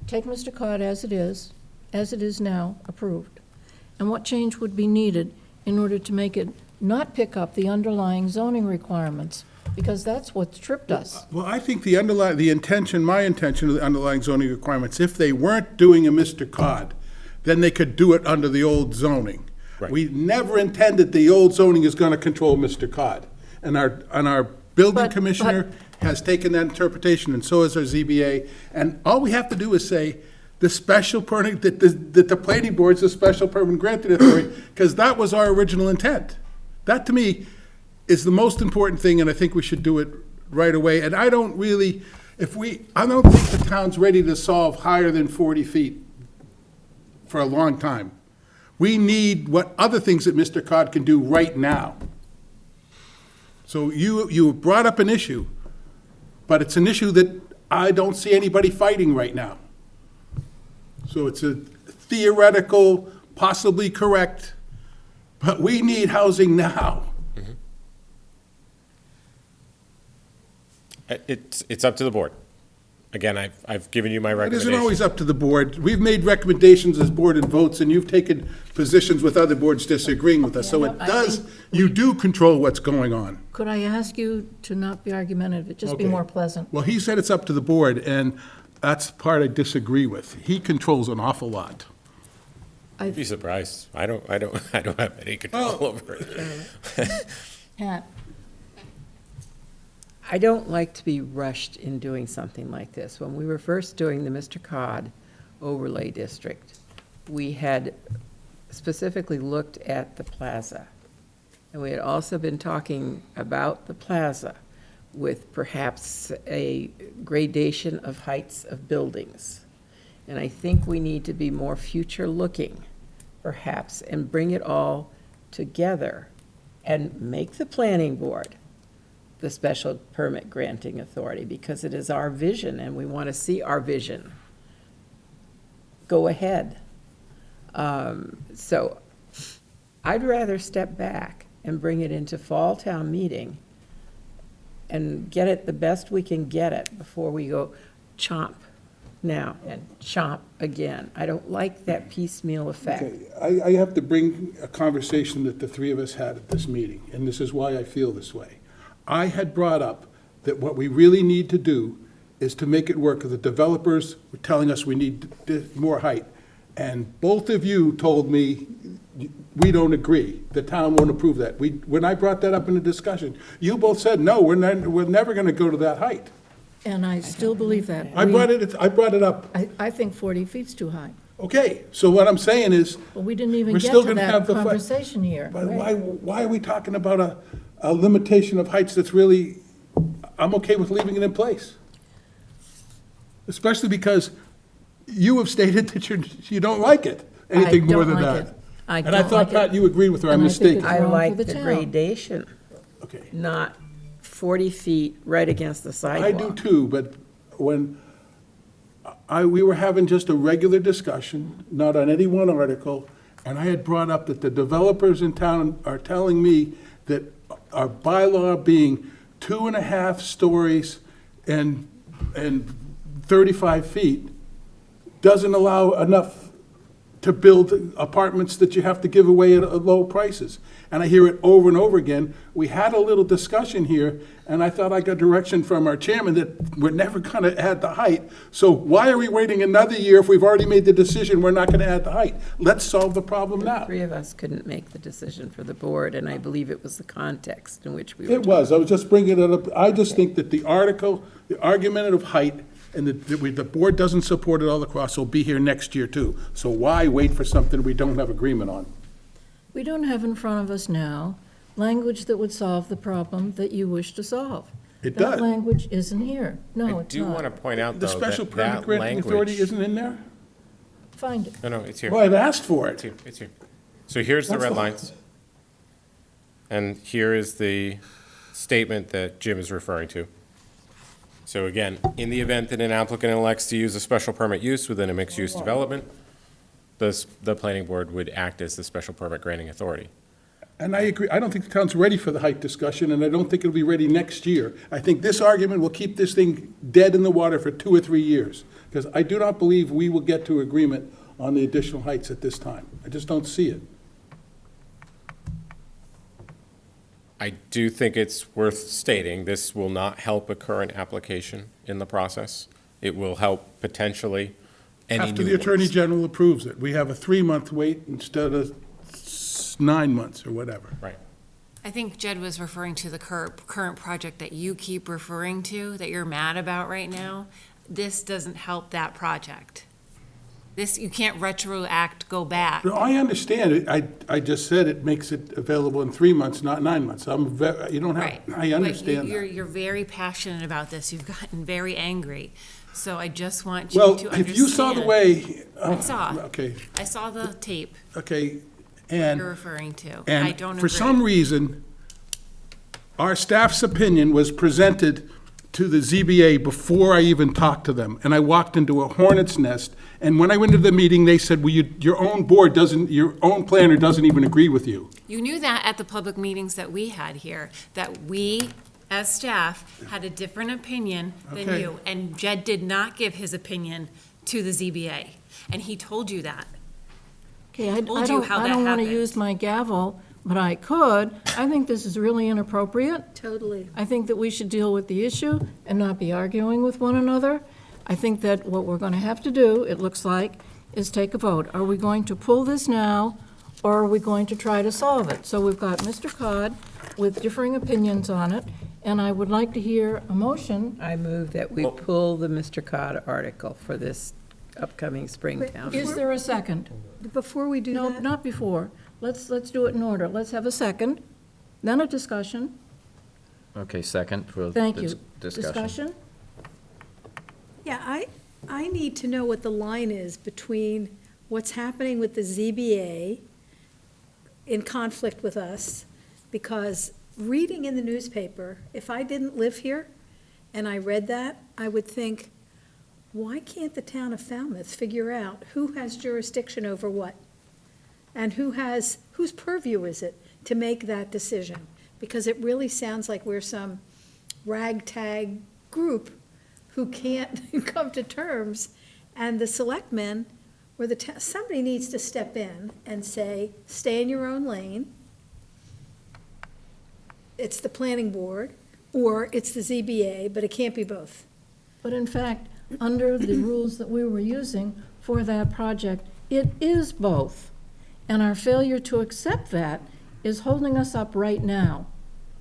Take Mr. Cod as it is now, approved. And what change would be needed in order to make it not pick up the underlying zoning requirements? Because that's what's tripped us. Well, I think my intention of the underlying zoning requirements, if they weren't doing a Mr. Cod, then they could do it under the old zoning. Right. We never intended the old zoning is gonna control Mr. Cod. And our building But- commissioner has taken that interpretation, and so has our ZBA. And all we have to do is say, the special permit, that the planning board's a special permit granted authority, because that was our original intent. That, to me, is the most important thing, and I think we should do it right away. And I don't really, I don't think the town's ready to solve higher than 40 feet for a long time. We need what other things that Mr. Cod can do right now. So you brought up an issue, but it's an issue that I don't see anybody fighting right now. So it's a theoretical, possibly correct, but we need housing now. It's up to the board. Again, I've given you my It recommendation. isn't always up to the board. We've made recommendations as board and votes, and you've taken positions with other boards disagreeing with us. So it I does, think you do control what's going on. Could I ask you to not be argumentative, just be Okay. more pleasant? Well, he said it's up to the board, and that's the part I disagree with. He controls an awful lot. You'd be surprised. I don't have any control over it. Pat? I don't like to be rushed in doing something like this. When we were first doing the Mr. Cod overlay district, we had specifically looked at the plaza. And we had also been talking about the plaza with perhaps a gradation of heights of buildings. And I think we need to be more future-looking, perhaps, and bring it all together and make the planning board the special permit granting authority, because it is our vision, and we want to see our vision go ahead. So I'd rather step back and bring it into fall town meeting and get it the best we can get it before we go chomp now and chomp again. I don't like that piecemeal effect. Okay, I have to bring a conversation that the three of us had at this meeting, and this is why I feel this way. I had brought up that what we really need to do is to make it work, because the developers were telling us we need more height. And both of you told me, we don't agree, the town won't approve that. When I brought that up in the discussion, you both said, no, we're never gonna go to that height. And I still believe that. I brought it up. I think 40 feet's too high. Okay, so what I'm saying is, But we didn't even We're get still to gonna that have the fight. conversation here. but why are we talking about a limitation of heights that's really, I'm okay with leaving it in place? Especially because you have stated that you don't like it, anything more than I don't that. like it. I And I don't thought, like Pat, it. you agreed with her, I'm And I think mistaken. it's I wrong like for the the town. gradation, Okay. not 40 feet right against the I sidewalk. do too, but when we were having just a regular discussion, not on any one article, and I had brought up that the developers in town are telling me that our bylaw being 2.5 stories and 35 feet doesn't allow enough to build apartments that you have to give away at low prices. And I hear it over and over again. We had a little discussion here, and I thought I got direction from our chairman that we're never going to add the height. So why are we waiting another year if we've already made the decision we're not going to add the height? Let's solve the problem now. Three of us couldn't make the decision for the board, and I believe it was the context in which we were. It was, I was just bringing it up. I just think that the argumentative height, and the board doesn't support it all across, will be here next year too. So why wait for something we don't have agreement on? We don't have in front of us now language that would solve the problem that you wish to solve. It That does. language isn't here. No, I it's do want to not. point out, The though, special that permit that granting authority language. isn't in there? Find it. No, it's here. Well, I've asked for It's it. here, it's here. So here's the That's red the- lines. And here is the statement that Jim is referring to. So again, in the event that an applicant elects to use a special permit use within a mixed-use development, the planning board would act as the special permit granting authority. And I agree, I don't think the town's ready for the height discussion, and I don't think it'll be ready next year. I think this argument will keep this thing dead in the water for 2 or 3 years, because I do not believe we will get to agreement on the additional heights at this time. I just don't see it. I do think it's worth stating, this will not help a current application in the process. It will help potentially any new After the Attorney ones. General approves it, we have a 3-month wait instead of 9 months or whatever. Right. I think Jed was referring to the current project that you keep referring to, that you're mad about right now. This doesn't help that project. This, you can't retroact, go back. No, I understand it. I just said it makes it available in 3 months, not 9 months. You don't have, Right. I understand But that. you're very passionate about this. You've gotten very angry. So I just want you Well, to understand. if you saw the way. I saw. Okay, I saw the tape okay, you're and, referring to. I don't agree. for some reason, our staff's opinion was presented to the ZBA before I even talked to them, and I walked into a hornet's nest, and when I went to the meeting, they said, well, your own board doesn't, your own planner doesn't even agree with you. You knew that at the public meetings that we had here, that we, as staff, had a different opinion than Okay. you. And Jed did not give his opinion to the ZBA, and he told you that. Okay, I told you how that don't want to happened. use my gavel, but I could. I think this is really inappropriate. Totally. I think that we should deal with the issue and not be arguing with one another. I think that what we're going to have to do, it looks like, is take a vote. Are we going to pull this now, or are we going to try to solve it? So we've got Mr. Cod with differing opinions on it, and I would like to hear a motion. I move that we pull the Mr. Cod article for this upcoming Springtown. Is there a second? Before we do No, that, not before. Let's do it in order. Let's have a second, then a discussion. Okay, second for Thank the you. discussion. Discussion? yeah, I need to know what the line is between what's happening with the ZBA in conflict with us, because reading in the newspaper, if I didn't live here and I read that, I would think, why can't the town of Falmouth figure out who has jurisdiction over what? And whose purview is it to make that decision? Because it really sounds like we're some ragtag group who can't come to terms, and the selectmen, or somebody needs to step in and say, stay in your own lane. It's the planning board, or it's the ZBA, but it can't be both. But in fact, under the rules that we were using for that project, it is both. And our failure to accept that is holding us up right now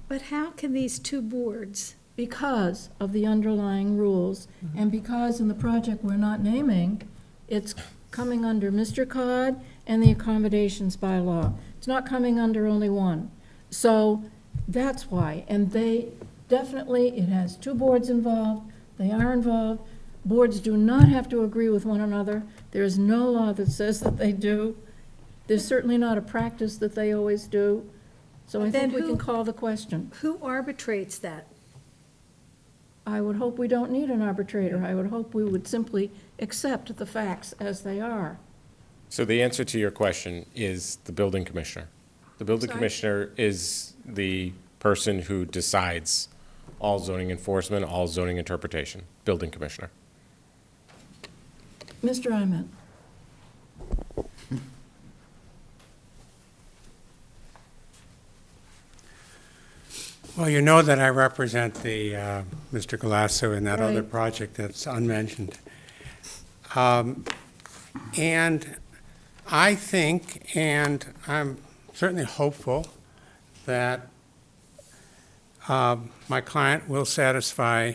But how can these two boards, because of the underlying rules, and because in the project we're not naming, it's coming under Mr. Cod and the accommodations bylaw. It's not coming under only one. So that's why. And they definitely, it has two boards involved. They are involved. Boards do not have to agree with one another. There is no law that says that they do. There's certainly not a practice that they always do. So I But then think we who- can call the question. who arbitrates that? I would hope we don't need an arbitrator. I would hope we would simply accept the facts as they are. So the answer to your question is the building commissioner. The building Sorry? commissioner is the person who decides all zoning enforcement, all zoning interpretation, building commissioner. Mr. Imet. Well, you know that I represent the, Mr. Galasso in that other Right. project that's unmentioned. And I think, and I'm certainly hopeful, that my client will satisfy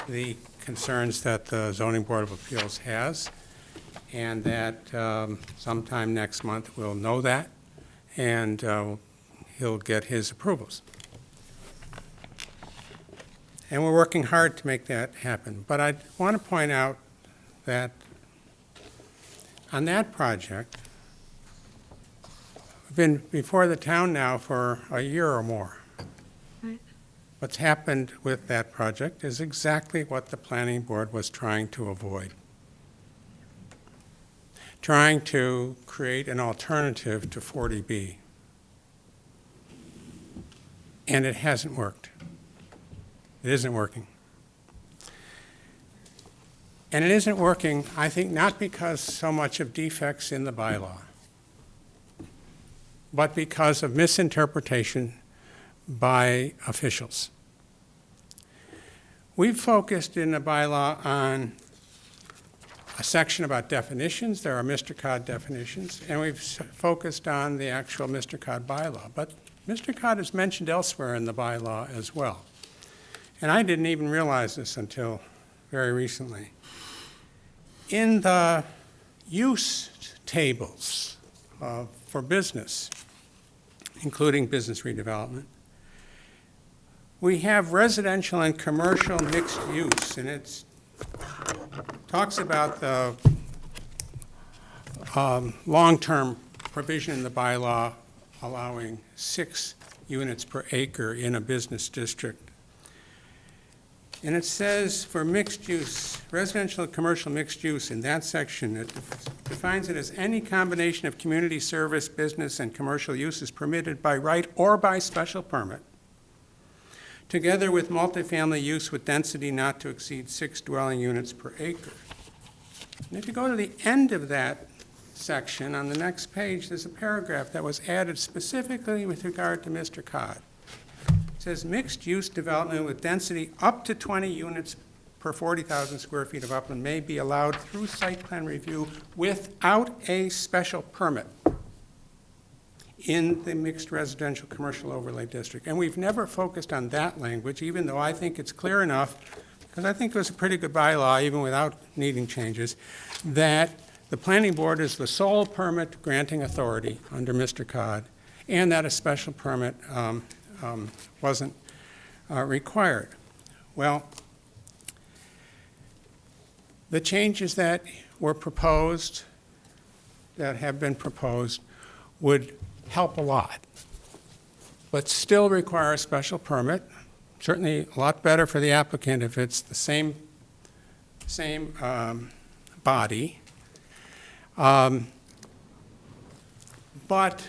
the concerns that the Zoning Board of Appeals has, and that sometime next month we'll know that, and he'll get his approvals. And we're working hard to make that happen. But I want to point out that on that project, been before the town now for a year or more. Right. What's happened with that project is exactly what the planning board was trying to avoid. Trying to create an alternative to 40B. And it hasn't worked. It isn't working. And it isn't working, I think, not because so much of defects in the bylaw, but because of misinterpretation by officials. We've focused in the bylaw on a section about definitions. There are Mr. Cod definitions, and we've focused on the actual Mr. Cod bylaw. But Mr. Cod is mentioned elsewhere in the bylaw as well. And I didn't even realize this until very recently. In the use tables for business, including business redevelopment, we have residential and commercial mixed use, and it talks about the long-term provision in the bylaw allowing 6 units per acre in a business district. And it says for mixed use, residential and commercial mixed use, in that section, it defines it as any combination of community service, business, and commercial uses permitted by right or by special permit, together with multifamily use with density not to exceed 6 dwelling units per acre. And if you go to the end of that section, on the next page, there's a paragraph that was added specifically with regard to Mr. Cod. It says mixed-use development with density up to 20 units per 40,000 square feet of upland may be allowed through site plan review without a special permit in the mixed residential commercial overlay district. And we've never focused on that language, even though I think it's clear enough, because I think it was a pretty good bylaw, even without needing changes, that the planning board is the sole permit granting authority under Mr. Cod, and that a special permit wasn't required. Well, the changes that were proposed, that have been proposed, would help a lot, but still require a special permit. Certainly a lot better for the applicant if it's the same body. But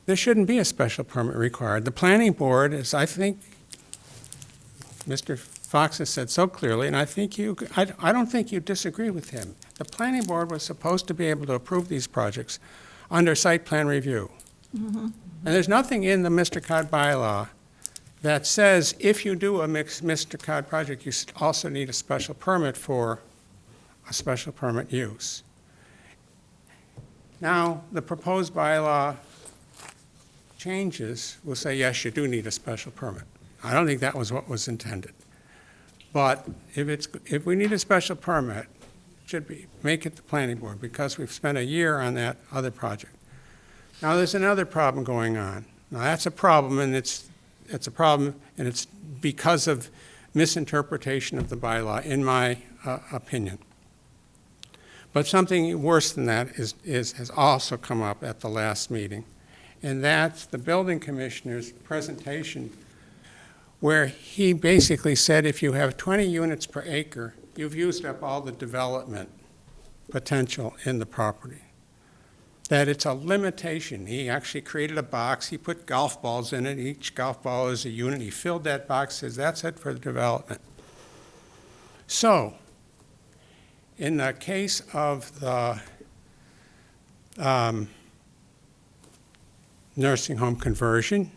there shouldn't be a special permit required. The planning board, as I think Mr. Fox has said so clearly, and I don't think you disagree with him. The planning board was supposed to be able to approve these projects under site plan review. Mm-hmm. And there's nothing in the Mr. Cod bylaw that says if you do a mixed Mr. Cod project, you also need a special permit for a special permit use. Now, the proposed bylaw changes will say, yes, you do need a special permit. I don't think that was what was intended. But if we need a special permit, it should make it the planning board, because we've spent a year on that other project. Now, there's another problem going on. Now, that's a problem, and it's a problem, and it's because of misinterpretation of the bylaw, in my opinion. But something worse than that has also come up at the last meeting, and that's the building commissioner's presentation, where he basically said if you have 20 units per acre, you've used up all the development potential in the property. That it's a limitation. He actually created a box. He put golf balls in it. Each golf ball is a unit. He filled that box, says that's it for the development. So, in the case of the nursing home conversion,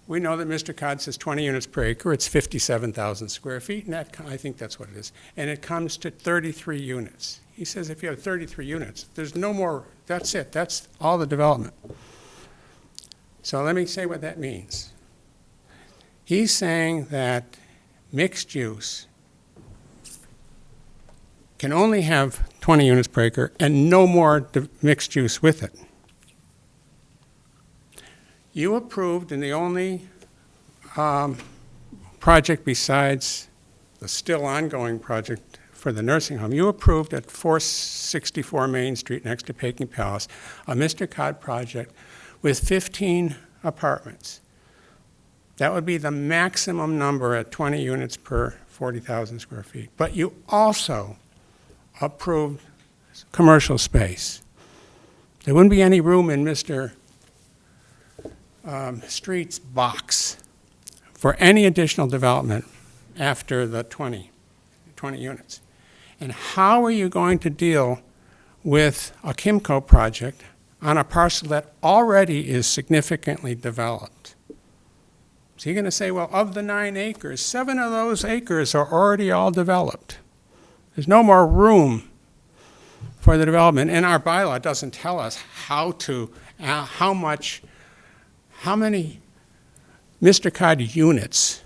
we know that Mr. Cod says 20 units per acre. It's 57,000 square feet, and I think that's what it is. And it comes to 33 units. He says if you have 33 units, there's no more, that's it. That's all the development. So let me say what that means. He's saying that mixed use can only have 20 units per acre and no more mixed use with it. You approved, in the only project besides the still ongoing project for the nursing home. You approved at 464 Main Street next to Peking Palace, a Mr. Cod project with 15 apartments. That would be the maximum number at 20 units per 40,000 square feet. But you also approved commercial space. There wouldn't be any room in Mr. Street's box for any additional development after the 20 units. And how are you going to deal with a Kimco project on a parcel that already is significantly developed? So you're going to say, well, of the 9 acres, 7 of those acres are already all developed. There's no more room for the development. And our bylaw doesn't tell us how many Mr. Cod units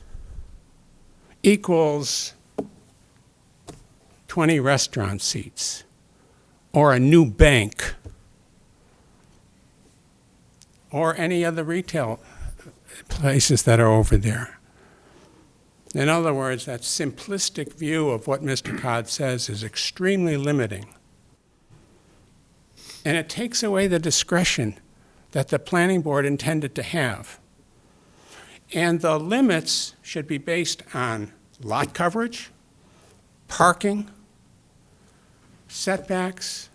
equals 20 restaurant seats or a new bank or any other retail places that are over there. In other words, that simplistic view of what Mr. Cod says is extremely limiting. And it takes away the discretion that the planning board intended to have. And the limits should be based on lot coverage, parking, setbacks,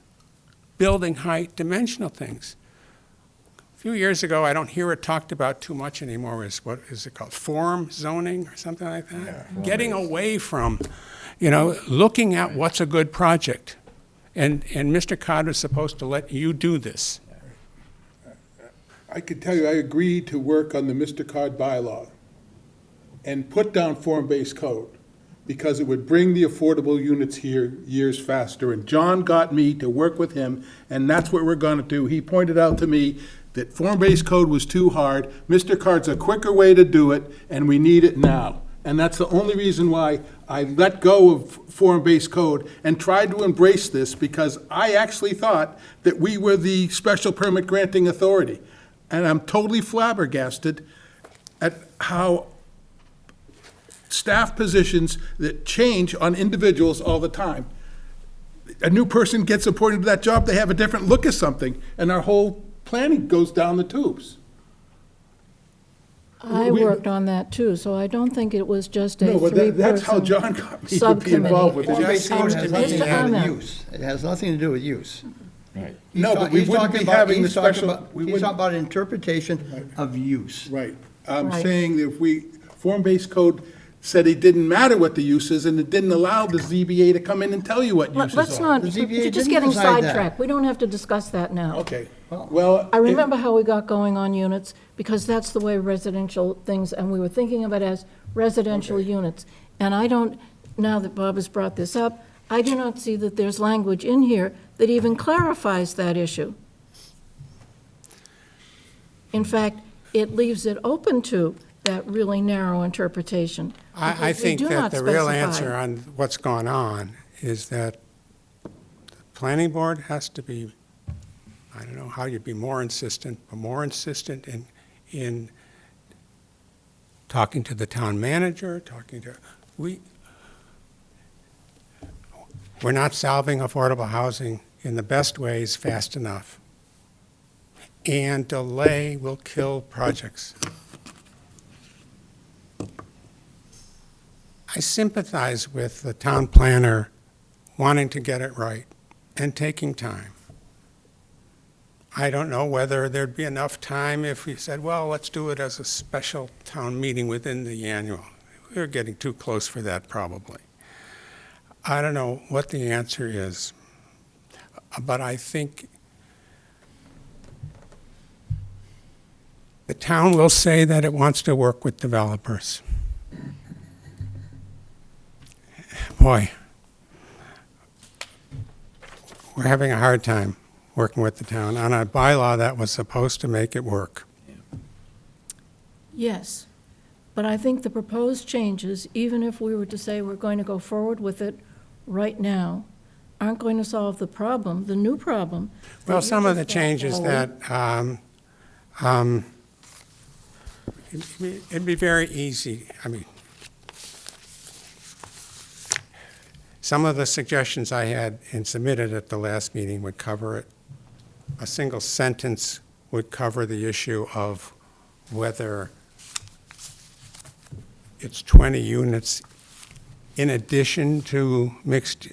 building height, dimensional things. A few years ago, I don't hear it talked about too much anymore, is what is it called, form zoning or something like that? Yeah, getting away from, looking at what's a good project. And Mr. Cod was supposed to let you do this. I could tell you, I agreed to work on the Mr. Cod bylaw and put down form-based code because it would bring the affordable units here years faster. And John got me to work with him, and that's what we're going to do. He pointed out to me that form-based code was too hard. Mr. Cod's a quicker way to do it, and we need it now. And that's the only reason why I let go of form-based code and tried to embrace this, because I actually thought that we were the special permit granting authority. And I'm totally flabbergasted at how staff positions that change on individuals all the time. A new person gets appointed to that job, they have a different look at something, and our whole planning goes down the tubes. I worked on that too, so I don't think it was just a No, but that's how three-person John got me to be involved with it. Form-based code has nothing to do Mr. with Ahmed. use. It has nothing to do with use. Right. No, but we wouldn't be having the special. He's talking about interpretation of use. Right. I'm Right. saying that if form-based code said it didn't matter what the use is, and it didn't allow the ZBA to come in and tell you what uses are. Let's not, The ZBA you're just didn't getting decide that. sidetracked. We don't have to discuss that now. Okay, well. I remember how we got going on units, because that's the way residential things, and we were thinking of it as residential units. And I don't, now that Bob has brought this up, I do not see that there's language in here that even clarifies that issue. In fact, it leaves it open to that really narrow interpretation. I because we think do that not the real specify. answer on what's going on is that the planning board has to be, I don't know how you'd be more insistent, but more insistent in talking to the town manager, we're not solving affordable housing in the best ways fast enough. And delay will kill projects. I sympathize with the town planner wanting to get it right and taking time. I don't know whether there'd be enough time if we said, well, let's do it as a special town meeting within the annual. We're getting too close for that, probably. I don't know what the answer is, but I think the town will say that it wants to work with developers. Boy, we're having a hard time working with the town on a bylaw that was supposed to make it work. Yes, but I think the proposed changes, even if we were to say we're going to go forward with it right now, aren't going to solve the problem, the new problem. Well, some of the changes that, it'd be very easy. I mean, Some of the suggestions I had and submitted at the last meeting would cover it. A single sentence would cover the issue of whether it's 20 units in addition to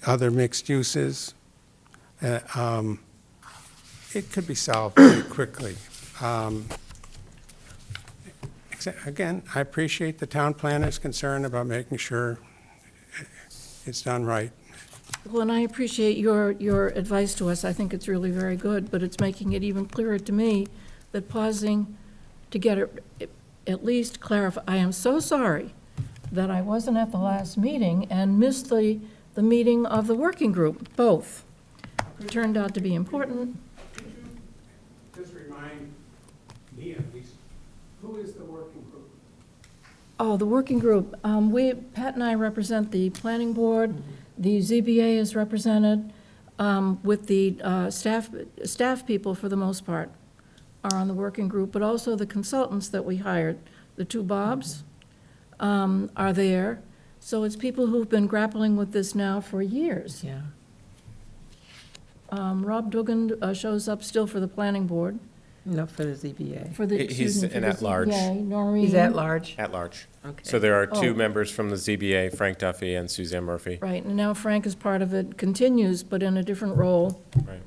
other mixed uses. It could be solved pretty quickly. Again, I appreciate the town planner's concern about making sure it's done right. Well, and I appreciate your advice to us. I think it's really very good, but it's making it even clearer to me that pausing to get it at least clarified. I am so sorry that I wasn't at the last meeting and missed the meeting of the working group, both. It turned out to be important. Just remind me at least, who is the working group? Oh, the working group, Pat and I represent the planning board, the ZBA is represented, with the staff people, for the most part, are on the working group, but also the consultants that we hired, the two Bobs, are there. So it's people who've been grappling with this now for years. Yeah. Rob Dugan shows up still for the planning board. No, for the ZBA. For the, He's excuse me, for an the at-large. ZBA, Noreen. He's at large? At large. Okay. So there are two Oh. members from the ZBA, Frank Duffy and Suzanne Murphy. Right, and now Frank is part of it, continues, but in a different role. Right.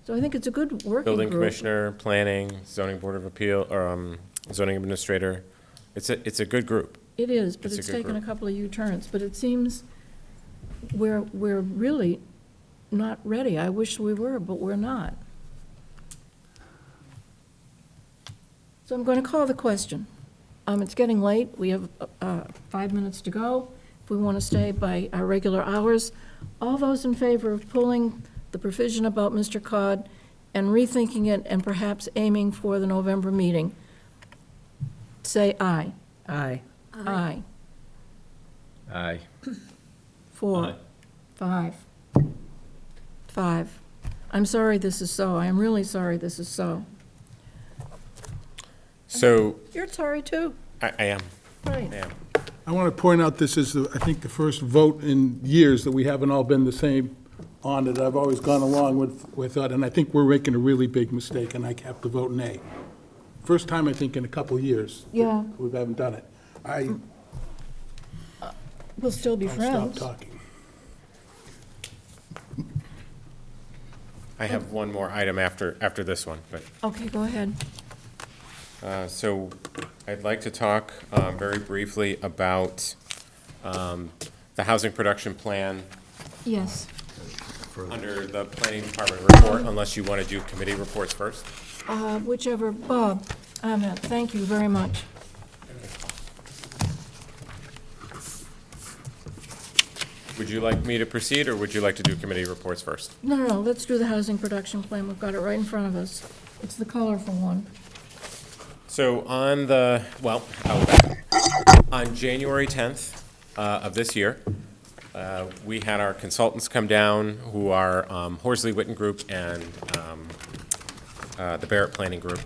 So I think it's a good working group. Building commissioner, planning, zoning board of appeal, or zoning administrator. It's a good group. It is, but It's a it's good taken a group. couple of U-turns, but it seems we're really not ready. I wish we were, but we're not. So I'm going to call the question. It's getting late. We have 5 minutes to go. If we want to stay by our regular hours, all those in favor of pulling the provision about Mr. Cod and rethinking it and perhaps aiming for the November meeting, say aye. Aye. Aye. Aye. 4, Aye. 5. 5. I'm sorry this is so. I am really sorry this is so. So You're sorry, too. I am. Right. I am. I want to point out this is, I think, the first vote in years that we haven't all been the same on it. I've always gone along with it, and I think we're making a really big mistake, and I have to vote nay. First time, I think, in a couple of years. Yeah. We haven't done it. We'll still be I'll stop friends. talking. I have one more item after this one, but. Okay, go ahead. So I'd like to talk very briefly about the housing production plan Yes. under the planning department report, unless you want to do committee reports first. Whichever, Bob, thank you very much. Would you like me to proceed, or would you like to do committee reports first? No, let's do the housing production plan. We've got it right in front of us. It's the colorful one. So on on January 10th of this year, we had our consultants come down, who are Horsley Witten Group and the Barrett Planning Group,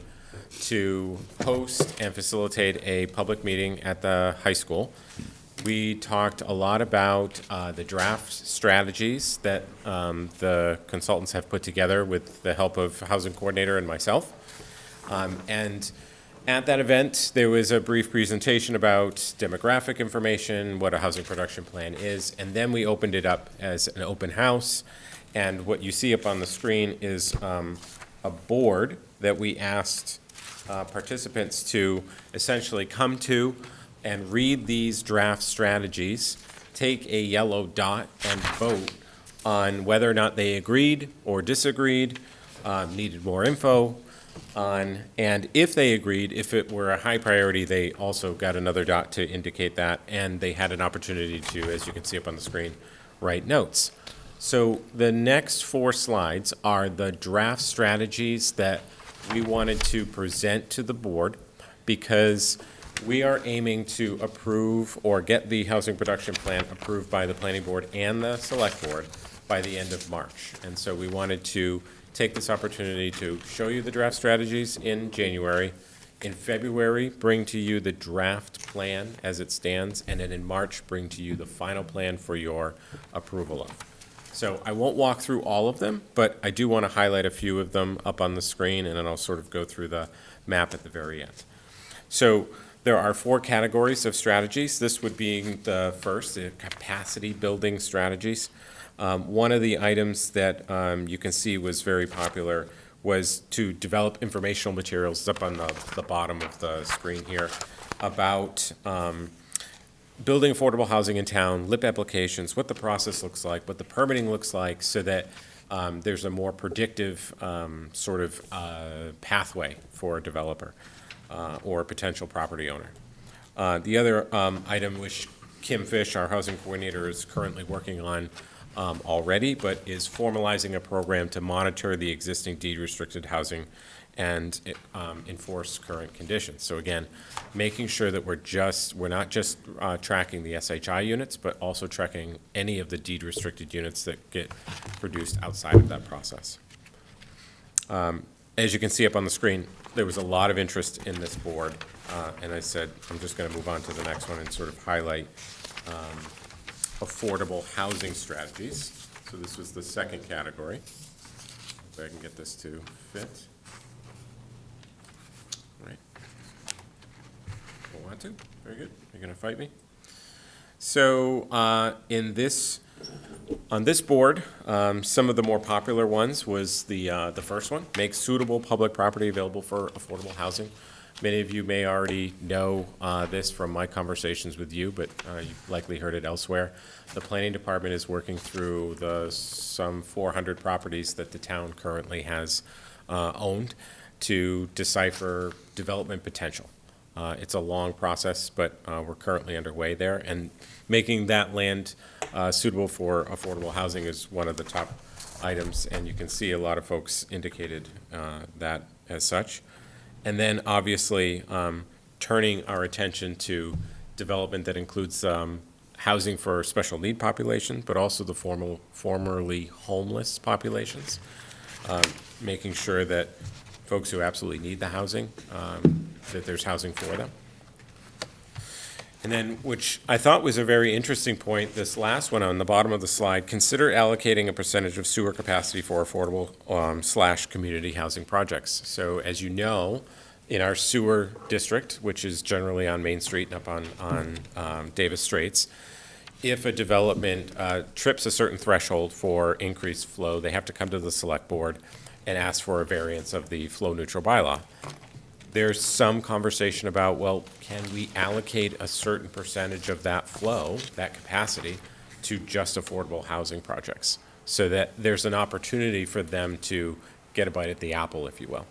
to host and facilitate a public meeting at the high school. We talked a lot about the draft strategies that the consultants have put together with the help of housing coordinator and myself. And at that event, there was a brief presentation about demographic information, what a housing production plan is, and then we opened it up as an open house. And what you see up on the screen is a board that we asked participants to essentially come to and read these draft strategies, take a yellow dot and vote on whether or not they agreed or disagreed, needed more info on, and if they agreed, if it were a high priority, they also got another dot to indicate that, and they had an opportunity to, as you can see up on the screen, write notes. So the next 4 slides are the draft strategies that we wanted to present to the board, because we are aiming to approve or get the housing production plan approved by the planning board and the select board by the end of March. And so we wanted to take this opportunity to show you the draft strategies in January, In February, bring to you the draft plan as it stands, and then in March, bring to you the final plan for your approval of. So I won't walk through all of them, but I do want to highlight a few of them up on the screen, and then I'll sort of go through the map at the very end. So there are 4 categories of strategies. This would be the first, the capacity building strategies. One of the items that you can see was very popular was to develop informational materials. It's up on the bottom of the screen here about building affordable housing in town, LIP applications, what the process looks like, what the permitting looks like, so that there's a more predictive sort of pathway for a developer or a potential property owner. The other item which Kim Fish, our housing coordinator, is currently working on already, but is formalizing a program to monitor the existing deed-restricted housing and enforce current conditions. So again, making sure that we're not just tracking the SHI units, but also tracking any of the deed-restricted units that get produced outside of that process. As you can see up on the screen, there was a lot of interest in this board, and I said I'm just going to move on to the next one and sort of highlight affordable housing strategies. So this was the second category. If I can get this to fit. Right. Don't want to. Very good. You're going to fight me. So on this board, some of the more popular ones was the first one, make suitable public property available for affordable housing. Many of you may already know this from my conversations with you, but you've likely heard it elsewhere. The planning department is working through some 400 properties that the town currently has owned to decipher development potential. It's a long process, but we're currently underway there, and making that land suitable for affordable housing is one of the top items, and you can see a lot of folks indicated that as such. And then obviously turning our attention to development that includes housing for special need population, but also the formerly homeless populations, making sure that folks who absolutely need the housing, that there's housing for them. And then, which I thought was a very interesting point, this last one on the bottom of the slide, consider allocating a percentage of sewer capacity for affordable / community housing projects. So as you know, in our sewer district, which is generally on Main Street and up on Davis Straits, if a development trips a certain threshold for increased flow, they have to come to the select board and ask for a variance of the flow neutral bylaw. There's some conversation about, well, can we allocate a certain percentage of that flow, that capacity, to just affordable housing projects, so that there's an opportunity for them to get a bite at the apple, if you will.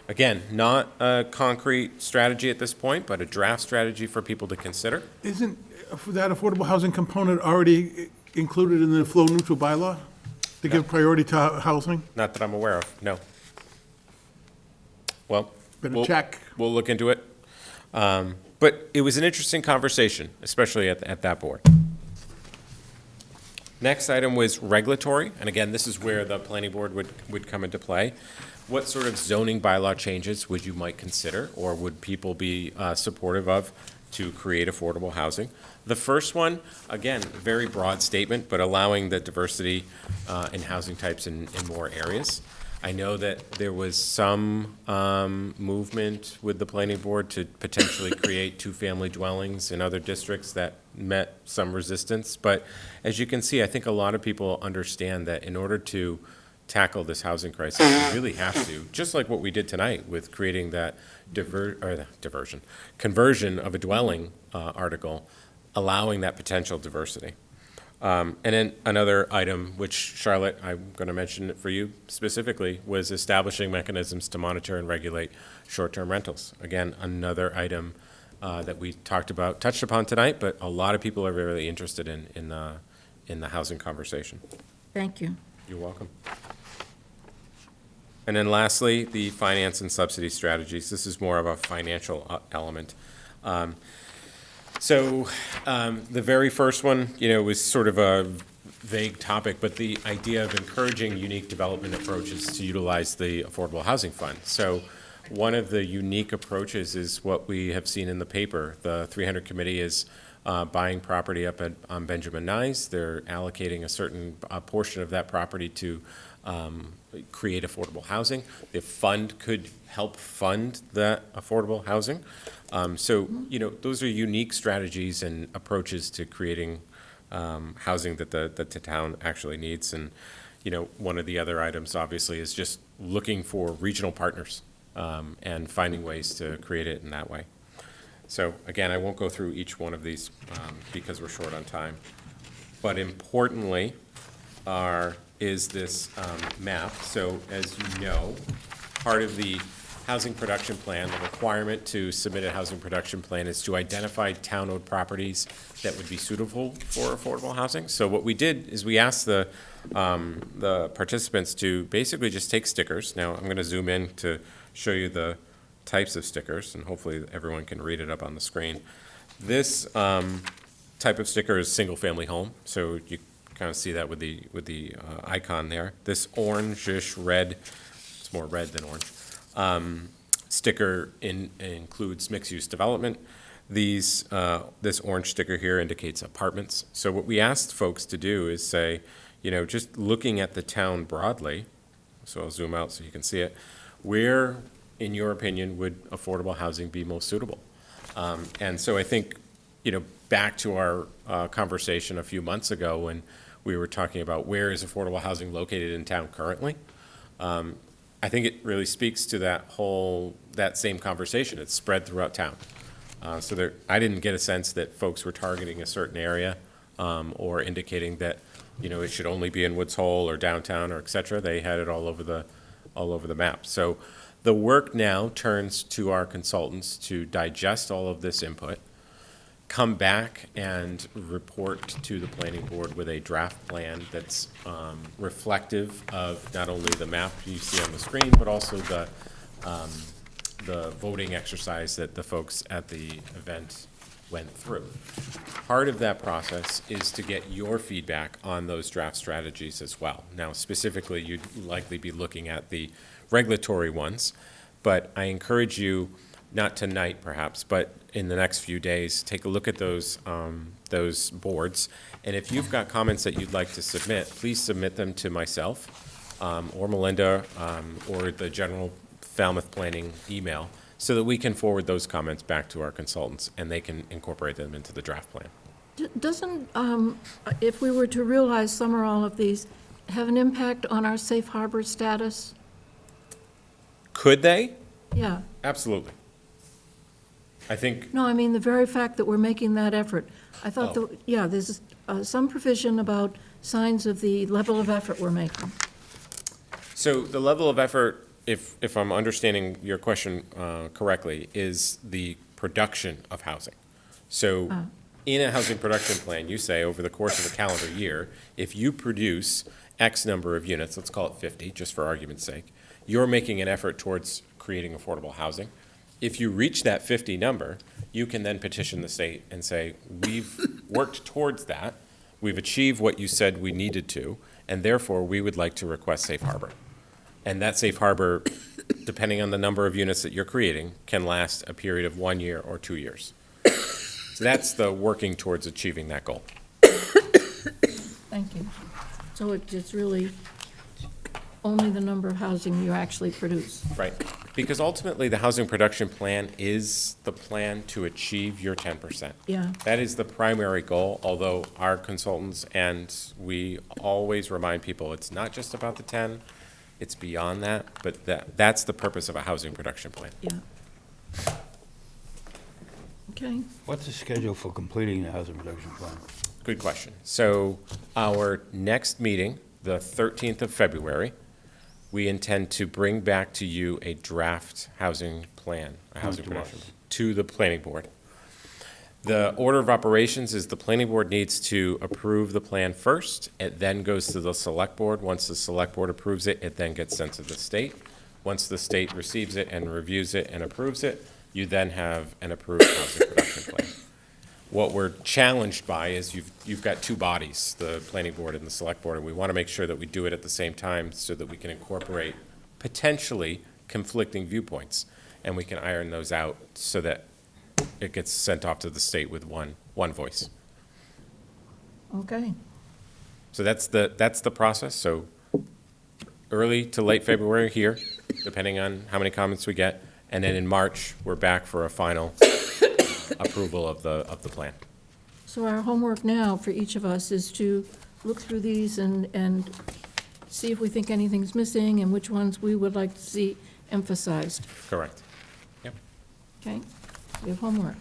Again, not a concrete strategy at this point, but a draft strategy for people to consider. Isn't that affordable housing component already included in the flow neutral bylaw? To give priority to housing? Not that I'm aware of, no. Well, Better check. We'll look into it. But it was an interesting conversation, especially at that board. Next item was regulatory, and again, this is where the planning board would come into play. What sort of zoning bylaw changes would you might consider, or would people be supportive of to create affordable housing? The first one, again, very broad statement, but allowing the diversity in housing types in more areas. I know that there was some movement with the planning board to potentially create 2-family dwellings in other districts that met some resistance. But as you can see, I think a lot of people understand that in order to tackle this housing crisis, we really have to, just like what we did tonight with creating that conversion of a dwelling article, allowing that potential diversity. And then another item, which Charlotte, I'm going to mention it for you specifically, was establishing mechanisms to monitor and regulate short-term rentals. Again, another item that we touched upon tonight, but a lot of people are really interested in the housing conversation. Thank you. You're welcome. And then lastly, the finance and subsidy strategies. This is more of a financial element. So the very first one, was sort of a vague topic, but the idea of encouraging unique development approaches to utilize the Affordable Housing Fund. So one of the unique approaches is what we have seen in the paper. The 300 Committee is buying property up on Benjamin Nyes. They're allocating a certain portion of that property to create affordable housing. The fund could help fund that affordable housing. So, those are unique strategies and approaches to creating housing that the town actually needs. And, one of the other items, obviously, is just looking for regional partners and finding ways to create it in that way. So, again, I won't go through each one of these because we're short on time. But importantly, is this map. So, as you know, part of the housing production plan, the requirement to submit a housing production plan is to identify town-owned properties that would be suitable for affordable housing. So what we did is we asked the participants to basically just take stickers. Now, I'm going to zoom in to show you the types of stickers, and hopefully everyone can read it up on the screen. This type of sticker is single-family home, so you kind of see that with the icon there. This orangish red, it's more red than orange, sticker includes mixed-use development. This orange sticker here indicates apartments. So what we asked folks to do is say, just looking at the town broadly, so I'll zoom out so you can see it, where, in your opinion, would affordable housing be most suitable? And so I think, back to our conversation a few months ago when we were talking about where is affordable housing located in town currently, I think it really speaks to that same conversation. It's spread throughout town. So I didn't get a sense that folks were targeting a certain area or indicating that, it should only be in Woods Hole or downtown or et cetera. They had it all over the map. So the work now turns to our consultants to digest all of this input, come back and report to the planning board with a draft plan that's reflective of not only the map you see on the screen, but also the voting exercise that the folks at the event went through. Part of that process is to get your feedback on those draft strategies as well. Now, specifically, you'd likely be looking at the regulatory ones, but I encourage you, not tonight perhaps, but in the next few days, take a look at those boards. And if you've got comments that you'd like to submit, please submit them to myself or Melinda or the general Falmouth Planning email so that we can forward those comments back to our consultants and they can incorporate them into the draft plan. Doesn't, if we were to realize some or all of these, have an impact on our safe harbor status? Could they? Yeah. Absolutely. I think. No, I mean, the very fact that we're making that effort. I thought, there's some provision about signs of the level of effort we're making. So the level of effort, if I'm understanding your question correctly, is the production of housing. So in a housing production plan, you say over the course of a calendar year, if you produce X number of units, let's call it 50, just for argument's sake, you're making an effort towards creating affordable housing. If you reach that 50 number, you can then petition the state and say, we've worked towards that, we've achieved what you said we needed to, and therefore we would like to request safe harbor. And that safe harbor, depending on the number of units that you're creating, can last a period of 1 year or 2 years. So that's the working towards achieving that goal. Thank you. So it's really only the number of housing you actually produce. Right. Because ultimately, the housing production plan is the plan to achieve your 10%. Yeah. That is the primary goal, although our consultants and we always remind people it's not just about the 10, it's beyond that, but that's the purpose of a housing production plan. Yeah. Okay. What's the schedule for completing the housing production plan? Good question. So our next meeting, the 13th of February, we intend to bring back to you a draft housing plan, a housing production, to the planning board. The order of operations is the planning board needs to approve the plan first. It then goes to the select board. Once the select board approves it, it then gets sent to the state. Once the state receives it and reviews it and approves it, you then have an approved housing production plan. What we're challenged by is you've got two bodies, the planning board and the select board, and we want to make sure that we do it at the same time so that we can incorporate potentially conflicting viewpoints. and we can iron those out so that it gets sent off to the state with one voice. Okay. So that's the process. So early to late February here, depending on how many comments we get. And then in March, we're back for a final approval of the plan. So our homework now for each of us is to look through these and see if we think anything's missing and which ones we would like to see emphasized. Correct. Yep, Okay? We have homework.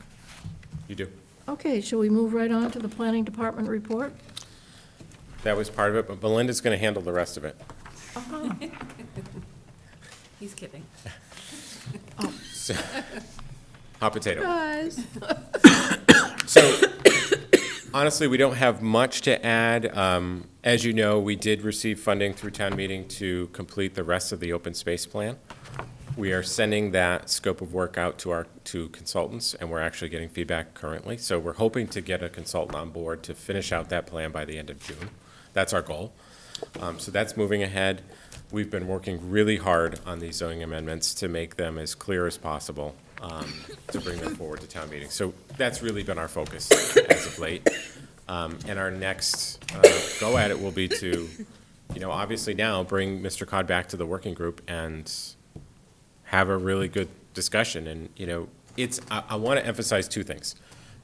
you do. Okay, shall we move right on to the planning department report? That was part of it, but Belinda's going to handle the rest of it. He's kidding. So, hot potato. Guys. So, honestly, we don't have much to add. As you know, we did receive funding through town meeting to complete the rest of the open space plan. We are sending that scope of work out to consultants, and we're actually getting feedback currently. So we're hoping to get a consultant on board to finish out that plan by the end of June. That's our goal. So that's moving ahead. We've been working really hard on these zoning amendments to make them as clear as possible, to bring them forward to town meeting. So that's really been our focus as of late. And our next go at it will be to, obviously now bring Mr. Cod back to the working group and have a really good discussion. And, I want to emphasize two things.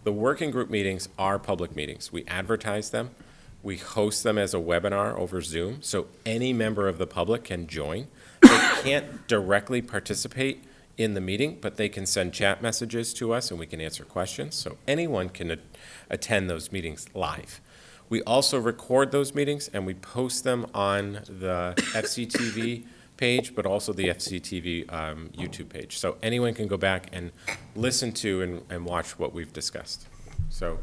The working group meetings are public meetings. We advertise them. We host them as a webinar over Zoom, so any member of the public can join. They can't directly participate in the meeting, but they can send chat messages to us and we can answer questions. So anyone can attend those meetings live. We also record those meetings and we post them on the FCTV page, but also the FCTV YouTube page. So anyone can go back and listen to and watch what we've discussed. So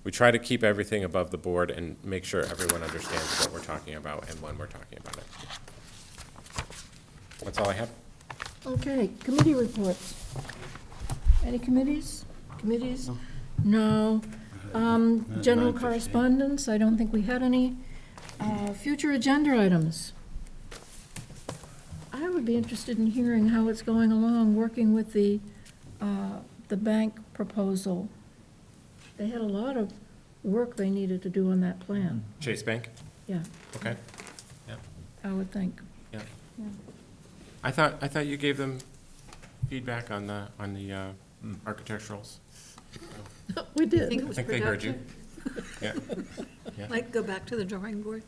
we try to keep everything above the board and make sure everyone understands what we're talking about and when we're talking about it. That's all I have. Okay, committee reports. Any committees? Committees? No. General correspondence, I don't think we had any. Future agenda items. I would be interested in hearing how it's going along, working with the bank proposal. They had a lot of work they needed to do on that plan. Chase Bank? Yeah, Okay. Yeah. I would think. Yeah. Yeah. I thought you gave them feedback on the architecturals. We I think did. it was I think they heard you. productive. Yeah. Like, go back to the drawing board.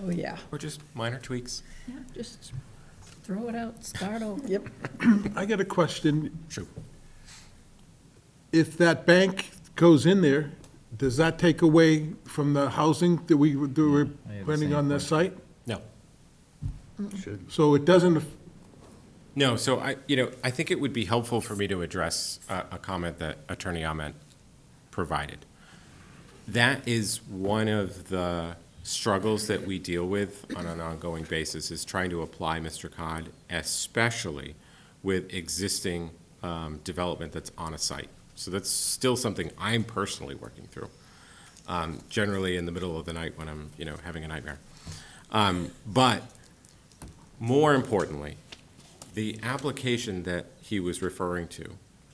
Oh, yeah. Or just minor tweaks. Yeah, just throw it out, start over. Yep. I got a question. True. If that bank goes in there, does that take away from the housing that we were planning on this site? No. So it doesn't, No, so I think it would be helpful for me to address a comment that Attorney Ahmed provided. That is one of the struggles that we deal with on an ongoing basis, is trying to apply Mr. Cod, especially with existing development that's on a site. So that's still something I'm personally working through, generally in the middle of the night when I'm, having a nightmare. But more importantly, the application that he was referring to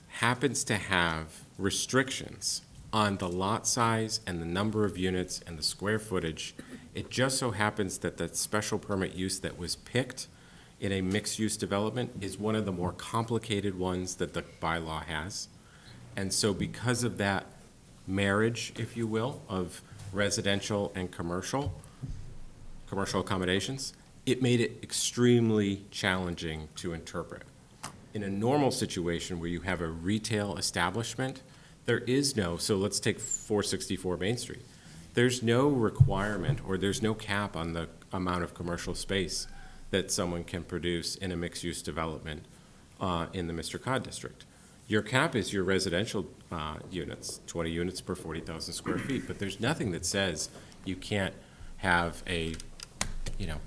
happens to have restrictions on the lot size and the number of units and the square footage. It just so happens that the special permit use that was picked in a mixed-use development is one of the more complicated ones that the bylaw has. And so because of that marriage, if you will, of residential and commercial accommodations, it made it extremely challenging to interpret. In a normal situation where you have a retail establishment, there is no, so let's take 464 Main Street. There's no requirement or there's no cap on the amount of commercial space that someone can produce in a mixed-use development in the Mr. Cod district. Your cap is your residential units, 20 units per 40,000 square feet, but there's nothing that says you can't have a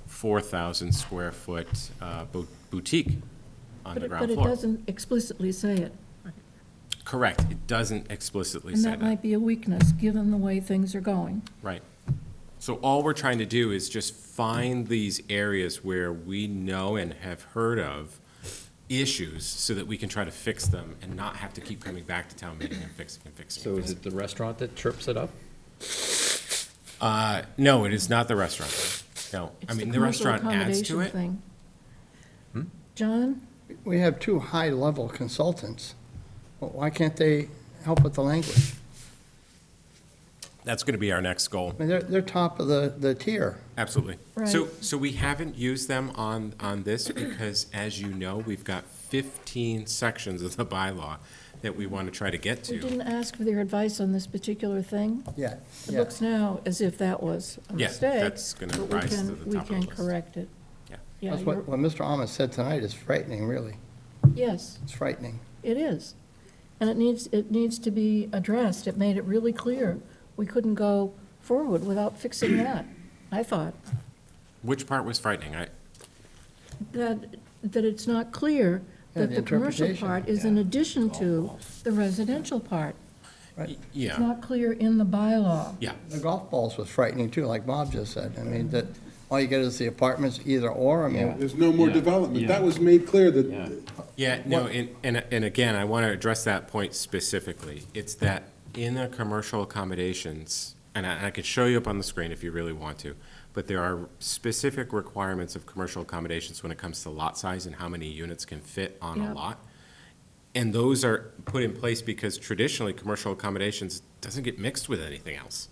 4,000 square foot boutique on the ground But it floor. doesn't explicitly say it. Correct, it doesn't explicitly And say that that. might be a weakness, given the way things are going. Right. So all we're trying to do is just find these areas where we know and have heard of issues so that we can try to fix them and not have to keep coming back to town meeting and fixing and fixing. So is it the restaurant that trips it up? No, it is not the restaurant. No, I It's mean, the commercial restaurant adds to accommodation it. thing. John? We have two high-level consultants. Well, why can't they help with the language? That's going to be our next goal. I mean, they're top of the tier. Absolutely. Right. So we haven't used them on this because, as you know, we've got 15 sections of the bylaw that we want to try to get We to. didn't ask for their advice on this particular thing. Yeah, It yeah. looks now as if that was a Yeah, mistake. that's gonna but we rise to can- the top of the We can list. correct it. Yeah. Yeah, That's you're- what Mr. Amos said tonight is frightening, really. yes, It's frightening. it is. And it needs to be addressed. It made it really clear. We couldn't go forward without fixing that, I thought. Which part was frightening? That it's not clear Yeah, that the the commercial interpretation. part is in addition to the residential part. It's Yeah, not clear in the bylaw. yeah. The golf balls was frightening too, like Bob just said. I mean, that all you get is the apartments, either or. I mean, There's no more development. That was made clear that, Yeah, no, and again, I want to address that point specifically. It's that in the commercial accommodations, and I could show you up on the screen if you really want to, but there are specific requirements of commercial accommodations when it comes to lot size and how many units can fit on a Yep. lot. And those are put in place because traditionally, commercial accommodations doesn't get mixed with anything else.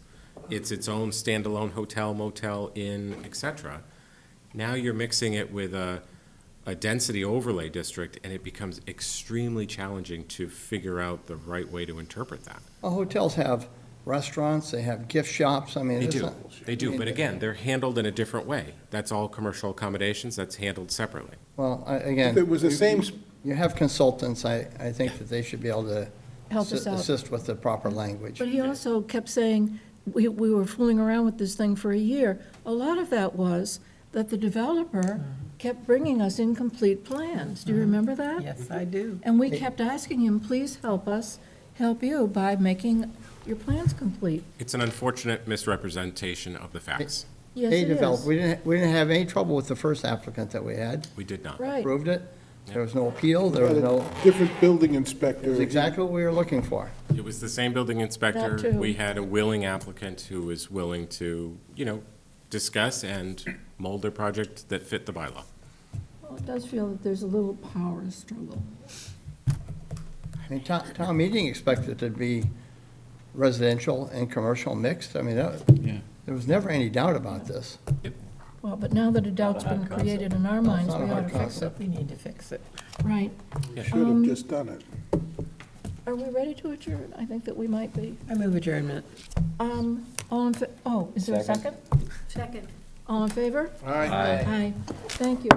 It's its own standalone hotel, motel, inn, et cetera. Now you're mixing it with a density overlay district, and it becomes extremely challenging to figure out the right way to interpret that. well, hotels have restaurants, they have gift shops. I mean, They it's do, not- they do, but again, they're handled in a different way. That's all commercial accommodations, that's handled separately. Well, again. if it was the same, You have consultants, I think that they should be able to Help us out. assist with the proper language. But he also kept saying, we were fooling around with this thing for a year. A lot of that was that the developer kept bringing us incomplete plans. Do you remember that? Yes, I do. And we kept asking him, please help us, help you by making your plans complete. It's an unfortunate misrepresentation of the facts. Yes, They it developed, is. we didn't have any trouble with the first applicant that we had. We did not. Right. Approved it. There was no appeal, there was no, different building it inspector. was exactly what we were looking for. It was the same building inspector. That too. We had a willing applicant who was willing to, discuss and mold a project that fit the bylaw. Well, it does feel that there's a little power struggle. I mean, town meeting expected to be residential and commercial mixed. I mean, there was never any doubt about this. Well, but now that a doubt's been created in our minds, not a we ought hard to fix it. concept. We need to fix it. Right. Should have just done it. Are we ready to adjourn? I think that we might be. I move adjournment. Is there a second? second. All in favor? All right. Aye. Thank you.